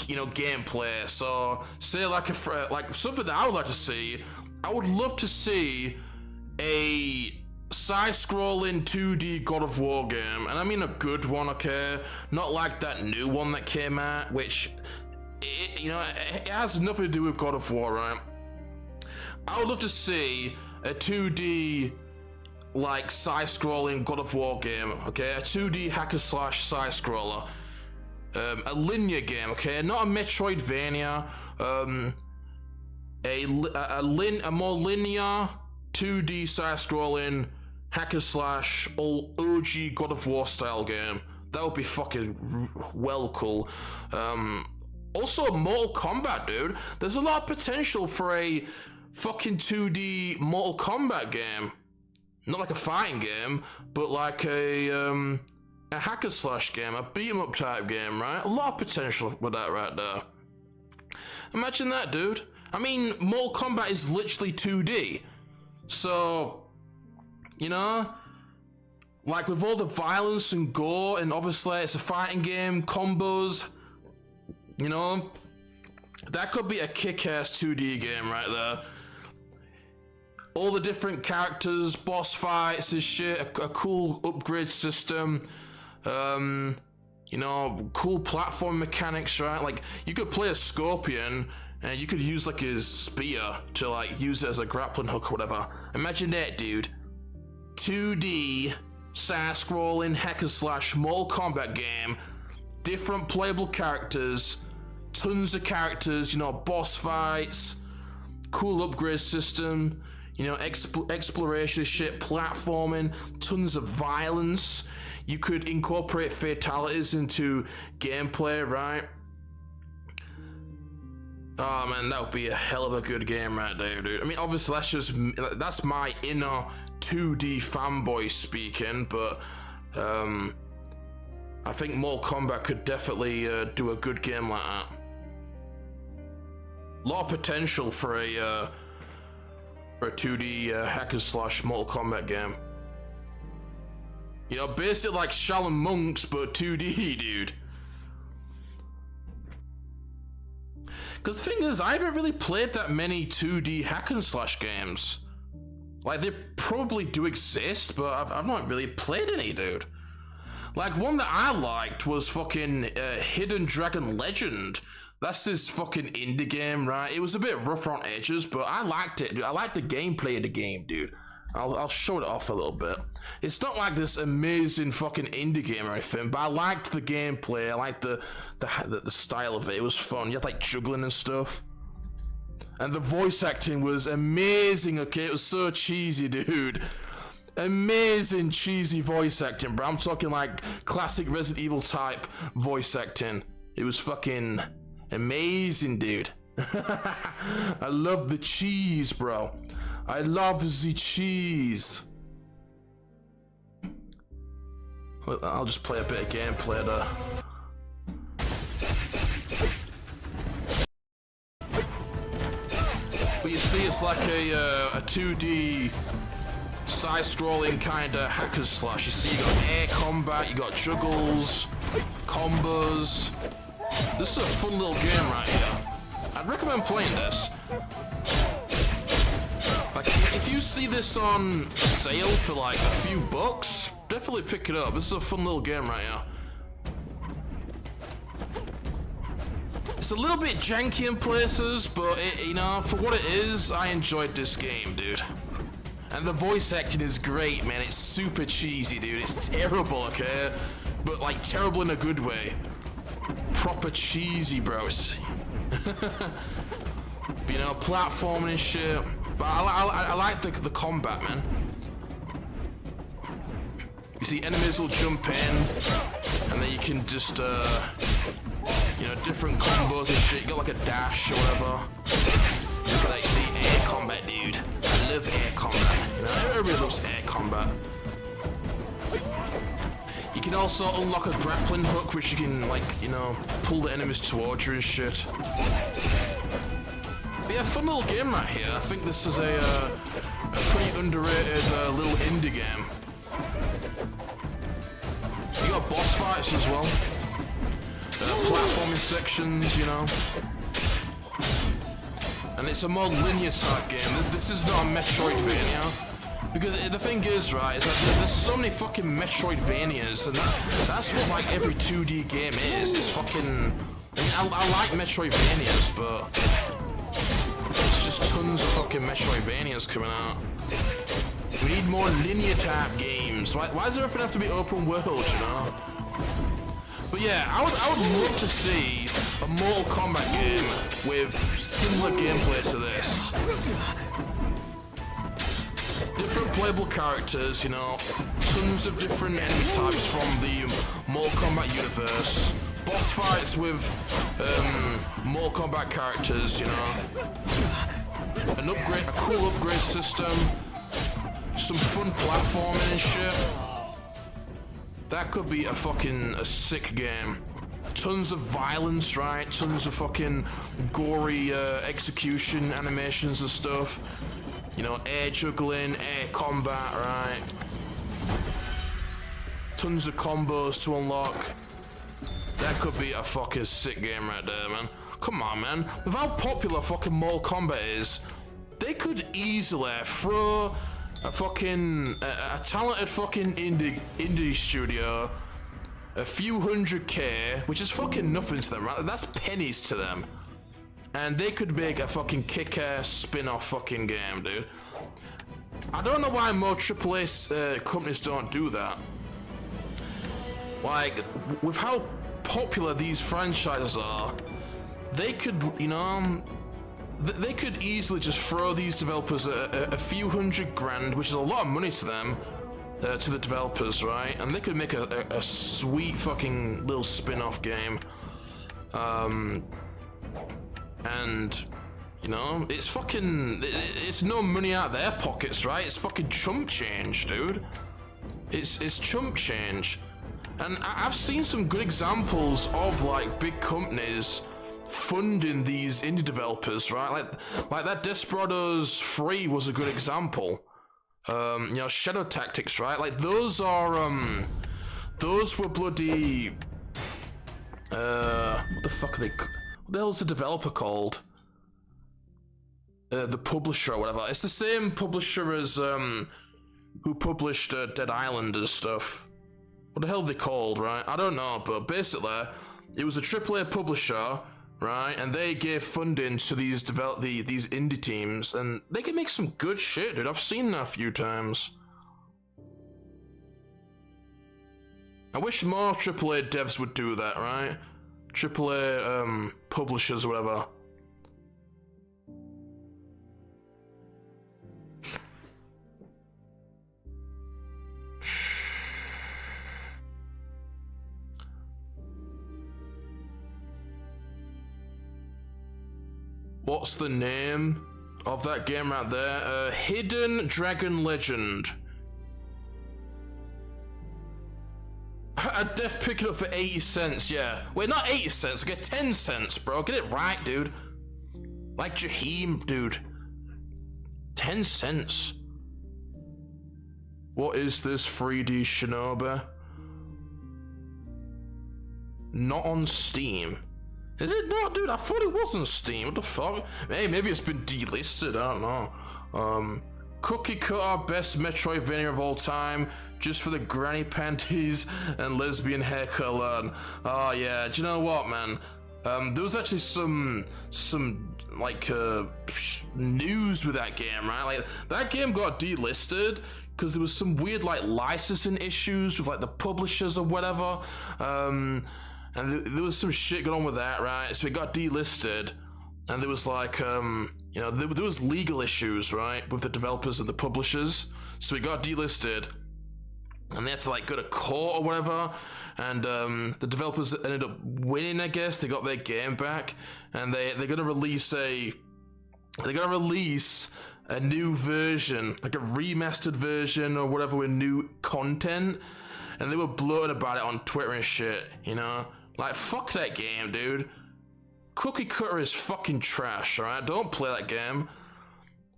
you know, gameplay. So, say like something that I would like to see. I would love to see a side-scrolling 2D God of War game, and I mean a good one, okay? Not like that new one that came out, which, you know, it has nothing to do with God of War, right? I would love to see a 2D, like, side-scrolling God of War game, okay? A 2D hack-and-slash side-scroller. A linear game, okay? Not a Metroidvania. A more linear 2D side-scrolling hack-and-slash OG God of War style game. That would be fucking well cool. Also, Mortal Kombat, dude. There's a lot of potential for a fucking 2D Mortal Kombat game. Not like a fighting game, but like a hack-and-slash game, a beat-em-up type game, right? A lot of potential with that right there. Imagine that, dude. I mean, Mortal Kombat is literally 2D. So, you know, like with all the violence and gore, and obviously it's a fighting game, combos, you know, that could be a kick-ass 2D game right there. All the different characters, boss fights and shit, a cool upgrade system, you know, cool platform mechanics, right? Like, you could play a Scorpion, and you could use like his spear to like use it as a grappling hook or whatever. Imagine that, dude. 2D side-scrolling hack-and-slash Mortal Kombat game, different playable characters, tons of characters, you know, boss fights, cool upgrade system, you know, exploration shit, platforming, tons of violence. You could incorporate fatalities into gameplay, right? Oh man, that would be a hell of a good game right there, dude. I mean, obviously that's my inner 2D fanboy speaking, but I think Mortal Kombat could definitely do a good game like that. A lot of potential for a 2D hack-and-slash Mortal Kombat game. You know, basically like Shaolin Monks, but 2D, dude. Because the thing is, I haven't really played that many 2D hack-and-slash games. Like, they probably do exist, but I've not really played any, dude. Like, one that I liked was fucking Hidden Dragon Legend. That's this fucking indie game, right? It was a bit rough on edges, but I liked it, dude. I liked the gameplay of the game, dude. I'll show it off a little bit. It's not like this amazing fucking indie game or anything, but I liked the gameplay. I liked the style of it. It was fun. You had like juggling and stuff. And the voice acting was amazing, okay? It was so cheesy, dude. Amazing cheesy voice acting, bro. I'm talking like classic Resident Evil type voice acting. It was fucking Amazing, dude. I love the cheese, bro. I love the cheese. Well, I'll just play a bit of gameplay there. But you see, it's like a 2D side-scrolling kind of hack and slash. You see, you got air combat, you got juggles, combos. This is a fun little game right here. I'd recommend playing this. Like, if you see this on sale for like a few bucks, definitely pick it up. This is a fun little game right here. It's a little bit janky in places, but you know, for what it is, I enjoyed this game, dude. And the voice acting is great, man. It's super cheesy, dude. It's terrible, okay? But like terrible in a good way. Proper cheesy, bros. You know, platforming and shit. But I like the combat, man. You see, enemies will jump in, and then you can just, you know, different combos and shit. You got like a dash or whatever. Look at that, you see, air combat, dude. I love air combat. You know, everybody loves air combat. You can also unlock a grappling hook, which you can, like, you know, pull the enemies towards you and shit. But yeah, fun little game right here. I think this is a pretty underrated little indie game. You got boss fights as well. Platforming sections, you know. And it's a more linear type game. This is not a Metroidvania. Because the thing is, right, is that there's so many fucking Metroidvanias, and that's what like every 2D game is. It's fucking... I mean, I like Metroidvanias, but... there's just tons of fucking Metroidvanias coming out. We need more linear type games. Why does everything have to be open world, you know? But yeah, I would love to see a Mortal Kombat game with similar gameplay to this. Different playable characters, you know, tons of different enemy types from the Mortal Kombat universe. Boss fights with Mortal Kombat characters, you know. A cool upgrade system. Some fun platforming and shit. That could be a sick game. Tons of violence, right? Tons of fucking gory execution animations and stuff. You know, air juggling, air combat, right? Tons of combos to unlock. That could be a fucking sick game right there, man. Come on, man. With how popular fucking Mortal Kombat is, they could easily throw a fucking a talented fucking indie studio a few $100K, which is fucking nothing to them, right? That's pennies to them. And they could make a fucking kick-ass spin-off fucking game, dude. I don't know why more AAA companies don't do that. Like, with how popular these franchises are, they could, you know, they could easily just throw these developers a few $100,000, which is a lot of money to them, to the developers, right? And they could make a sweet fucking little spin-off game. And, you know, it's no money out of their pockets, right? It's fucking chump change, dude. It's chump change. And I've seen some good examples of, like, big companies funding these indie developers, right? Like that Desperados 3 was a good example. You know, Shadow Tactics, right? Like, those were bloody... what the fuck are they... What the hell's the developer called? The publisher or whatever. It's the same publisher as who published Dead Island and stuff. What the hell are they called, right? I don't know, but basically, it was a AAA publisher, right? And they gave funding to these these indie teams, and they can make some good shit, dude. I've seen that a few times. I wish more AAA devs would do that, right? AAA publishers or whatever. What's the name of that game right there? Hidden Dragon Legend. I'd def pick it up for 80 cents, yeah. Wait, not 80 cents, I get 10 cents, bro. Get it right, dude. Like Jaheim, dude. 10 cents. What is this 3D Shinobi? Not on Steam. Is it not, dude? I thought it was on Steam. What the fuck? Hey, maybe it's been delisted. I don't know. Cookie Cutter, best Metroidvania of all time, just for the granny panties and lesbian haircut alone. Oh yeah, do you know what, man? There was actually some like news with that game, right? Like that game got delisted because there was some weird like licensing issues with like the publishers or whatever. And there was some shit going on with that, right? So it got delisted, and there was like, you know, there was legal issues, right, with the developers and the publishers. So it got delisted, and they had to like go to court or whatever. And the developers ended up winning, I guess. They got their game back, and they're gonna release a new version, like a remastered version or whatever, with new content. And they were blurting about it on Twitter and shit, you know. Like, fuck that game, dude. Cookie Cutter is fucking trash, alright? Don't play that game.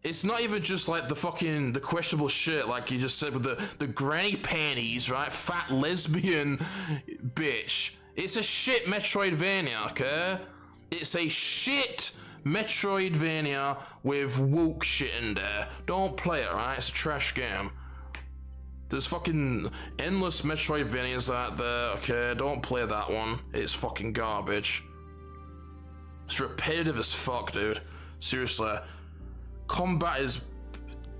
It's not even just like the questionable shit, like you just said with the granny panties, right? Fat lesbian bitch. It's a shit Metroidvania, okay? It's a shit Metroidvania with woke shit in there. Don't play it, right? It's a trash game. There's fucking endless Metroidvanias out there, okay? Don't play that one. It's fucking garbage. It's repetitive as fuck, dude. Seriously. Combat is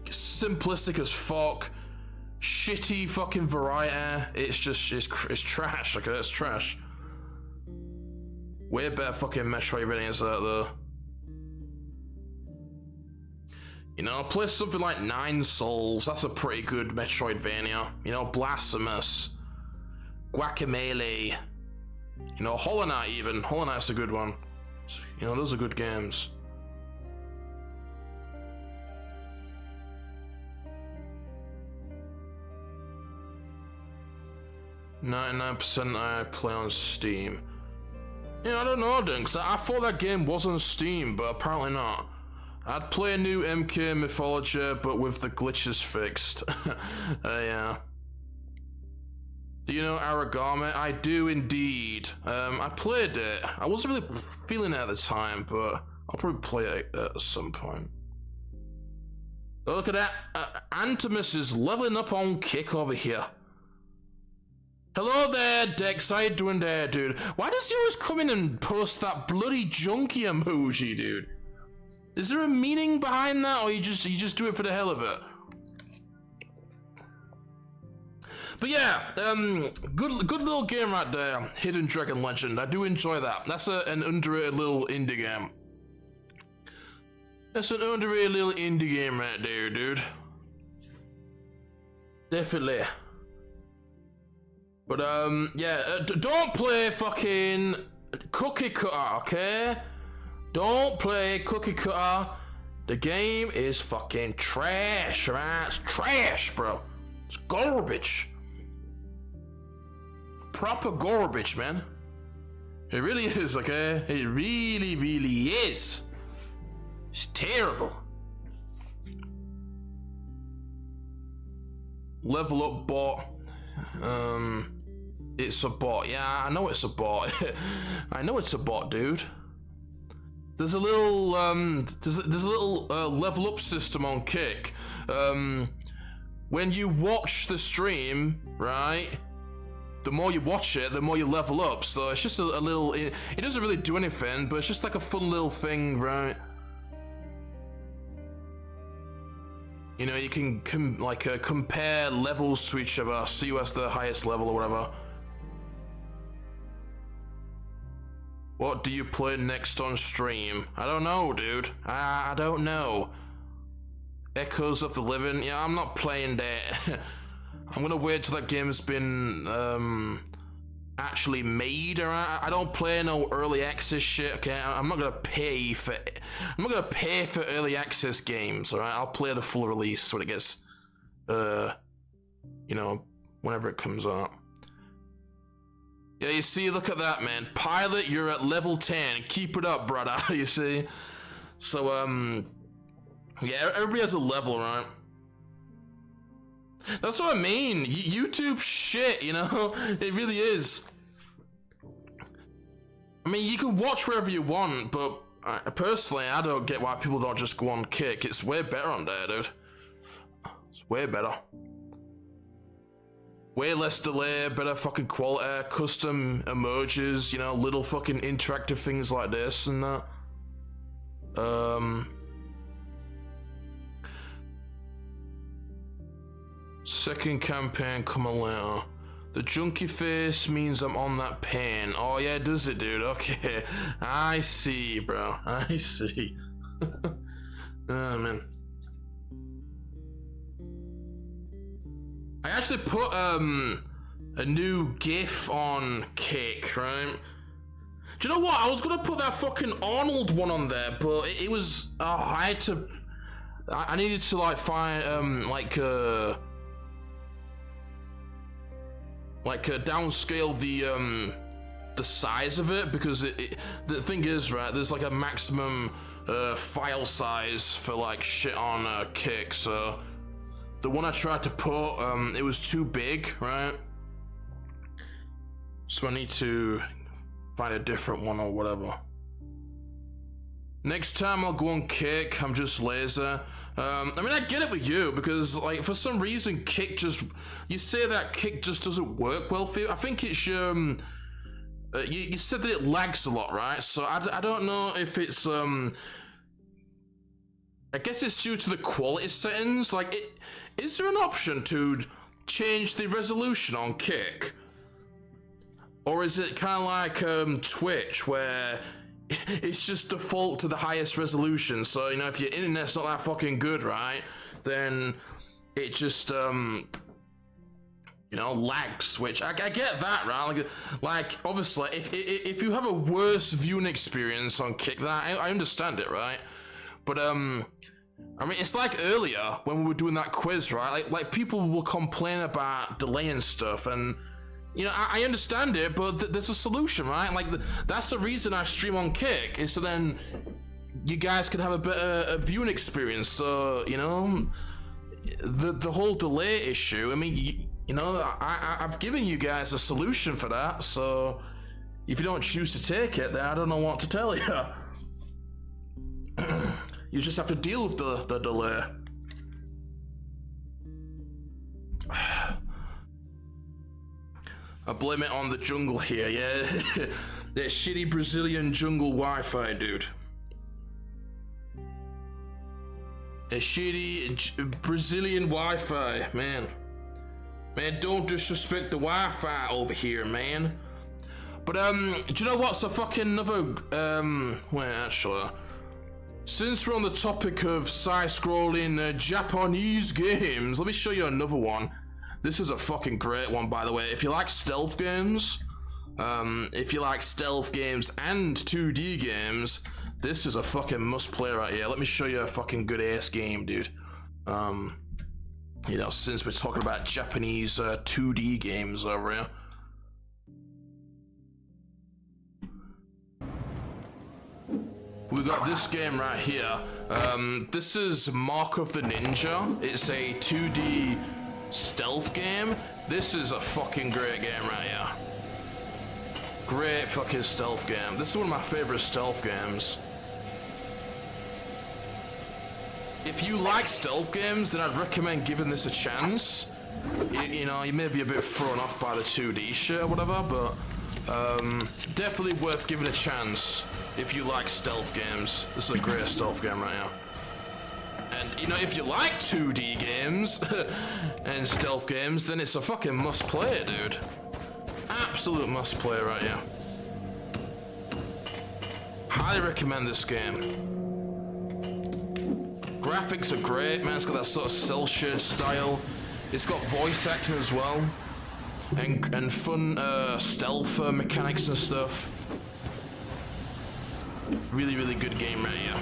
simplistic as fuck. Shitty fucking variety. It's just, it's trash, okay? It's trash. Way better fucking Metroidvanias out there. You know, play something like Nine Souls. That's a pretty good Metroidvania. You know, Blasphemous, Guacamelee. You know, Hollow Knight even. Hollow Knight's a good one. You know, those are good games. %, I play on Steam. You know, I don't know, because I thought that game was on Steam, but apparently not. I'd play a new MK Mythology, but with the glitches fixed. Yeah. Do you know Aragami? I do indeed. I played it. I wasn't really feeling it at the time, but I'll probably play it at some point. Oh, look at that. Antimus is leveling up on Kick over here. Hello there, Dex. How you doing there, dude? Why does he always come in and post that bloody junkie emoji, dude? Is there a meaning behind that, or you just do it for the hell of it? But yeah, good little game right there, Hidden Dragon Legend. I do enjoy that. That's an underrated little indie game. That's an underrated little indie game right there, dude. Definitely. But yeah, don't play fucking Cookie Cutter, okay? Don't play Cookie Cutter. The game is fucking trash, right? It's trash, bro. It's garbage. Proper garbage, man. It really is, okay? It really, really is. It's terrible. Level Up bot. It's a bot. Yeah, I know it's a bot. I know it's a bot, dude. There's a little level up system on Kick. When you watch the stream, right? The more you watch it, the more you level up. So it's just a little. It doesn't really do anything, but it's just like a fun little thing, right? You know, you can compare levels to each other, see who has the highest level or whatever. What do you play next on stream? I don't know, dude. I don't know. Echoes of the Living? Yeah, I'm not playing that. I'm gonna wait till that game has been actually made. Alright, I don't play no early access shit. Okay, I'm not gonna pay for early access games. Alright, I'll play the full release when it gets, you know, whenever it comes out. Yeah, you see, look at that, man. Pilot, you're at level 10. Keep it up, brother. You see. So yeah, everybody has a level, right? That's what I mean. YouTube shit, you know? It really is. I mean, you can watch wherever you want, but personally, I don't get why people don't just go on Kick. It's way better on there, dude. It's way better. Way less delay, better fucking quality, custom emojis, you know, little fucking interactive things like this and that. Second campaign coming later. The junkie face means I'm on that pain. Oh yeah, does it, dude? Okay. I see, bro. I see. Oh, man. I actually put a new GIF on Kick, right? Do you know what? I was gonna put that fucking Arnold one on there, but it was I needed to like find downscale the size of it, because the thing is, right, there's like a maximum file size for like shit on Kick, so the one I tried to put, it was too big, right? So I need to find a different one or whatever. Next time I'll go on Kick, I'm just lazy. I mean, I get it with you, because like for some reason Kick just, you say that Kick just doesn't work well for you. I think it's you said that it lags a lot, right? So I don't know if it's I guess it's due to the quality settings. Like, is there an option to change the resolution on Kick? Or is it kind of like Twitch, where it's just default to the highest resolution? So, you know, if your internet's not that fucking good, right, then it just, you know, lags, which I get that, right? Like obviously, if you have a worse viewing experience on Kick, then I understand it, right? But I mean, it's like earlier when we were doing that quiz, right? Like people will complain about delay and stuff, and you know, I understand it, but there's a solution, right? Like that's the reason I stream on Kick, is so then you guys can have a better viewing experience. So you know, the whole delay issue. I mean, you know, I've given you guys a solution for that. So if you don't choose to take it, then I don't know what to tell you. You just have to deal with the delay. I blame it on the jungle here, yeah? That shitty Brazilian jungle Wi-Fi, dude. A shitty Brazilian Wi-Fi, man. Man, don't disrespect the Wi-Fi over here, man. But, do you know what's a fucking another, wait, actually... Since we're on the topic of side-scrolling Japanese games, let me show you another one. This is a fucking great one, by the way. If you like stealth games, and 2D games, this is a fucking must-play right here. Let me show you a fucking good ass game, dude. You know, since we're talking about Japanese 2D games over here. We got this game right here. This is Mark of the Ninja. It's a 2D stealth game. This is a fucking great game right here. Great fucking stealth game. This is one of my favorite stealth games. If you like stealth games, then I'd recommend giving this a chance. You know, you may be a bit thrown off by the 2D shit or whatever, but definitely worth giving a chance. If you like stealth games, this is a great stealth game right now. And, you know, if you like 2D games and stealth games, then it's a fucking must-play, dude. Absolute must-play right here. Highly recommend this game. Graphics are great, man. It's got that sort of cel-shaded style. It's got voice acting as well. and fun stealth mechanics and stuff. Really, really good game right here.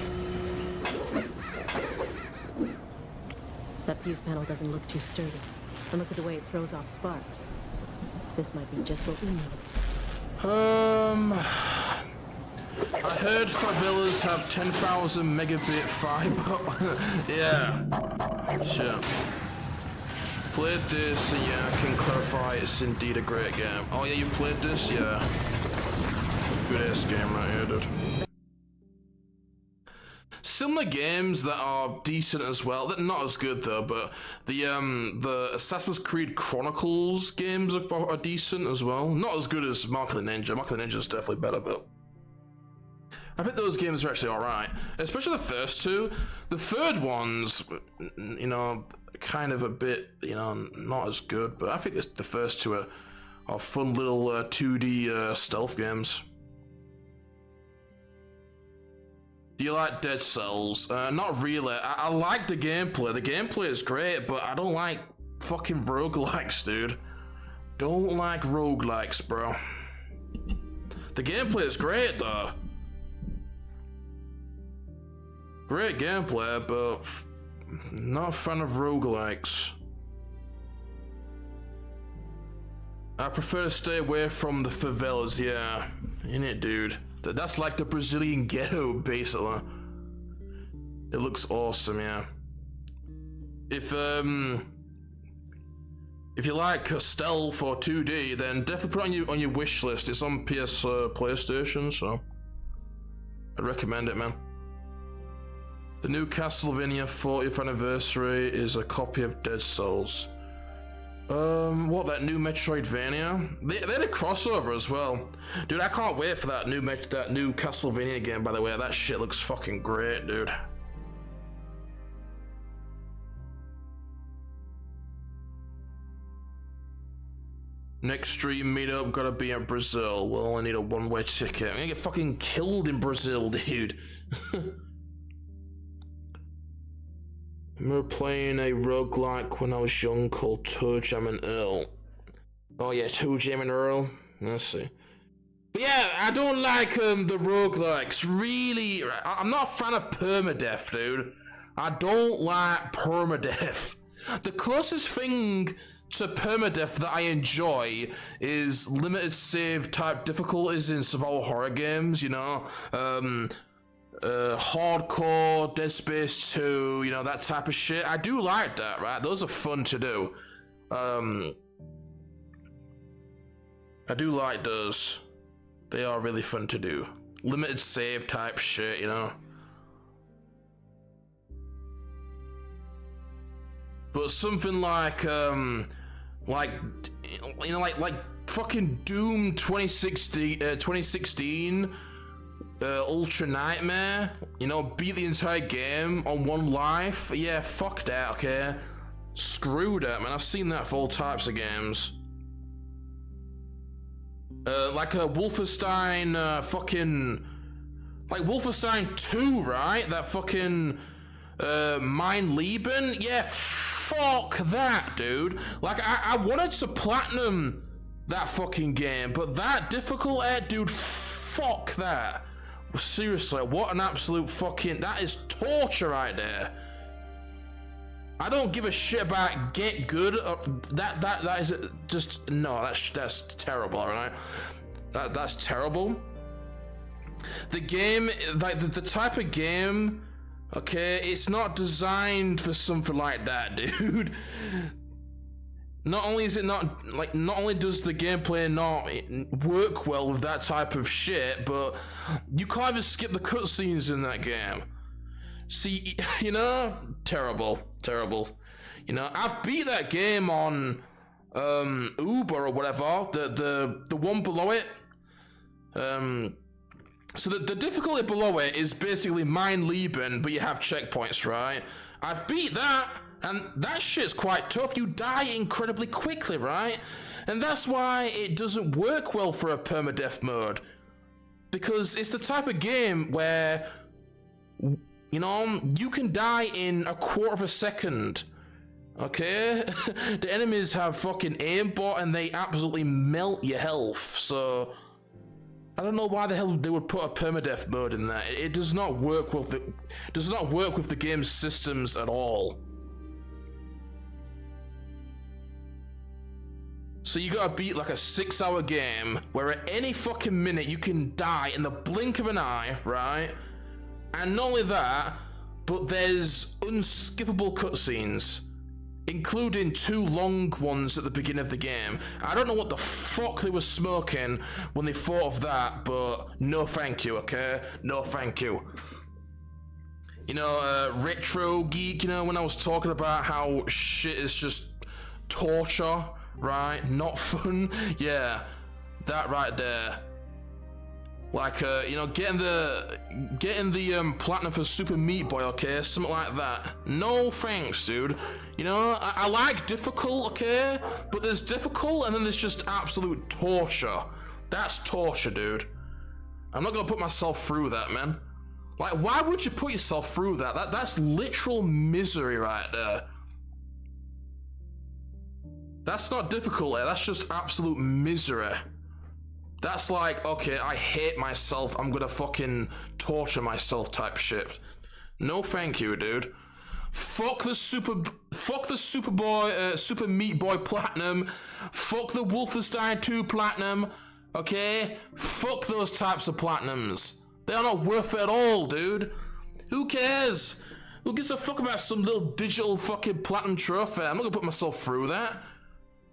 That fuse panel doesn't look too sturdy. And look at the way it throws off sparks. This might be just what we need. I heard favelas have 10,000 megabit fiber. Yeah, sure. Played this, and yeah, I can clarify it's indeed a great game. Oh yeah, you played this? Yeah. Good ass game right here, dude. Similar games that are decent as well. They're not as good though, but the Assassin's Creed Chronicles games are decent as well. Not as good as Mark of the Ninja. Mark of the Ninja is definitely better, but I think those games are actually alright. Especially the first two. The third one's, you know, kind of a bit, you know, not as good, but I think the first two are fun little 2D stealth games. Do you like Dead Cells? Not really. I like the gameplay. The gameplay is great, but I don't like fucking roguelikes, dude. Don't like roguelikes, bro. The gameplay is great, though. Great gameplay, but not a fan of roguelikes. I prefer to stay away from the favelas, yeah. Innit, dude? That's like the Brazilian ghetto, basically. It looks awesome, yeah. If you like stealth or 2D, then definitely put it on your wish list. It's on PS PlayStation, so I'd recommend it, man. The new Castlevania 40th anniversary is a copy of Dead Cells. What, that new Metroidvania? They had a crossover as well. Dude, I can't wait for that new Castlevania game, by the way. That shit looks fucking great, dude. Next stream meetup gotta be in Brazil. We'll only need a one-way ticket. I'm gonna get fucking killed in Brazil, dude. I remember playing a roguelike when I was young called Toe Jam and Earl. Oh yeah, Toe Jam and Earl. Let's see. But yeah, I don't like the roguelikes. Really, I'm not a fan of permadeath, dude. I don't like permadeath. The closest thing to permadeath that I enjoy is limited save type difficulties in survival horror games, you know? Hardcore, Dead Space 2, you know, that type of shit. I do like that, right? Those are fun to do. I do like those. They are really fun to do. Limited save type shit, you know. But something like you know, like fucking Doom 2016, Ultra Nightmare, you know, beat the entire game on one life. Yeah, fuck that, okay? Screw that, man. I've seen that for all types of games. Like a Wolfenstein, like Wolfenstein 2, right? That fucking, Mein Leben? Yeah, fuck that, dude. Like, I wanted to platinum that fucking game, but that difficult, dude, fuck that. Seriously, what an absolute fucking... That is torture right there. I don't give a shit about get good. That is just... No, that's terrible, alright? That's terrible. The game, like the type of game, okay, it's not designed for something like that, dude. Not only is it not, like, not only does the gameplay not work well with that type of shit, but you can't even skip the cutscenes in that game. See, you know, terrible. You know, I've beat that game on Uber or whatever, the one below it. So the difficulty below it is basically Mein Leben, but you have checkpoints, right? I've beat that. And that shit's quite tough. You die incredibly quickly, right? And that's why it doesn't work well for a permadeath mode. Because it's the type of game where, you know, you can die in a quarter of a second. Okay? The enemies have fucking aimbot and they absolutely melt your health, so I don't know why the hell they would put a permadeath mode in there. It does not work with the game's systems at all. So you gotta beat like a 6-hour game where at any fucking minute you can die in the blink of an eye, right? And not only that, but there's unskippable cutscenes, including 2 long ones at the beginning of the game. I don't know what the fuck they were smoking when they thought of that, but no thank you, okay? No thank you. You know, Retro Geek, you know, when I was talking about how shit is just torture, right? Not fun. Yeah, that right there. Like, you know, getting the platinum for Super Meat Boy, okay? Something like that. No thanks, dude. You know, I like difficult, okay? But there's difficult and then there's just absolute torture. That's torture, dude. I'm not gonna put myself through that, man. Like, why would you put yourself through that? That's literal misery right there. That's not difficult, that's just absolute misery. That's like, okay, I hate myself, I'm gonna fucking torture myself type shit. No thank you, dude. Fuck the Super Meat Boy Platinum. Fuck the Wolfenstein 2 Platinum. Okay? Fuck those types of Platinums. They are not worth it at all, dude. Who cares? Who gives a fuck about some little digital fucking Platinum trophy? I'm not gonna put myself through that.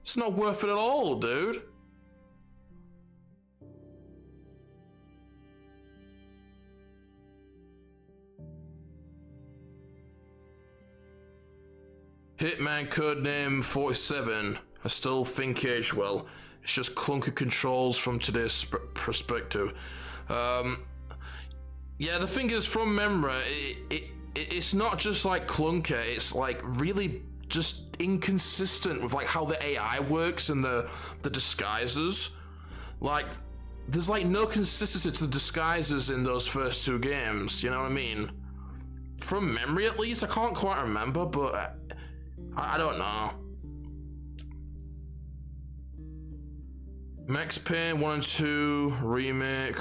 It's not worth it at all, dude. Hitman Codename 47. I still think aged well. It's just clunky controls from today's perspective. Yeah, the thing is, from memory, it's not just like clunky. It's like really just inconsistent with like how the AI works and the disguises. Like, there's like no consistency to the disguises in those first 2 games. You know what I mean? From memory, at least, I can't quite remember, but. I don't know. Max Payne 1 and 2 remake.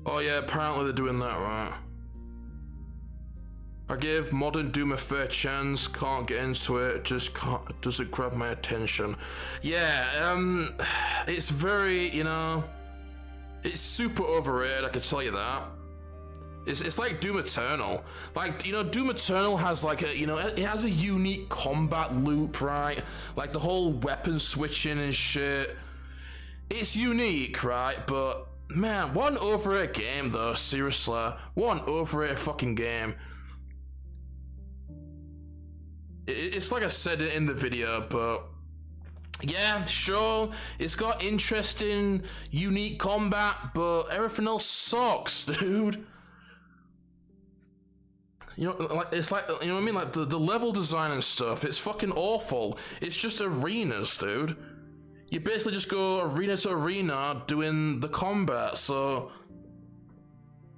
Oh yeah, apparently they're doing that, right? I gave Modern Doom a fair chance, can't get into it, just doesn't grab my attention. Yeah, it's very, you know, it's super overrated, I can tell you that. It's like Doom Eternal. Like, you know, Doom Eternal has like a, you know, it has a unique combat loop, right? Like the whole weapon switching and shit. It's unique, right? But, man, what an overrated game though, seriously. What an overrated fucking game. It's like I said in the video, but yeah, sure, it's got interesting, unique combat, but everything else sucks, dude. You know, like, it's like, you know what I mean? Like, the level design and stuff, it's fucking awful. It's just arenas, dude. You basically just go arena to arena doing the combat, so...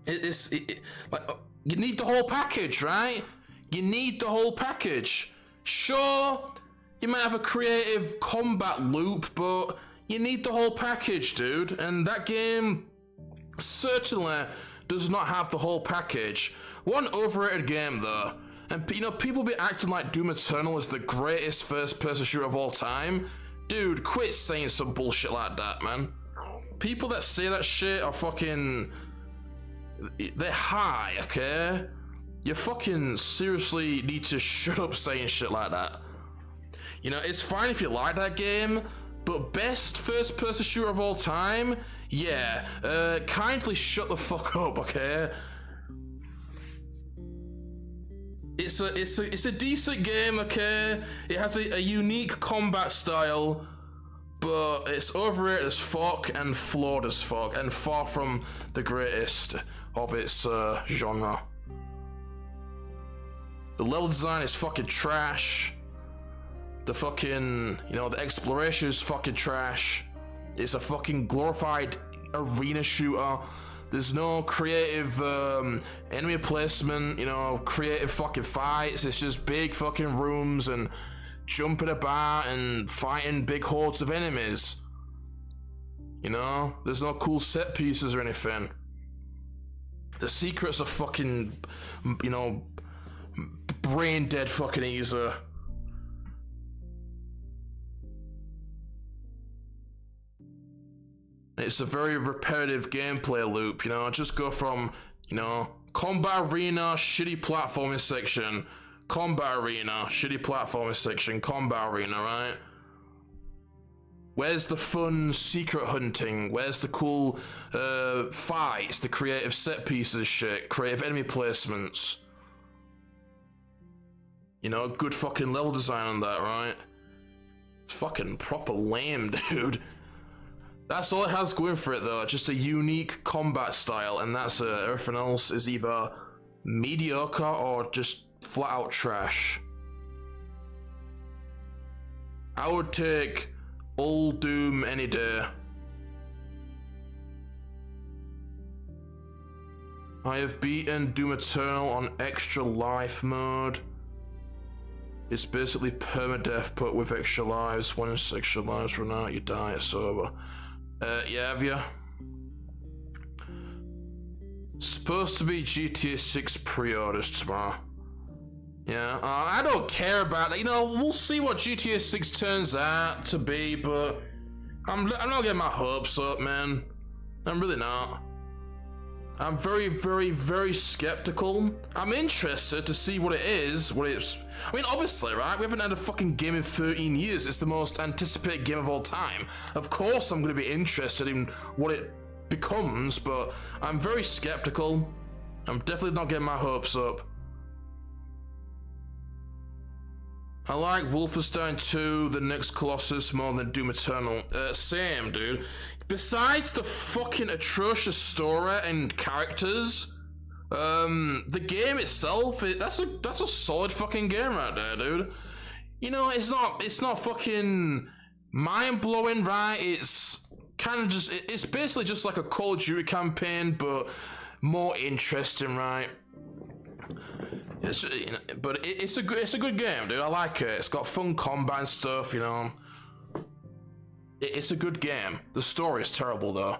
Like, you need the whole package, right? You need the whole package. Sure, you might have a creative combat loop, but you need the whole package, dude. And that game certainly does not have the whole package. One overrated game though, and you know, people be acting like Doom Eternal is the greatest first-person shooter of all time. Dude, quit saying some bullshit like that, man. People that say that shit are fucking... they're high, okay? You fucking seriously need to shut up saying shit like that. You know, it's fine if you like that game, but best first-person shooter of all time? Yeah, kindly shut the fuck up, okay? It's a decent game, okay? It has a unique combat style, but it's overrated as fuck and flawed as fuck and far from the greatest of its genre. The level design is fucking trash. The fucking, you know, the exploration is fucking trash. It's a fucking glorified arena shooter. There's no creative enemy placement, you know, creative fucking fights. It's just big fucking rooms and jumping about and fighting big hordes of enemies. You know, there's no cool set pieces or anything. The secrets are fucking, you know, brain dead fucking easy. It's a very repetitive gameplay loop, you know, just go from, you know, combat arena, shitty platforming section, combat arena, shitty platforming section, combat arena, right? Where's the fun secret hunting? Where's the cool fights, the creative set pieces shit, creative enemy placements? You know, good fucking level design on that, right? It's fucking proper lame, dude. That's all it has going for it though, just a unique combat style, and that's it. Everything else is either mediocre or just flat out trash. I would take old Doom any day. I have beaten Doom Eternal on extra life mode. It's basically permadeath but with extra lives. Once extra lives run out, you die, it's over. Yeah, have you? Supposed to be GTA 6 pre-orders tomorrow. Yeah, I don't care about it. You know, we'll see what GTA 6 turns out to be, but I'm not getting my hopes up, man. I'm really not. I'm very, very, very skeptical. I'm interested to see what it is, what it's... I mean, obviously, right? We haven't had a fucking game in 13 years. It's the most anticipated game of all time. Of course I'm going to be interested in what it becomes, but I'm very skeptical. I'm definitely not getting my hopes up. I like Wolfenstein 2, The Next Colossus, more than Doom Eternal. Same, dude. Besides the fucking atrocious story and characters, the game itself, that's a solid fucking game right there, dude. You know, it's not fucking mind-blowing, right? It's kind of just, it's basically just like a Call of Duty campaign, but more interesting, right? It's, you know, but it's a good game, dude. I like it. It's got fun combat and stuff, you know. It's a good game. The story is terrible, though.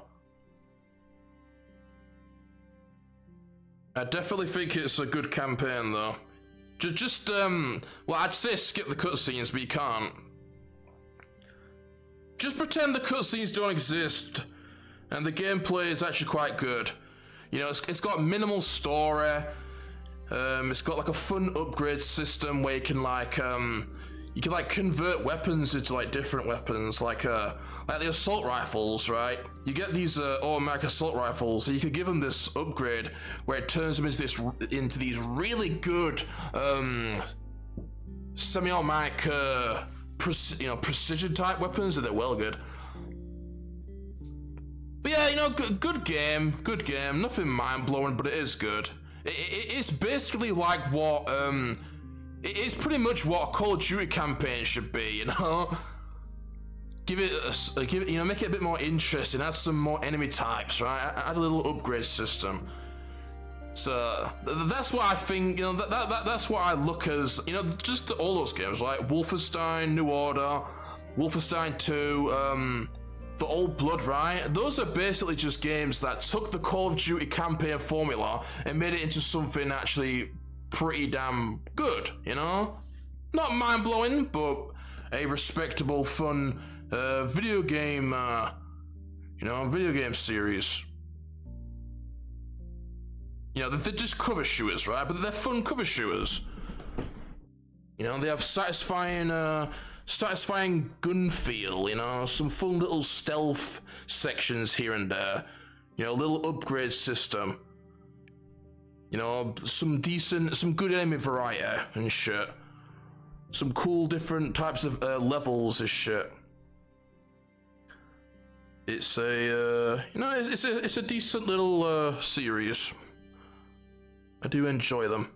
I definitely think it's a good campaign, though. Well, I'd say skip the cutscenes, but you can't. Just pretend the cutscenes don't exist, and the gameplay is actually quite good. You know, it's got minimal story. It's got like a fun upgrade system where you can like convert weapons into like different weapons, like the assault rifles, right? You get these automatic assault rifles, so you could give them this upgrade where it turns them into these really good semi-automatic precision type weapons, and they're well good. But yeah, you know, good game, nothing mind-blowing, but it is good. It's basically like what it's pretty much what a Call of Duty campaign should be, you know. Give it, you know, make it a bit more interesting. Add some more enemy types, right? Add a little upgrade system. So that's what I think. You know, that's what I look as. You know, just all those games, like Wolfenstein, New Order, Wolfenstein 2, The Old Blood, right? Those are basically just games that took the Call of Duty campaign formula and made it into something actually pretty damn good, you know? Not mind-blowing, but a respectable, fun video game, video game series. You know, they're just cover shooters, right? But they're fun cover shooters. You know, they have satisfying gun feel, you know, some fun little stealth sections here and there. You know, a little upgrade system. You know, some good enemy variety and shit. Some cool different types of levels and shit. It's a, it's a decent little series. I do enjoy them.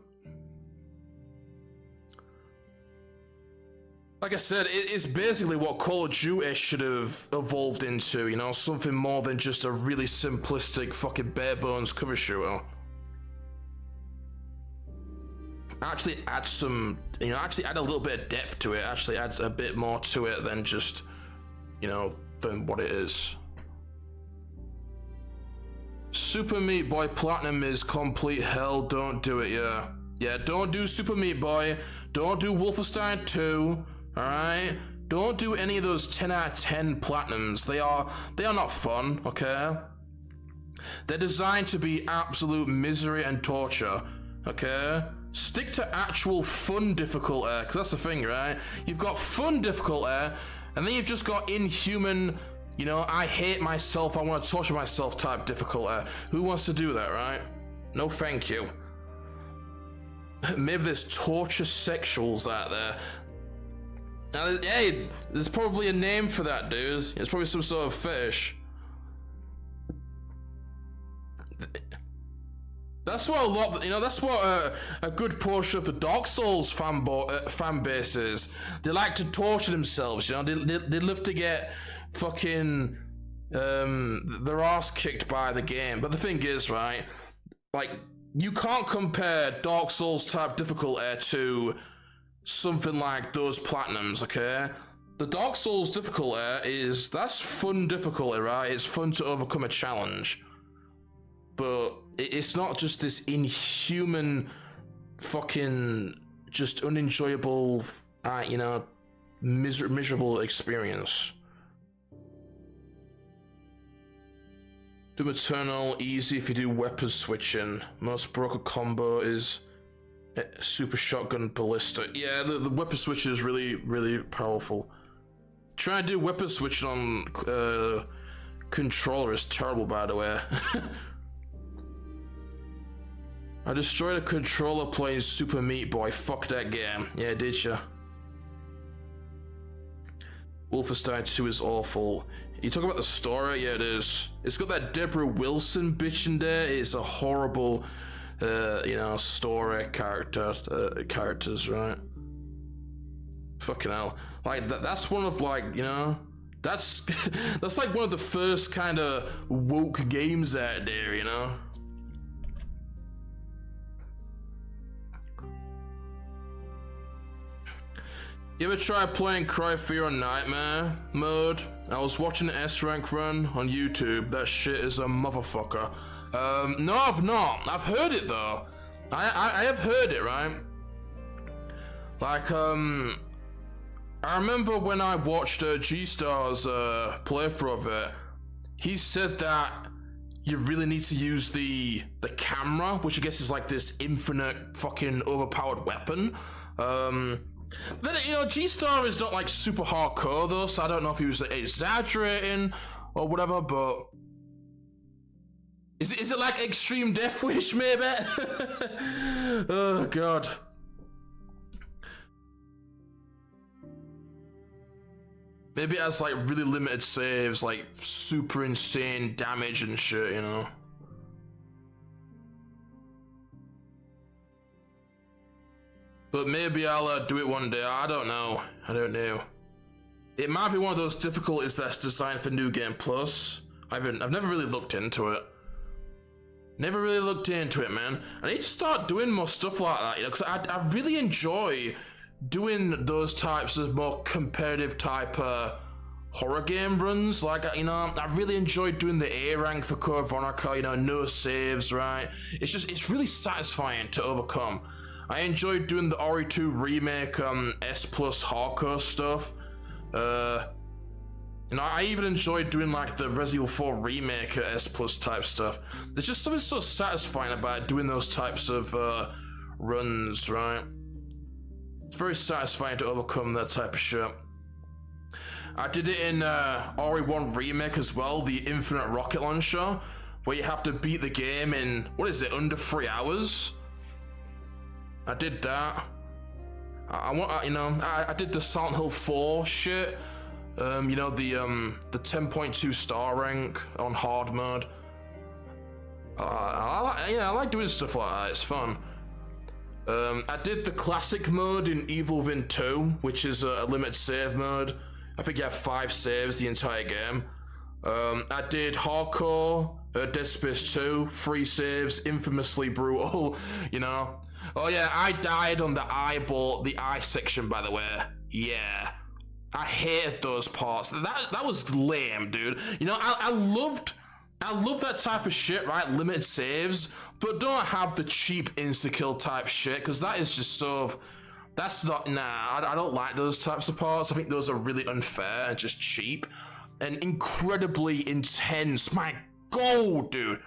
Like I said, it's basically what Call of Duty should have evolved into, you know, something more than just a really simplistic fucking bare bones cover shooter. Actually add some, you know, actually add a little bit of depth to it, actually add a bit more to it than just, you know, than what it is. Super Meat Boy Platinum is complete hell, don't do it, yeah. Yeah, don't do Super Meat Boy, don't do Wolfenstein 2, alright? Don't do any of those 10 out of 10 Platinums, they are not fun, okay? They're designed to be absolute misery and torture, okay? Stick to actual fun difficulty, because that's the thing, right? You've got fun difficulty, and then you've just got inhuman, you know, I hate myself, I want to torture myself type difficulty. Who wants to do that, right? No thank you. Maybe there's torture sexuals out there. Now, hey, there's probably a name for that, dude. It's probably some sort of fetish. That's what a lot, you know, that's what a good portion of the Dark Souls fan base is. They like to torture themselves, you know, they love to get fucking their ass kicked by the game. But the thing is, right, like, you can't compare Dark Souls type difficulty to something like those Platinums, okay? The Dark Souls difficulty that's fun difficulty, right? It's fun to overcome a challenge. But it's not just this inhuman, fucking, just unenjoyable, you know, miserable experience. Doom Eternal, easy if you do weapon switching. Most broken combo is super shotgun ballista. Yeah, the weapon switch is really, really powerful. Trying to do weapon switching on controller is terrible, by the way. I destroyed a controller playing Super Meat Boy. Fuck that game. Yeah, did ya? Wolfenstein 2 is awful. You talk about the story? Yeah, it is. It's got that Deborah Wilson bitch in there. It's a horrible, you know, story characters, right? Fucking hell. Like, that's one of, like, you know, that's like one of the first kind of woke games out there, you know? You ever try playing Cry Fear on Nightmare mode? I was watching the S-Rank run on YouTube. That shit is a motherfucker. No, I've not. I've heard it though. I have heard it, right? Like, I remember when I watched G-Star's playthrough of it, he said that you really need to use the camera, which I guess is like this infinite fucking overpowered weapon. Then, you know, G-Star is not like super hardcore though, so I don't know if he was like, exaggerating or whatever, but is it like Extreme Death Wish maybe? Oh god. Maybe it has like really limited saves, like super insane damage and shit, you know? But maybe I'll do it one day. I don't know. I don't know. It might be one of those difficulties that's designed for New Game Plus. I've never really looked into it. Never really looked into it, man. I need to start doing more stuff like that, you know, because I really enjoy doing those types of more competitive type horror game runs. Like, you know, I really enjoy doing the A rank for Code Veronica, you know, no saves, right? It's really satisfying to overcome. I enjoyed doing the RE2 remake S Plus hardcore stuff. You know, I even enjoyed doing like the Resident Evil 4 remake S Plus type stuff. There's just something so satisfying about doing those types of runs, right? It's very satisfying to overcome that type of shit. I did it in RE1 remake as well, the Infinite Rocket Launcher, where you have to beat the game in, what is it, under 3 hours? I did that. I did the Silent Hill 4 shit. You know, the 10.2 star rank on hard mode. I like doing stuff like that. It's fun. I did the classic mode in Evil Within 2, which is a limited save mode. I think you have 5 saves the entire game. I did hardcore, Dead Space 2, 3 saves, infamously brutal, you know. Oh yeah, I died on the eye section, by the way. Yeah. I hated those parts. That was lame, dude. You know, I love that type of shit, right? Limited saves, but don't have the cheap insta-kill type shit, because that is just so... That's not... Nah, I don't like those types of parts. I think those are really unfair and just cheap. And incredibly intense. My God, dude.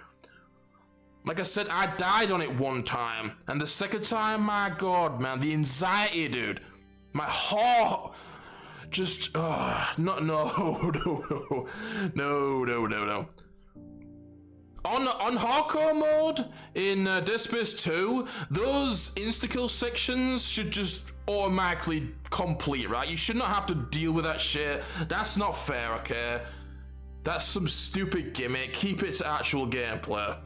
Like I said, I died on it one time. And the second time, my God, man, the anxiety, dude. My heart... Just... no. On hardcore mode in Dead Space 2, those insta-kill sections should just automatically complete, right? You should not have to deal with that shit. That's not fair, okay? That's some stupid gimmick. Keep it to actual gameplay.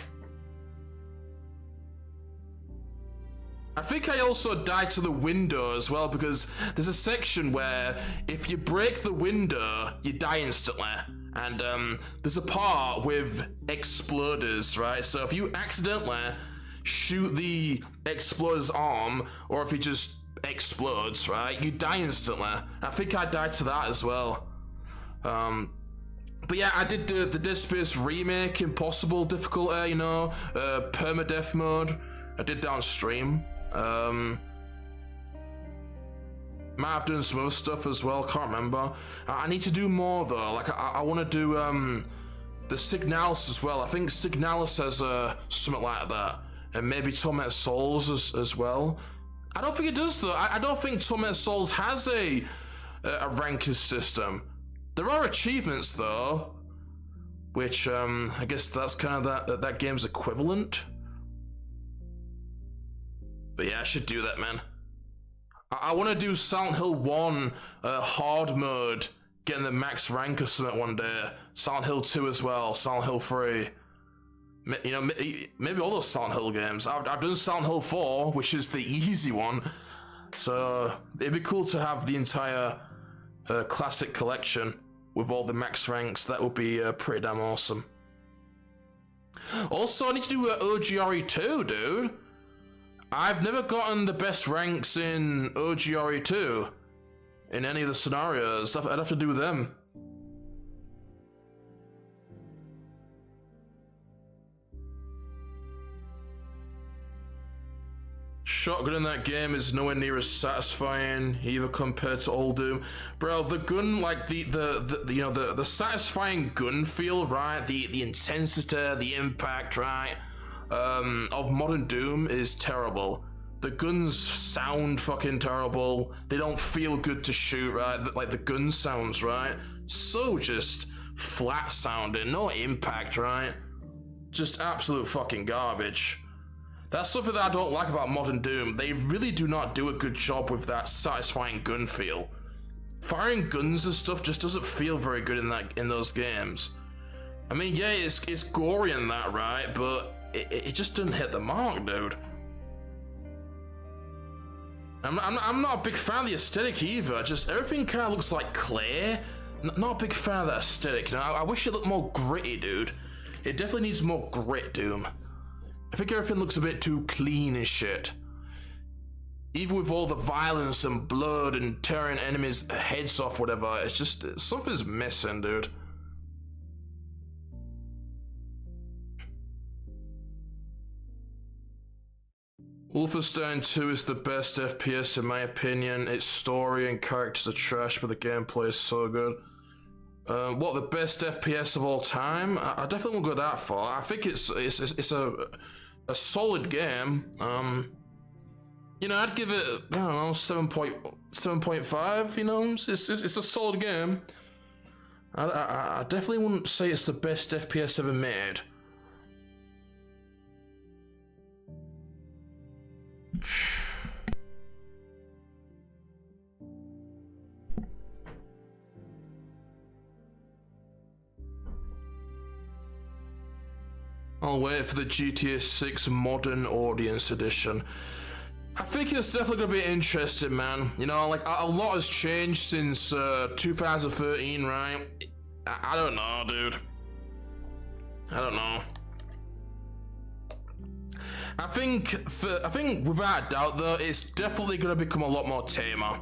I think I also died to the window as well, because there's a section where if you break the window, you die instantly. And there's a part with exploders, right? So if you accidentally shoot the exploder's arm, or if he just explodes, right, you die instantly. I think I died to that as well. But yeah, I did the Dead Space remake, impossible difficulty, you know, permadeath mode. I did that on stream. Might have done some other stuff as well, can't remember. I need to do more though, like I want to do the Signalis as well. I think Signalis has something like that, and maybe Tormented Souls as well. I don't think it does though. I don't think Tormented Souls has a ranking system. There are achievements though, which I guess that's kind of that game's equivalent. But yeah, I should do that, man. I want to do Silent Hill 1 hard mode, getting the max rank or something one day. Silent Hill 2 as well, Silent Hill 3. You know, maybe all those Silent Hill games. I've done Silent Hill 4, which is the easy one. So it'd be cool to have the entire classic collection with all the max ranks. That would be pretty damn awesome. Also, I need to do OGRE 2, dude. I've never gotten the best ranks in OGRE 2 in any of the scenarios. I'd have to do them. Shotgun in that game is nowhere near as satisfying, either compared to old Doom. Bro, the gun, like the you know, the satisfying gun feel, right? The intensity, the impact, right? Of modern Doom is terrible. The guns sound fucking terrible. They don't feel good to shoot, right? Like the gun sounds, right? So just flat sounding, no impact, right? Just absolute fucking garbage. That's something that I don't like about modern Doom. They really do not do a good job with that satisfying gun feel. Firing guns and stuff just doesn't feel very good in those games. I mean, yeah, it's gory in that, right? But it just didn't hit the mark, dude. I'm not a big fan of the aesthetic either. Just everything kind of looks like clay. Not a big fan of that aesthetic. You know, I wish it looked more gritty, dude. It definitely needs more grit, Doom. I think everything looks a bit too clean and shit. Even with all the violence and blood and tearing enemies' heads off, whatever, it's just something's missing, dude. Wolfenstein 2 is the best FPS in my opinion. Its story and characters are trash, but the gameplay is so good. What, the best FPS of all time? I definitely won't go that far. I think it's a solid game. You know, I'd give it, I don't know, 7.5. You know, it's a solid game. I definitely wouldn't say it's the best FPS ever made. I'll wait for the GTA 6 Modern Audience Edition. I think it's definitely gonna be interesting, man. You know, like a lot has changed since 2013, right? I don't know, dude. I don't know. I think without a doubt though, it's definitely gonna become a lot more tamer.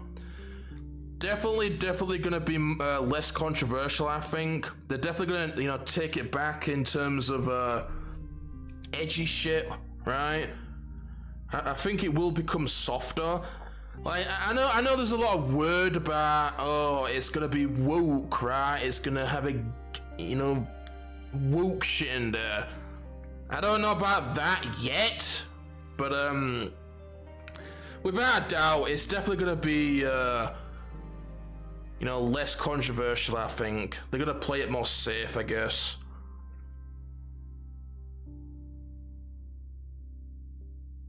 Definitely gonna be less controversial. I think they're definitely gonna, take it back in terms of edgy shit, right? I think it will become softer. Like I know there's a lot of word about, oh, it's gonna be woke, right? It's gonna have a woke shit in there. I don't know about that yet, but without a doubt, it's definitely gonna be less controversial. I think they're gonna play it more safe, I guess.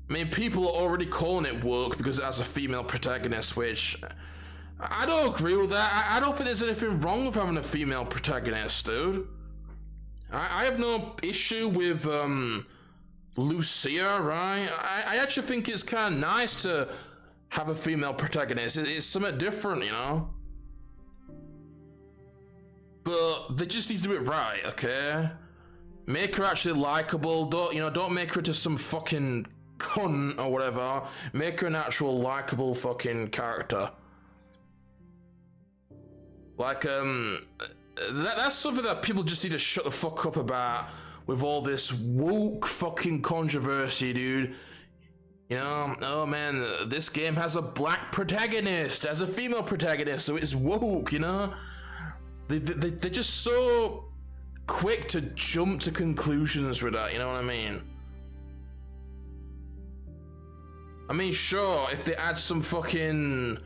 I mean, people are already calling it woke because it has a female protagonist, which I don't agree with that. I don't think there's anything wrong with having a female protagonist, dude. I have no issue with Lucia, right? I actually think it's kind of nice to have a female protagonist. It's something different, you know? But they just need to do it right, okay? Make her actually likable. Don't make her into some fucking cunt or whatever. Make her an actual likable fucking character. Like, that's something that people just need to shut the fuck up about with all this woke fucking controversy, dude. Oh man, this game has a black protagonist, has a female protagonist, so it's woke, They're just so quick to jump to conclusions with that, you know what I mean? I mean, sure, if they add some fucking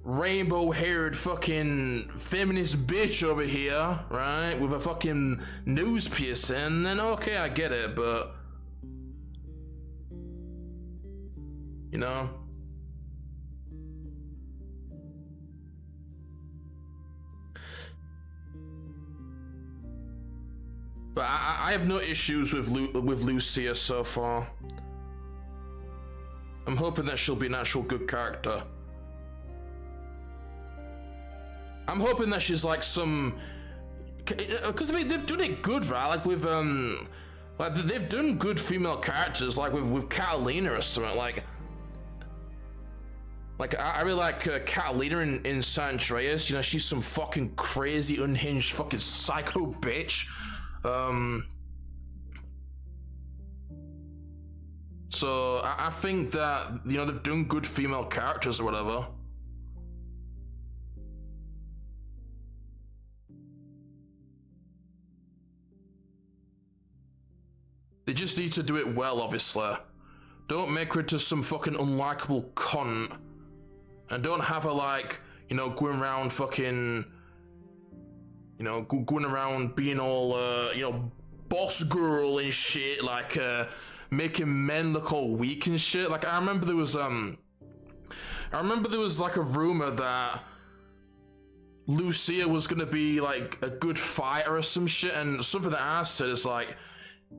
rainbow-haired fucking feminist bitch over here, right, with a fucking nose piercing, then okay, I get it, but But I have no issues with Lucia so far. I'm hoping that she'll be an actual good character. I'm hoping that she's like some, because I mean they've done it good, right? Like with like they've done good female characters, like with Catalina or something. Like I really like Catalina in San Andreas. She's some fucking crazy, unhinged, fucking psycho bitch. So I think that they've done good female characters or whatever. They just need to do it well, obviously. Don't make her into some fucking unlikable cunt. And don't have her like, going around fucking, going around being all, boss girl and shit, like, making men look all weak and shit. Like, I remember there was like a rumor that Lucia was gonna be like a good fighter or some shit, and something that I said is like,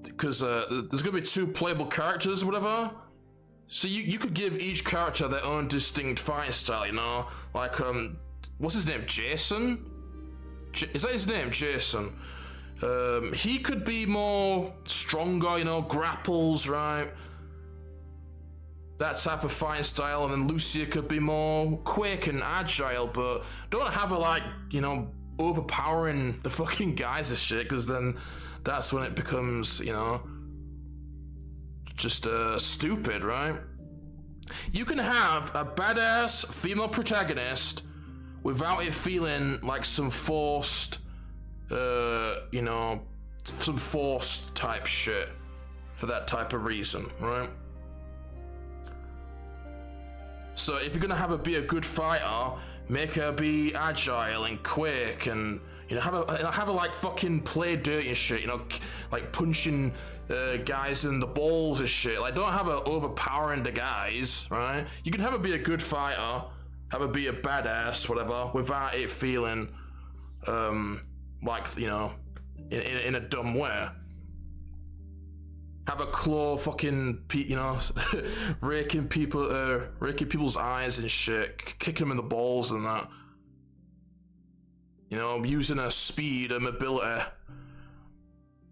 because there's gonna be 2 playable characters or whatever, so you could give each character their own distinct fighting style, like what's his name, Jason? Is that his name, Jason? He could be more stronger, grapples, right? That type of fighting style, and then Lucia could be more quick and agile, but don't have her like, overpowering the fucking guys and shit, because then that's when it becomes, just stupid, right? You can have a badass female protagonist without it feeling like some forced, some forced type shit for that type of reason, right? So if you're gonna have her be a good fighter, make her be agile and quick, and have her like fucking play dirty and shit, like punching guys in the balls and shit. Like, don't have her overpowering the guys, right? You can have her be a good fighter, have her be a badass, whatever, without it feeling like, in a dumb way. have a claw fucking, you know, raking people's eyes and shit, kicking them in the balls and that. You know, using her speed and mobility.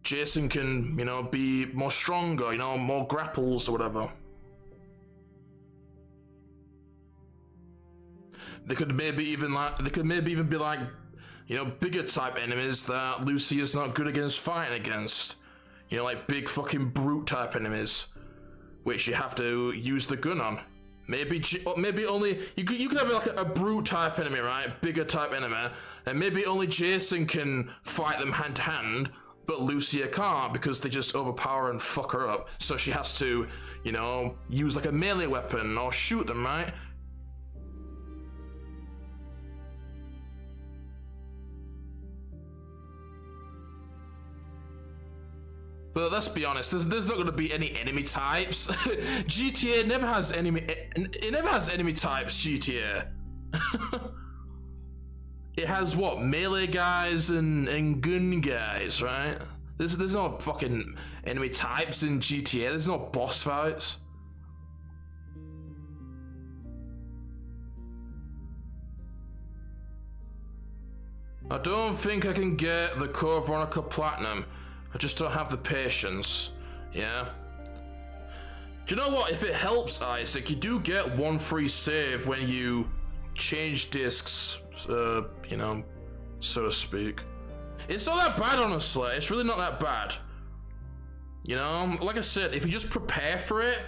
Jason can, you know, be more stronger, you know, more grapples or whatever. They could maybe even be like, you know, bigger type enemies that Lucy is not good against fighting against. You know, like big fucking brute type enemies, which you have to use the gun on. Maybe only you could have like a brute type enemy, right? Bigger type enemy, and maybe only Jason can fight them hand to hand, but Lucia can't because they just overpower and fuck her up. So she has to, you know, use like a melee weapon or shoot them, right? But let's be honest, there's not going to be any enemy types. GTA never has enemy. It never has enemy types. GTA. It has what, melee guys and gun guys, right? There's no fucking enemy types in GTA. There's no boss fights. I don't think I can get the Code Veronica Platinum. I just don't have the patience, yeah? Do you know what, if it helps, Isaac, you do get one free save when you change discs, you know, so to speak. It's not that bad, honestly, it's really not that bad. You know, like I said, if you just prepare for it,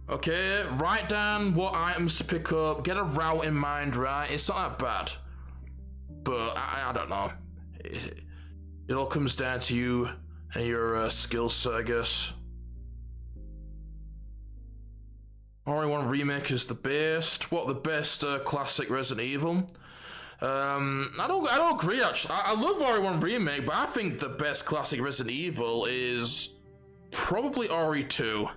okay, write down what items to pick up, get a route in mind, right? It's not that bad. But, I don't know. It all comes down to you and your skill set, I guess. RE1 Remake is the best. What, the best classic Resident Evil? I don't agree, actually. I love RE1 Remake, but I think the best classic Resident Evil is probably RE2.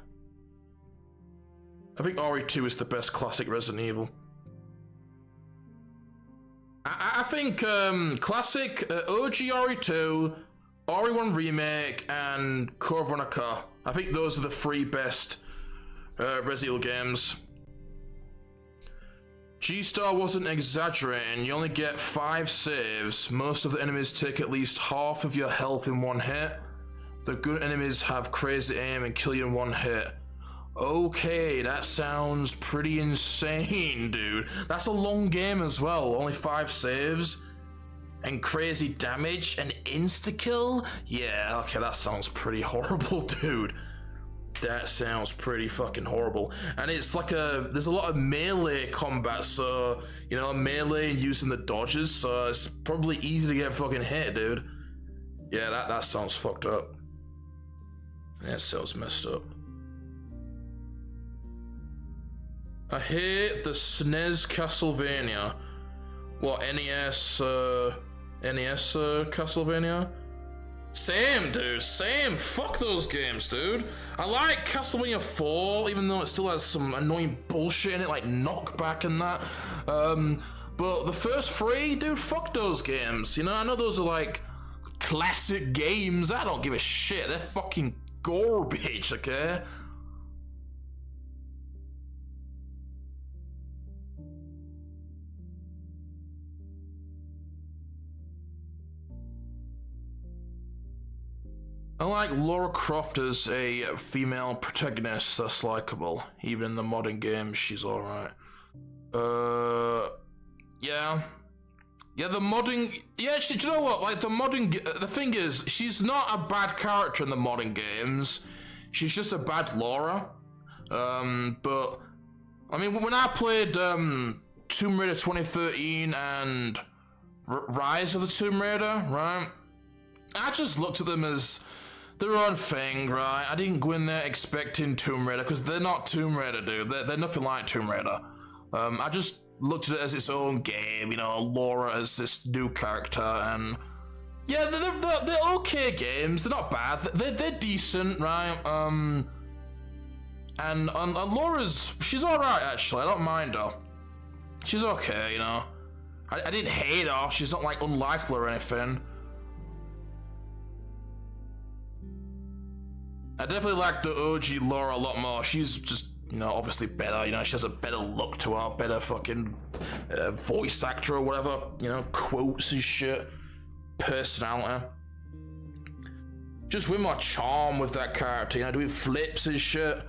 I think RE2 is the best classic Resident Evil. I think classic OG RE2, RE1 Remake, and Code Veronica. I think those are the three best Resident Evil games. G-Star wasn't exaggerating. You only get 5 saves. Most of the enemies take at least half of your health in one hit. The good enemies have crazy aim and kill you in one hit. Okay, that sounds pretty insane, dude. That's a long game as well. Only 5 saves. And crazy damage and insta-kill? Yeah, okay, that sounds pretty horrible, dude. That sounds pretty fucking horrible. And it's like there's a lot of melee combat, so, you know, melee and using the dodges, so it's probably easy to get fucking hit, dude. Yeah, that sounds fucked up. That sounds messed up. I hate the SNES Castlevania. What, NES Castlevania? Same, dude, same. Fuck those games, dude. I like Castlevania 4, even though it still has some annoying bullshit in it, like knockback and that. But the first 3, dude, fuck those games. You know, I know those are like classic games. I don't give a shit. They're fucking garbage, okay? I like Lara Croft as a female protagonist that's likable. Even in the modern games, she's alright. Yeah. Yeah, the modern... Yeah, do you know what? Like, the thing is, she's not a bad character in the modern games. She's just a bad Lara. But... I mean, when I played Tomb Raider 2013 and Rise of the Tomb Raider, right? I just looked at them as their own thing, right? I didn't go in there expecting Tomb Raider, because they're not Tomb Raider, dude. They're nothing like Tomb Raider. I just looked at it as its own game, you know, Lara as this new character, and yeah, they're okay games. They're not bad. They're decent, right? And Laura's, she's alright, actually. I don't mind her. She's okay, you know. I didn't hate her. She's not like unlikely or anything. I definitely like the OG Laura a lot more. She's just, you know, obviously better. You know, she has a better look to her, better fucking voice actor or whatever. You know, quotes and shit, personality. Just with more charm with that character. You know, doing flips and shit.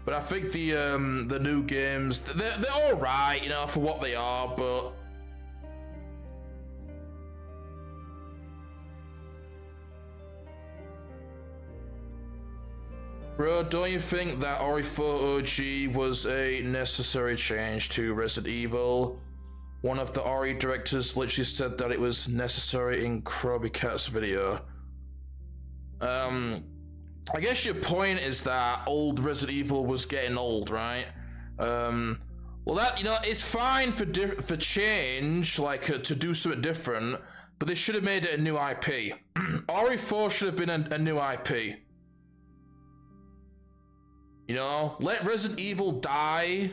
But I think the new games, they're all right, you know, for what they are, but. Bro, don't you think that RE4 OG was a necessary change to Resident Evil? One of the RE directors literally said that it was necessary in Krabby Cat's video. I guess your point is that old Resident Evil was getting old, right? Well, that, you know, it's fine for change, like to do something different, but they should have made it a new IP. RE4 should have been a new IP. You know, let Resident Evil die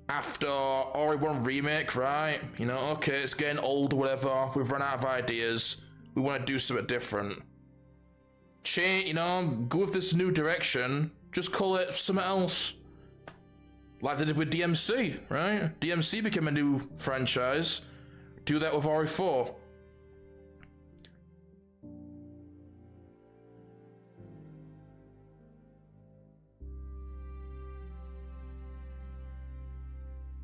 after RE1 Remake, right? You know, okay, it's getting old or whatever. We've run out of ideas. We want to do something different. Change, you know, go with this new direction. Just call it something else. Like they did with DMC, right? DMC became a new franchise. Do that with RE4.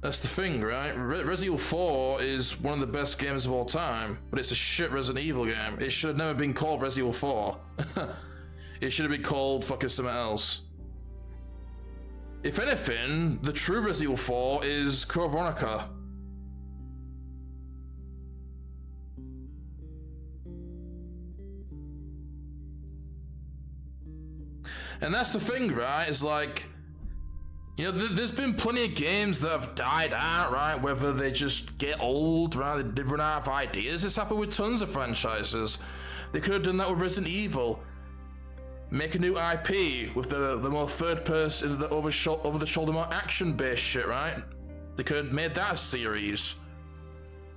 That's the thing, right? Resident Evil 4 is one of the best games of all time, but it's a shit Resident Evil game. It should have never been called Resident Evil 4. It should have been called fucking something else. If anything, the true Resident Evil 4 is Code Veronica. And that's the thing, right? It's like, you know, there's been plenty of games that have died out, right? Whether they just get old, right? They run out of ideas. It's happened with tons of franchises. They could have done that with Resident Evil. Make a new IP with the more third person, the over the shoulder, more action based shit, right? They could have made that a series.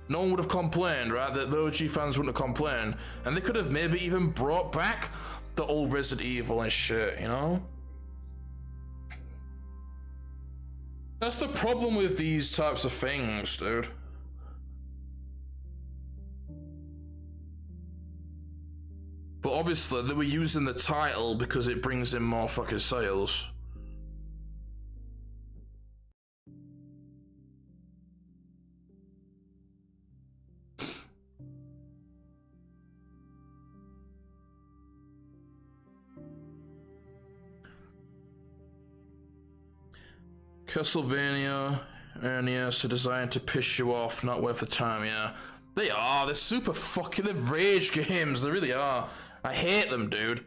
No one would have complained, right? The OG fans wouldn't have complained. And they could have maybe even brought back the old Resident Evil and shit, you know? That's the problem with these types of things, dude. But obviously, they were using the title because it brings in more fucking sales. Castlevania and NES are designed to piss you off, not worth the time, yeah. They are, they're super fucking, they're rage games, they really are. I hate them, dude.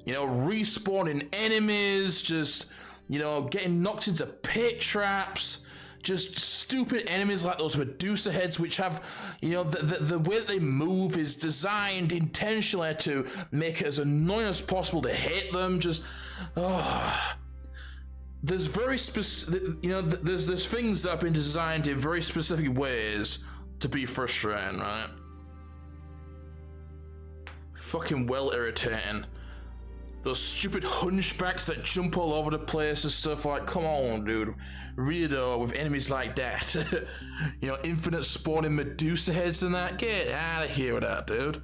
You know, respawning enemies, just, you know, getting knocked into pit traps, just stupid enemies like those Medusa heads, which have, you know, the way that they move is designed intentionally to make it as annoying as possible to hit them, just, there's very specific, you know, there's things that have been designed in very specific ways to be frustrating, right? Fucking well irritating. Those stupid hunchbacks that jump all over the place and stuff, like, come on, dude. Weirdo with enemies like that. You know, infinite spawning Medusa heads and that. Get out of here with that, dude.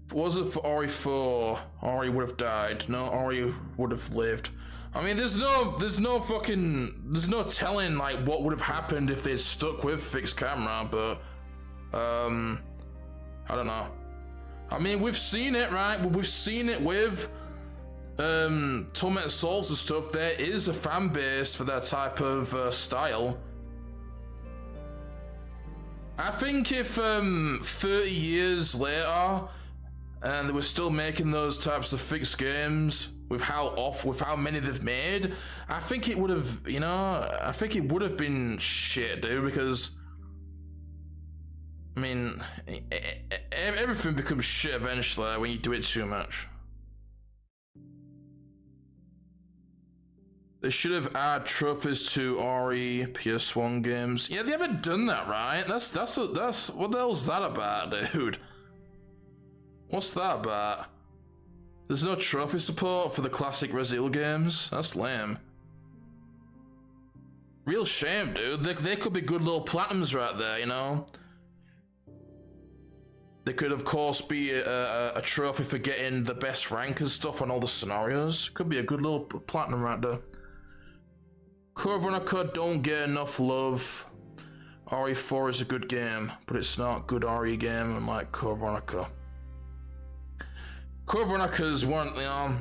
If it wasn't for RE4, Ori would have died. No, Ori would have lived. I mean, there's no telling, like, what would have happened if they'd stuck with fixed camera, but, I don't know. I mean, we've seen it, right? We've seen it with, Tormented Souls and stuff. There is a fan base for that type of, style. I think if, 30 years later, and they were still making those types of fixed games with how many they've made, I think it would have, you know, I think it would have been shit, dude, because, I mean, everything becomes shit eventually when you do it too much. They should have added trophies to RE PS1 games. Yeah, they haven't done that, right? That's what the hell's that about, dude? What's that about? There's no trophy support for the classic Resident Evil games. That's lame. Real shame, dude. They could be good little platinums right there, you know? They could, of course, be a trophy for getting the best rank and stuff on all the scenarios. Could be a good little platinum right there. Code Veronica don't get enough love. RE4 is a good game, but it's not a good RE game unlike Code Veronica. Code Veronica is one, you know,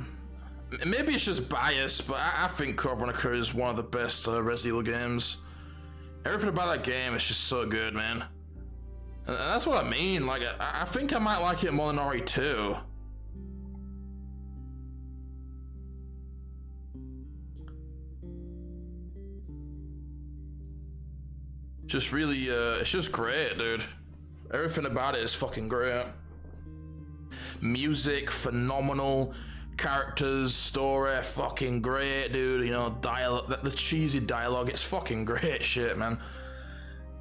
maybe it's just bias, but I think Code Veronica is one of the best Resident Evil games. Everything about that game is just so good, man. And that's what I mean, like, I think I might like it more than RE2. Just really, it's just great, dude. Everything about it is fucking great. Music, phenomenal. Characters, story, fucking great, dude. You know, dialogue, the cheesy dialogue, it's fucking great shit, man.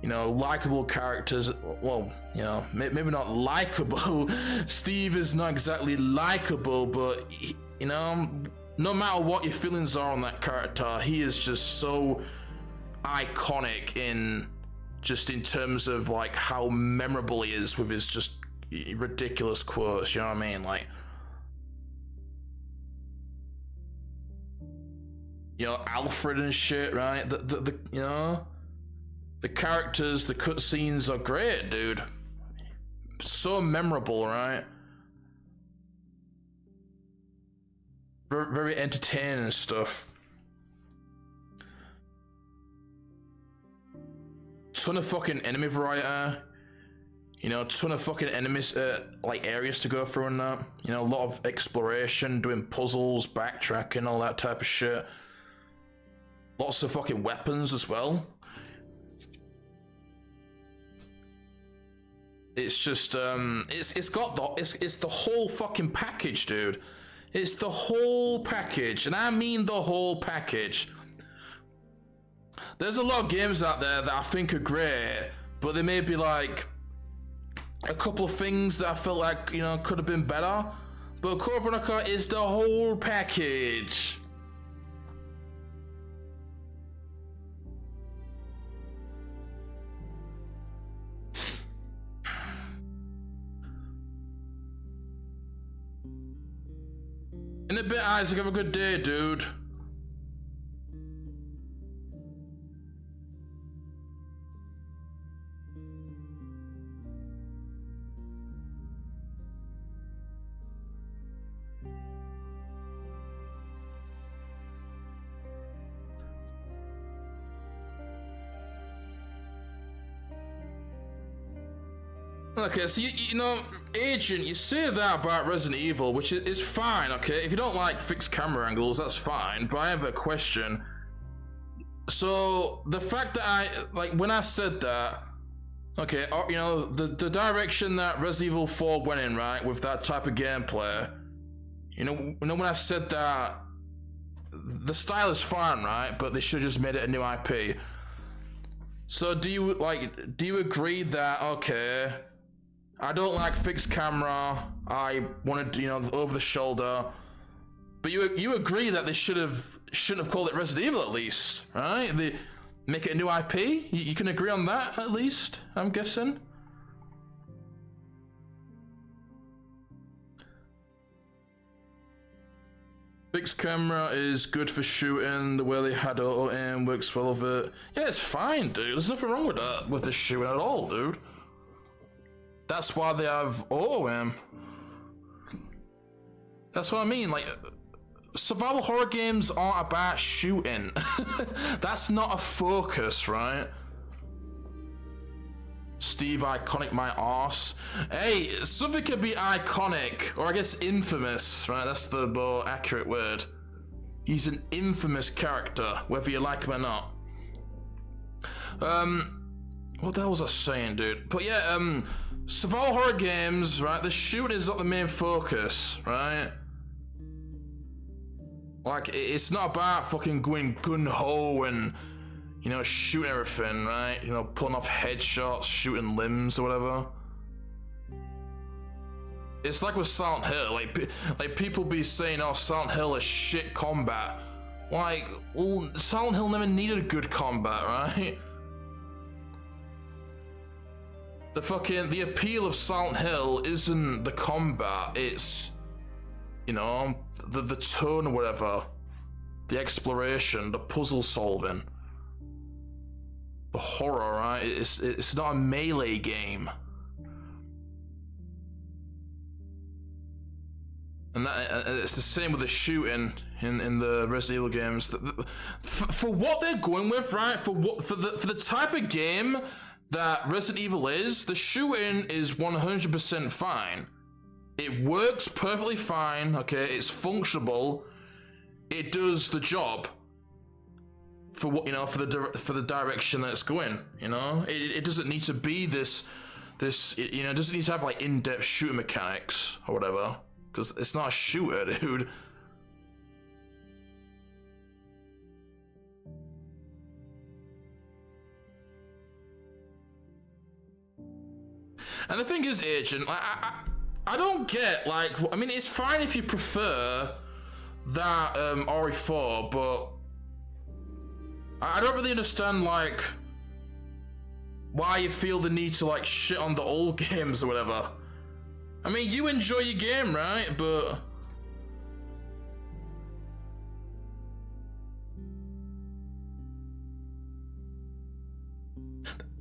You know, likable characters. Well, you know, maybe not likable. Steve is not exactly likable, but, you know, no matter what your feelings are on that character, he is just so iconic in terms of like how memorable he is with his just ridiculous quotes, you know what I mean? Like, you know, Alfred and shit, right? The you know, the characters, the cutscenes are great, dude. So memorable, right? Very, very entertaining and stuff. Ton of fucking enemy variety, you know, ton of fucking enemies, like areas to go through and that, you know, a lot of exploration, doing puzzles, backtracking, all that type of shit. Lots of fucking weapons as well. It's just, it's the whole fucking package, dude. It's the whole package, and I mean the whole package. There's a lot of games out there that I think are great, but there may be like a couple of things that I felt like, you know, could have been better. But Code Veronica is the whole package. In a bit, Isaac, have a good day, dude. Okay, so you know, Agent, you say that about Resident Evil, which is fine, okay? If you don't like fixed camera angles, that's fine, but I have a question. So, the fact that when I said that, okay, you know, the direction that Resident Evil 4 went in, right, with that type of gameplay, you know when I said that, the style is fine, right, but they should have just made it a new IP. So, do you agree that, okay, I don't like fixed camera, I wanted, you know, over the shoulder, but you agree that they shouldn't have called it Resident Evil at least, right? They make it a new IP? You can agree on that at least, I'm guessing? Fixed camera is good for shooting, the way they had auto aim works well with it. Yeah, it's fine, dude, there's nothing wrong with that, with the shooting at all, dude. That's why they have auto aim. That's what I mean, like, survival horror games aren't about shooting. That's not a focus, right? Steve, iconic my arse. Hey, something could be iconic, or I guess infamous, right? That's the more accurate word. He's an infamous character, whether you like him or not. What the hell was I saying, dude? But yeah, survival horror games, right? The shooting is not the main focus, right? Like, it's not about fucking going gun-ho and, you know, shooting everything, right? You know, pulling off headshots, shooting limbs or whatever. It's like with Silent Hill, like people be saying, oh, Silent Hill is shit combat. Like, well, Silent Hill never needed a good combat, right? The appeal of Silent Hill isn't the combat, it's, you know, the tone or whatever. The exploration, the puzzle solving. The horror, right? It's not a melee game. And it's the same with the shooting in the Resident Evil games. For what they're going with, right? For the type of game that Resident Evil is, the shooting is 100% fine. It works perfectly fine. Okay, it's functional. It does the job. For what, you know, for the direction that it's going. You know, it doesn't need to be this. You know, it doesn't need to have like in-depth shooting mechanics or whatever. Because it's not a shooter, dude. And the thing is, Agent, I don't get, like, I mean, it's fine if you prefer that RE4, but I don't really understand, like, why you feel the need to, like, shit on the old games or whatever. I mean, you enjoy your game, right? But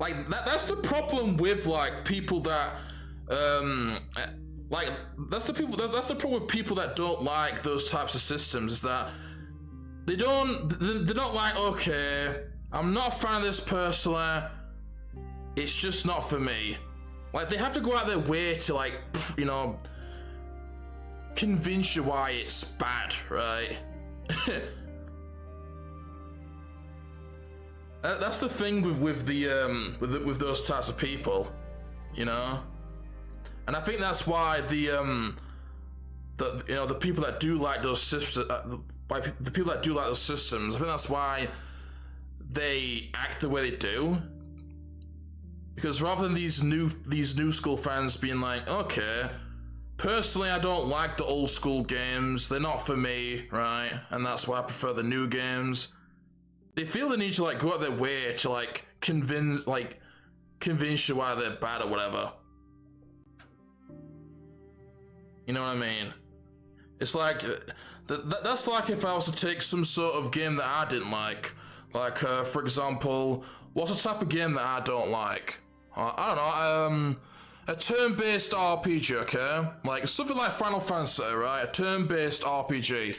like that's the problem with like people that like that's the problem with people that don't like those types of systems, is that they're not like, okay, I'm not a fan of this personally, it's just not for me. Like, they have to go out their way to, like, you know, convince you why it's bad, right? That's the thing with those types of people, you know. And I think that's why the people that do like those systems, the people that do like those systems, I think that's why they act the way they do. Because rather than these new school fans being like, okay, personally I don't like the old school games, they're not for me, right? And that's why I prefer the new games. They feel the need to like go out their way to like convince you why they're bad or whatever. You know what I mean? It's like that's like if I was to take some sort of game that I didn't like, for example, what's the type of game that I don't like? I don't know, a turn-based RPG, okay? Like, something like Final Fantasy, right? A turn-based RPG.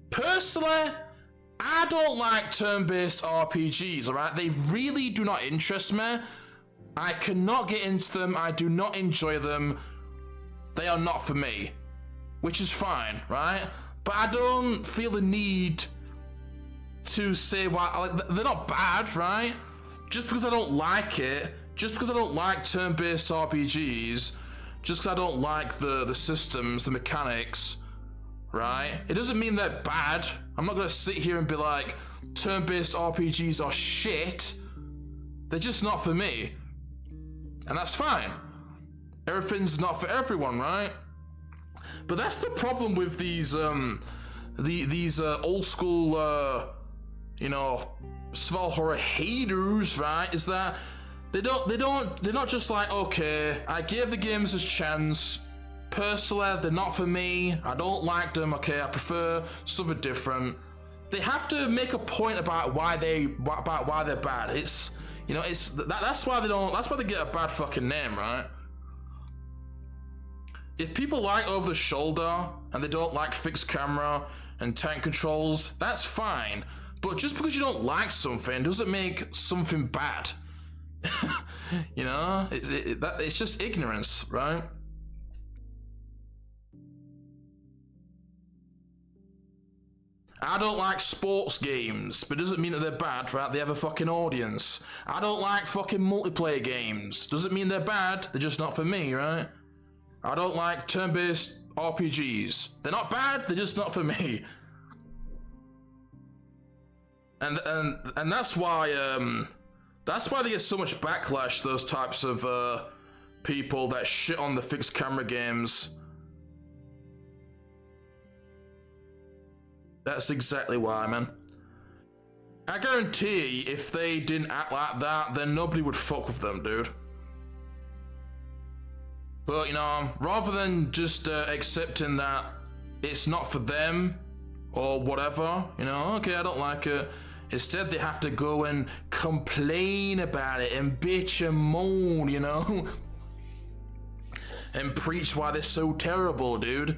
Personally, I don't like turn-based RPGs, alright? They really do not interest me. I cannot get into them, I do not enjoy them. They are not for me. Which is fine, right? But I don't feel the need to say why, like, they're not bad, right? Just because I don't like it, just because I don't like turn-based RPGs, just because I don't like the systems, the mechanics, right? It doesn't mean they're bad. I'm not gonna sit here and be like, turn-based RPGs are shit. They're just not for me. And that's fine. Everything's not for everyone, right? But that's the problem with these old school you know, survival horror haters, right? Is that they're not just like, okay, I gave the games a chance. Personally, they're not for me. I don't like them. Okay, I prefer something different. They have to make a point about why they're bad. It's, you know, it's that's why they get a bad fucking name, right? If people like Over the Shoulder and they don't like fixed camera and tank controls, that's fine. But just because you don't like something doesn't make something bad. You know, it's just ignorance, right? I don't like sports games, but it doesn't mean that they're bad, right? They have a fucking audience. I don't like fucking multiplayer games. Doesn't mean they're bad, they're just not for me, right? I don't like turn-based RPGs. They're not bad, they're just not for me. And that's why they get so much backlash, those types of people that shit on the fixed camera games. That's exactly why, man. I guarantee if they didn't act like that, then nobody would fuck with them, dude. But, you know, rather than just accepting that it's not for them or whatever, you know, okay, I don't like it. Instead, they have to go and complain about it and bitch and moan, you know? And preach why they're so terrible, dude.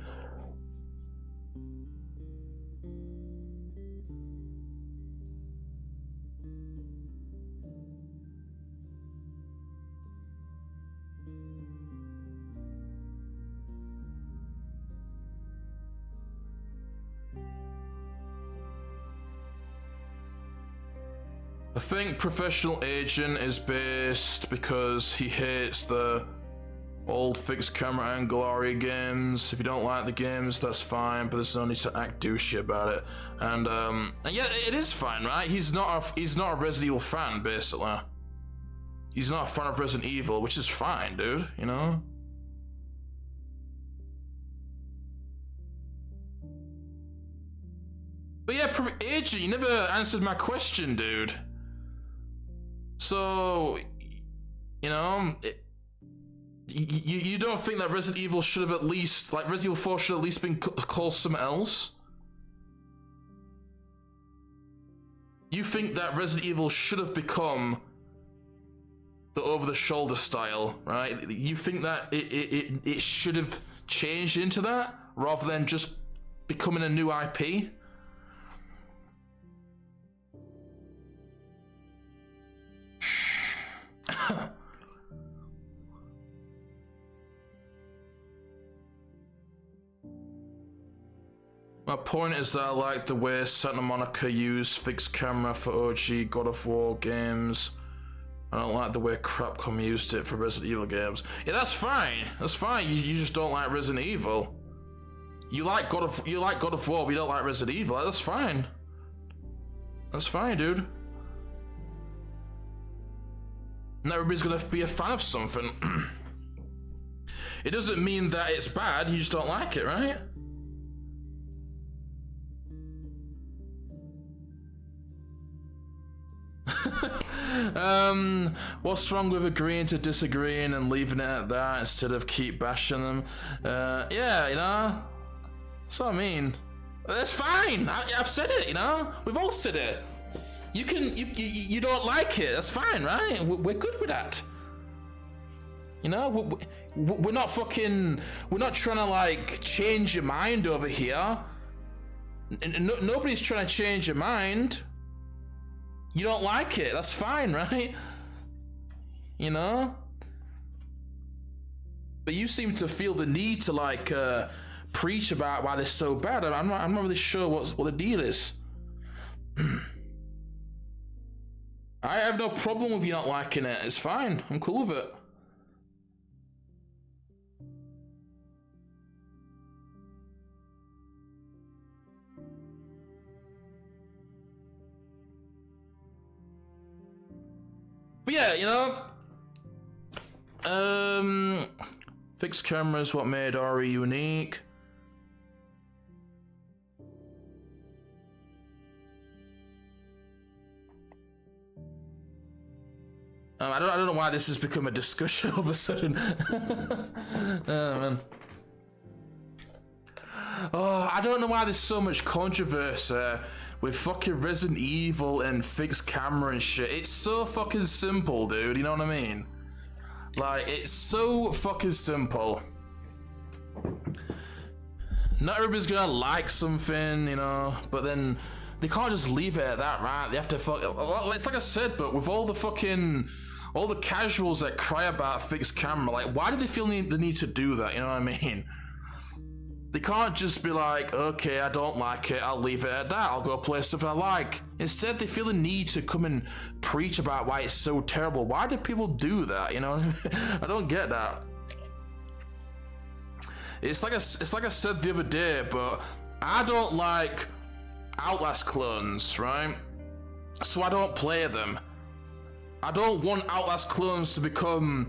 I think Professional Agent is based because he hates the old fixed camera angle RE games. If you don't like the games, that's fine, but there's no need to act douchey about it. And yeah, it is fine, right? He's not a Resident Evil fan, basically. He's not a fan of Resident Evil, which is fine, dude, you know? But yeah, Agent, you never answered my question, dude. So, you know, you don't think that Resident Evil should have at least, like Resident Evil 4 should have at least been called something else? You think that Resident Evil should have become the over-the-shoulder style, right? You think that it should have changed into that rather than just becoming a new IP? My point is that I like the way Santa Monica used fixed camera for OG God of War games. I don't like the way Capcom used it for Resident Evil games. Yeah, that's fine. That's fine. You just don't like Resident Evil. You like God of War, but you don't like Resident Evil. That's fine. That's fine, dude. Not everybody's gonna be a fan of something. It doesn't mean that it's bad, you just don't like it, right? What's wrong with agreeing to disagreeing and leaving it at that instead of keep bashing them? Yeah, you know, that's what I mean. That's fine. I've said it, you know. We've all said it. You don't like it. That's fine, right? We're good with that. You know, we're not fucking. We're not trying to like change your mind over here. Nobody's trying to change your mind. You don't like it. That's fine, right? You know. But you seem to feel the need to like preach about why they're so bad. I'm not really sure what the deal is. I have no problem with you not liking it. It's fine. I'm cool with it. But yeah, you know, fixed camera is what made RE unique. I don't know why this has become a discussion all of a sudden. Oh, man. Oh, I don't know why there's so much controversy with fucking Resident Evil and fixed camera and shit. It's so fucking simple, dude. You know what I mean? Like, it's so fucking simple. Not everybody's gonna like something, you know, but then they can't just leave it at that, right? They have to well, it's like I said, but with all the casuals that cry about fixed camera, like, why do they feel the need to do that? You know what I mean? They can't just be like, okay, I don't like it, I'll leave it at that, I'll go play stuff I like. Instead, they feel the need to come and preach about why it's so terrible. Why do people do that, you know? I don't get that. It's like I said the other day, but I don't like Outlast clones, right? so I don't play them. I don't want Outlast clones to become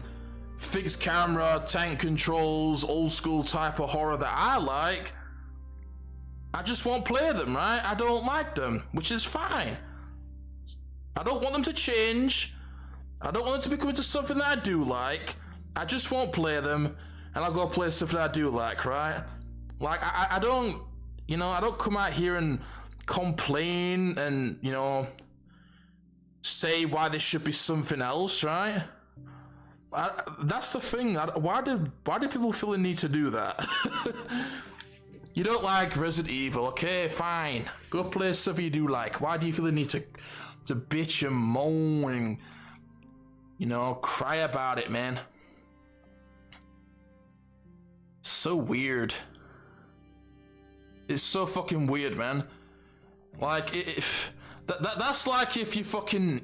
fixed camera, tank controls, old school type of horror that I like. I just won't play them, right? I don't like them, which is fine. I don't want them to change. I don't want them to become into something that I do like. I just won't play them, and I'll go play something I do like, right? Like, I don't, you know, I don't come out here and complain and, you know, say why this should be something else, right? That's the thing. Why do people feel the need to do that? You don't like Resident Evil, okay, fine. Go play stuff you do like. Why do you feel the need to bitch and moan and, you know, cry about it, man? So weird. It's so fucking weird, man. Like, that's like if you fucking,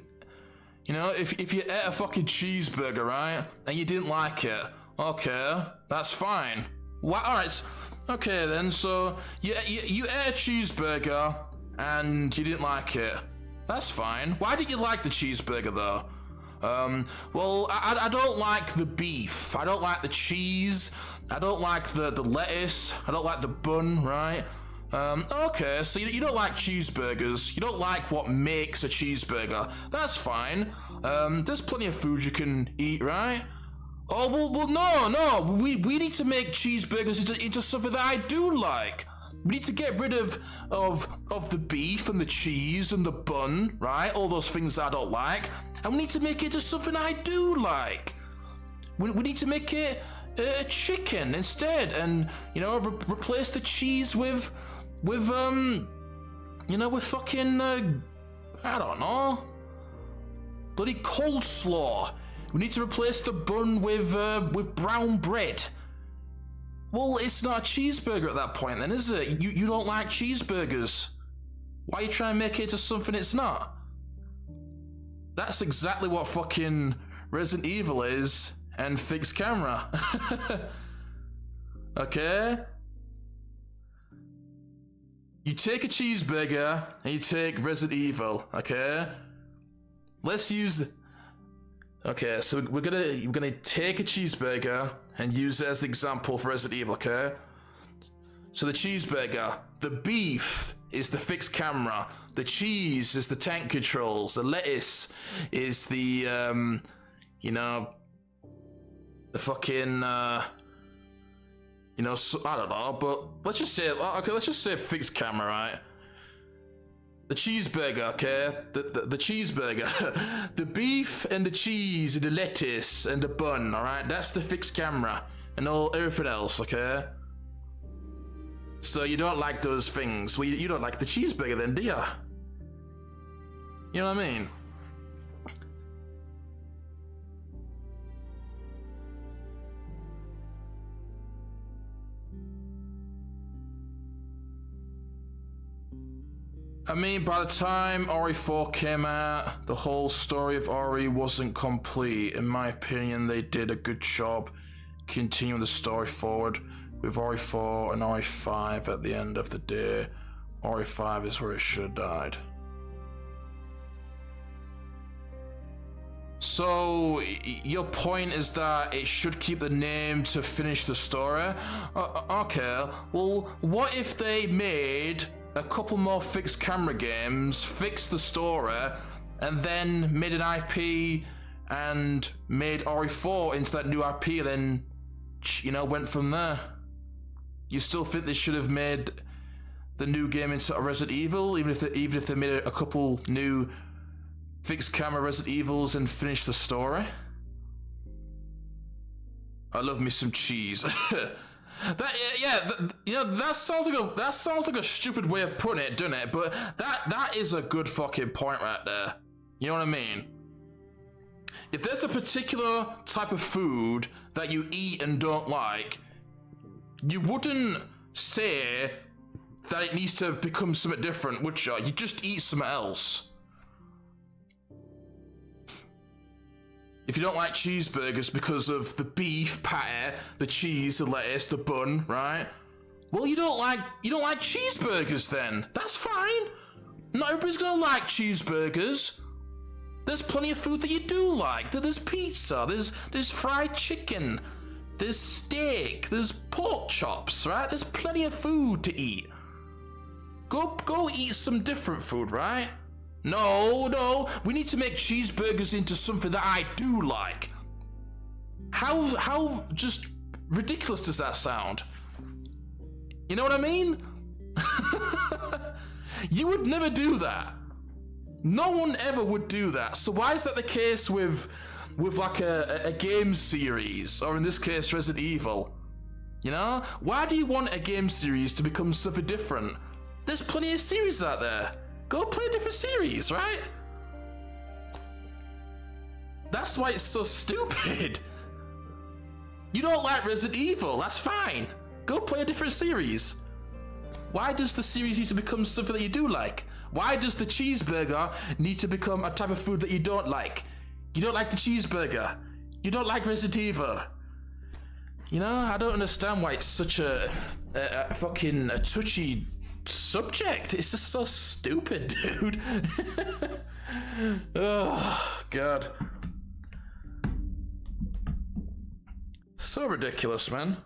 you know, if you ate a fucking cheeseburger, right, and you didn't like it. Okay, that's fine. Why? All right. Okay then. So you ate a cheeseburger and you didn't like it. That's fine. Why did you like the cheeseburger though? Well, I don't like the beef. I don't like the cheese. I don't like the lettuce. I don't like the bun, right? Okay, so you don't like cheeseburgers. You don't like what makes a cheeseburger. That's fine. There's plenty of food you can eat, right? Oh, well, no. We need to make cheeseburgers into something that I do like. We need to get rid of the beef and the cheese and the bun, right? All those things that I don't like. And we need to make it into something I do like. We need to make it chicken instead, and, you know, replace the cheese with you know, with fucking I don't know, bloody coleslaw. We need to replace the bun with brown bread. Well, it's not a cheeseburger at that point then, is it? You don't like cheeseburgers. Why are you trying to make it into something it's not? That's exactly what fucking Resident Evil is, and fixed camera. Okay? You take a cheeseburger and you take Resident Evil, okay? Let's use... Okay, so we're gonna take a cheeseburger and use it as the example for Resident Evil, okay? So the cheeseburger, the beef is the fixed camera, the cheese is the tank controls, the lettuce is the, you know, the fucking, you know, so, I don't know, but let's just say, okay, let's just say fixed camera, right? The cheeseburger, okay? The cheeseburger. The beef and the cheese and the lettuce and the bun, alright? That's the fixed camera. And everything else, okay? So you don't like those things. Well, you don't like the cheeseburger then, do you? You know what I mean? I mean, by the time Ori 4 came out, the whole story of Ori wasn't complete. In my opinion, they did a good job continuing the story forward with Ori 4 and Ori 5 at the end of the day. Ori 5 is where it should have died. So, your point is that it should keep the name to finish the story? Okay, well, what if they made a couple more fixed camera games, fixed the story, and then made an IP and made Ori 4 into that new IP, then, you know, went from there? You still think they should have made the new game into a Resident Evil, even if they made a couple new fixed camera Resident Evils and finished the story? I love me some cheese. You know, that sounds like a stupid way of putting it, doesn't it? But that is a good fucking point right there. You know what I mean? If there's a particular type of food that you eat and don't like, you wouldn't say that it needs to become something different, would you? You just eat something else. If you don't like cheeseburgers because of the beef patty, the cheese, the lettuce, the bun, right? Well, you don't like cheeseburgers then. That's fine. Not everybody's gonna like cheeseburgers. There's plenty of food that you do like. There's pizza, there's fried chicken, there's steak, there's pork chops, right? There's plenty of food to eat. Go eat some different food, right? No, we need to make cheeseburgers into something that I do like. How just ridiculous does that sound? You know what I mean? You would never do that. No one ever would do that. So why is that the case with like a game series, or in this case Resident Evil? You know? Why do you want a game series to become something different? There's plenty of series out there. Go play a different series, right? That's why it's so stupid. You don't like Resident Evil, that's fine. Go play a different series. Why does the series need to become something that you do like? Why does the cheeseburger need to become a type of food that you don't like? You don't like the cheeseburger. You don't like Resident Evil. You know, I don't understand why it's such a fucking touchy subject. It's just so stupid, dude. Oh, God. So ridiculous, man.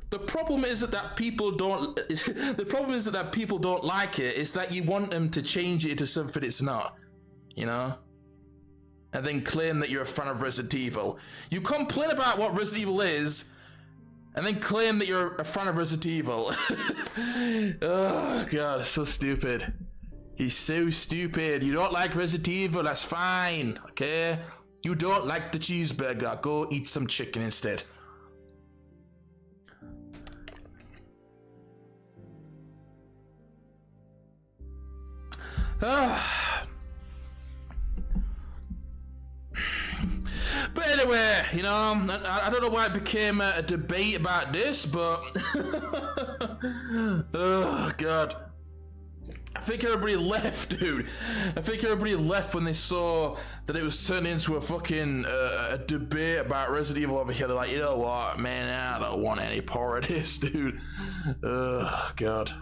The problem isn't that people don't. The problem isn't that people don't like it. It's that you want them to change it into something it's not. You know, and then claim that you're a fan of Resident Evil. You complain about what Resident Evil is, and then claim that you're a fan of Resident Evil. Oh God, so stupid. He's so stupid. You don't like Resident Evil. That's fine. Okay. You don't like the cheeseburger. Go eat some chicken instead. But anyway, you know, I don't know why it became a debate about this, but oh God, I think everybody left, dude. I think everybody left when they saw that it was turned into a fucking a debate about Resident Evil over here. They're like, you know what, man, I don't want any part of this, dude. Oh God.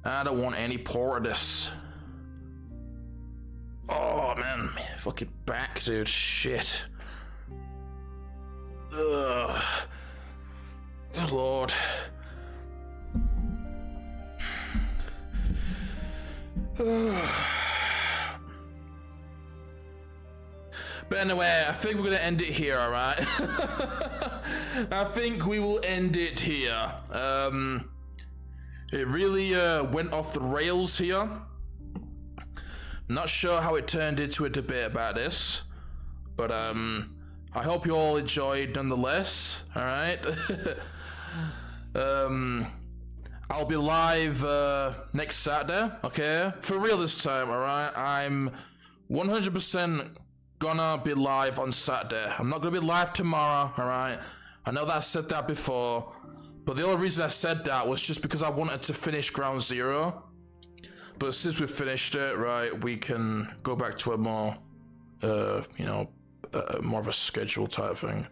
I don't want any part of this. Oh man, fucking back, dude. Shit. Ugh. Good Lord. But anyway, I think we're gonna end it here, alright? I think we will end it here. It really went off the rails here. Not sure how it turned into a debate about this, but I hope you all enjoyed nonetheless. All right. I'll be live next Saturday. Okay, for real this time. All right. I'm 100% gonna be live on Saturday. I'm not gonna be live tomorrow. All right. I know that I said that before. But the only reason I said that was just because I wanted to finish Ground Zero. But since we've finished it, right, we can go back to a more, you know, more of a schedule type thing.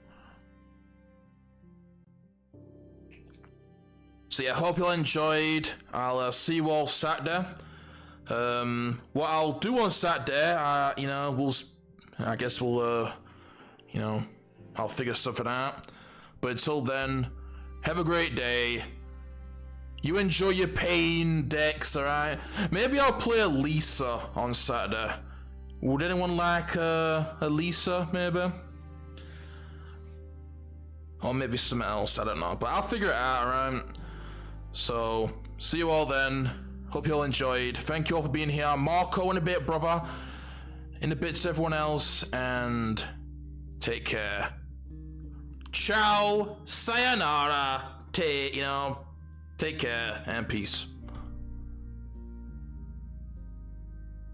So yeah, I hope you all enjoyed. I'll see you all Saturday. What I'll do on Saturday, you know, I guess we'll, you know, I'll figure something out. But until then, have a great day. You enjoy your pain decks, alright? Maybe I'll play a Lisa on Saturday. Would anyone like a Lisa, maybe? Or maybe something else, I don't know. But I'll figure it out, alright? So, see you all then. Hope you all enjoyed. Thank you all for being here. Marco in a bit, brother. In a bit to everyone else. And take care. Ciao, sayonara, take care, and peace.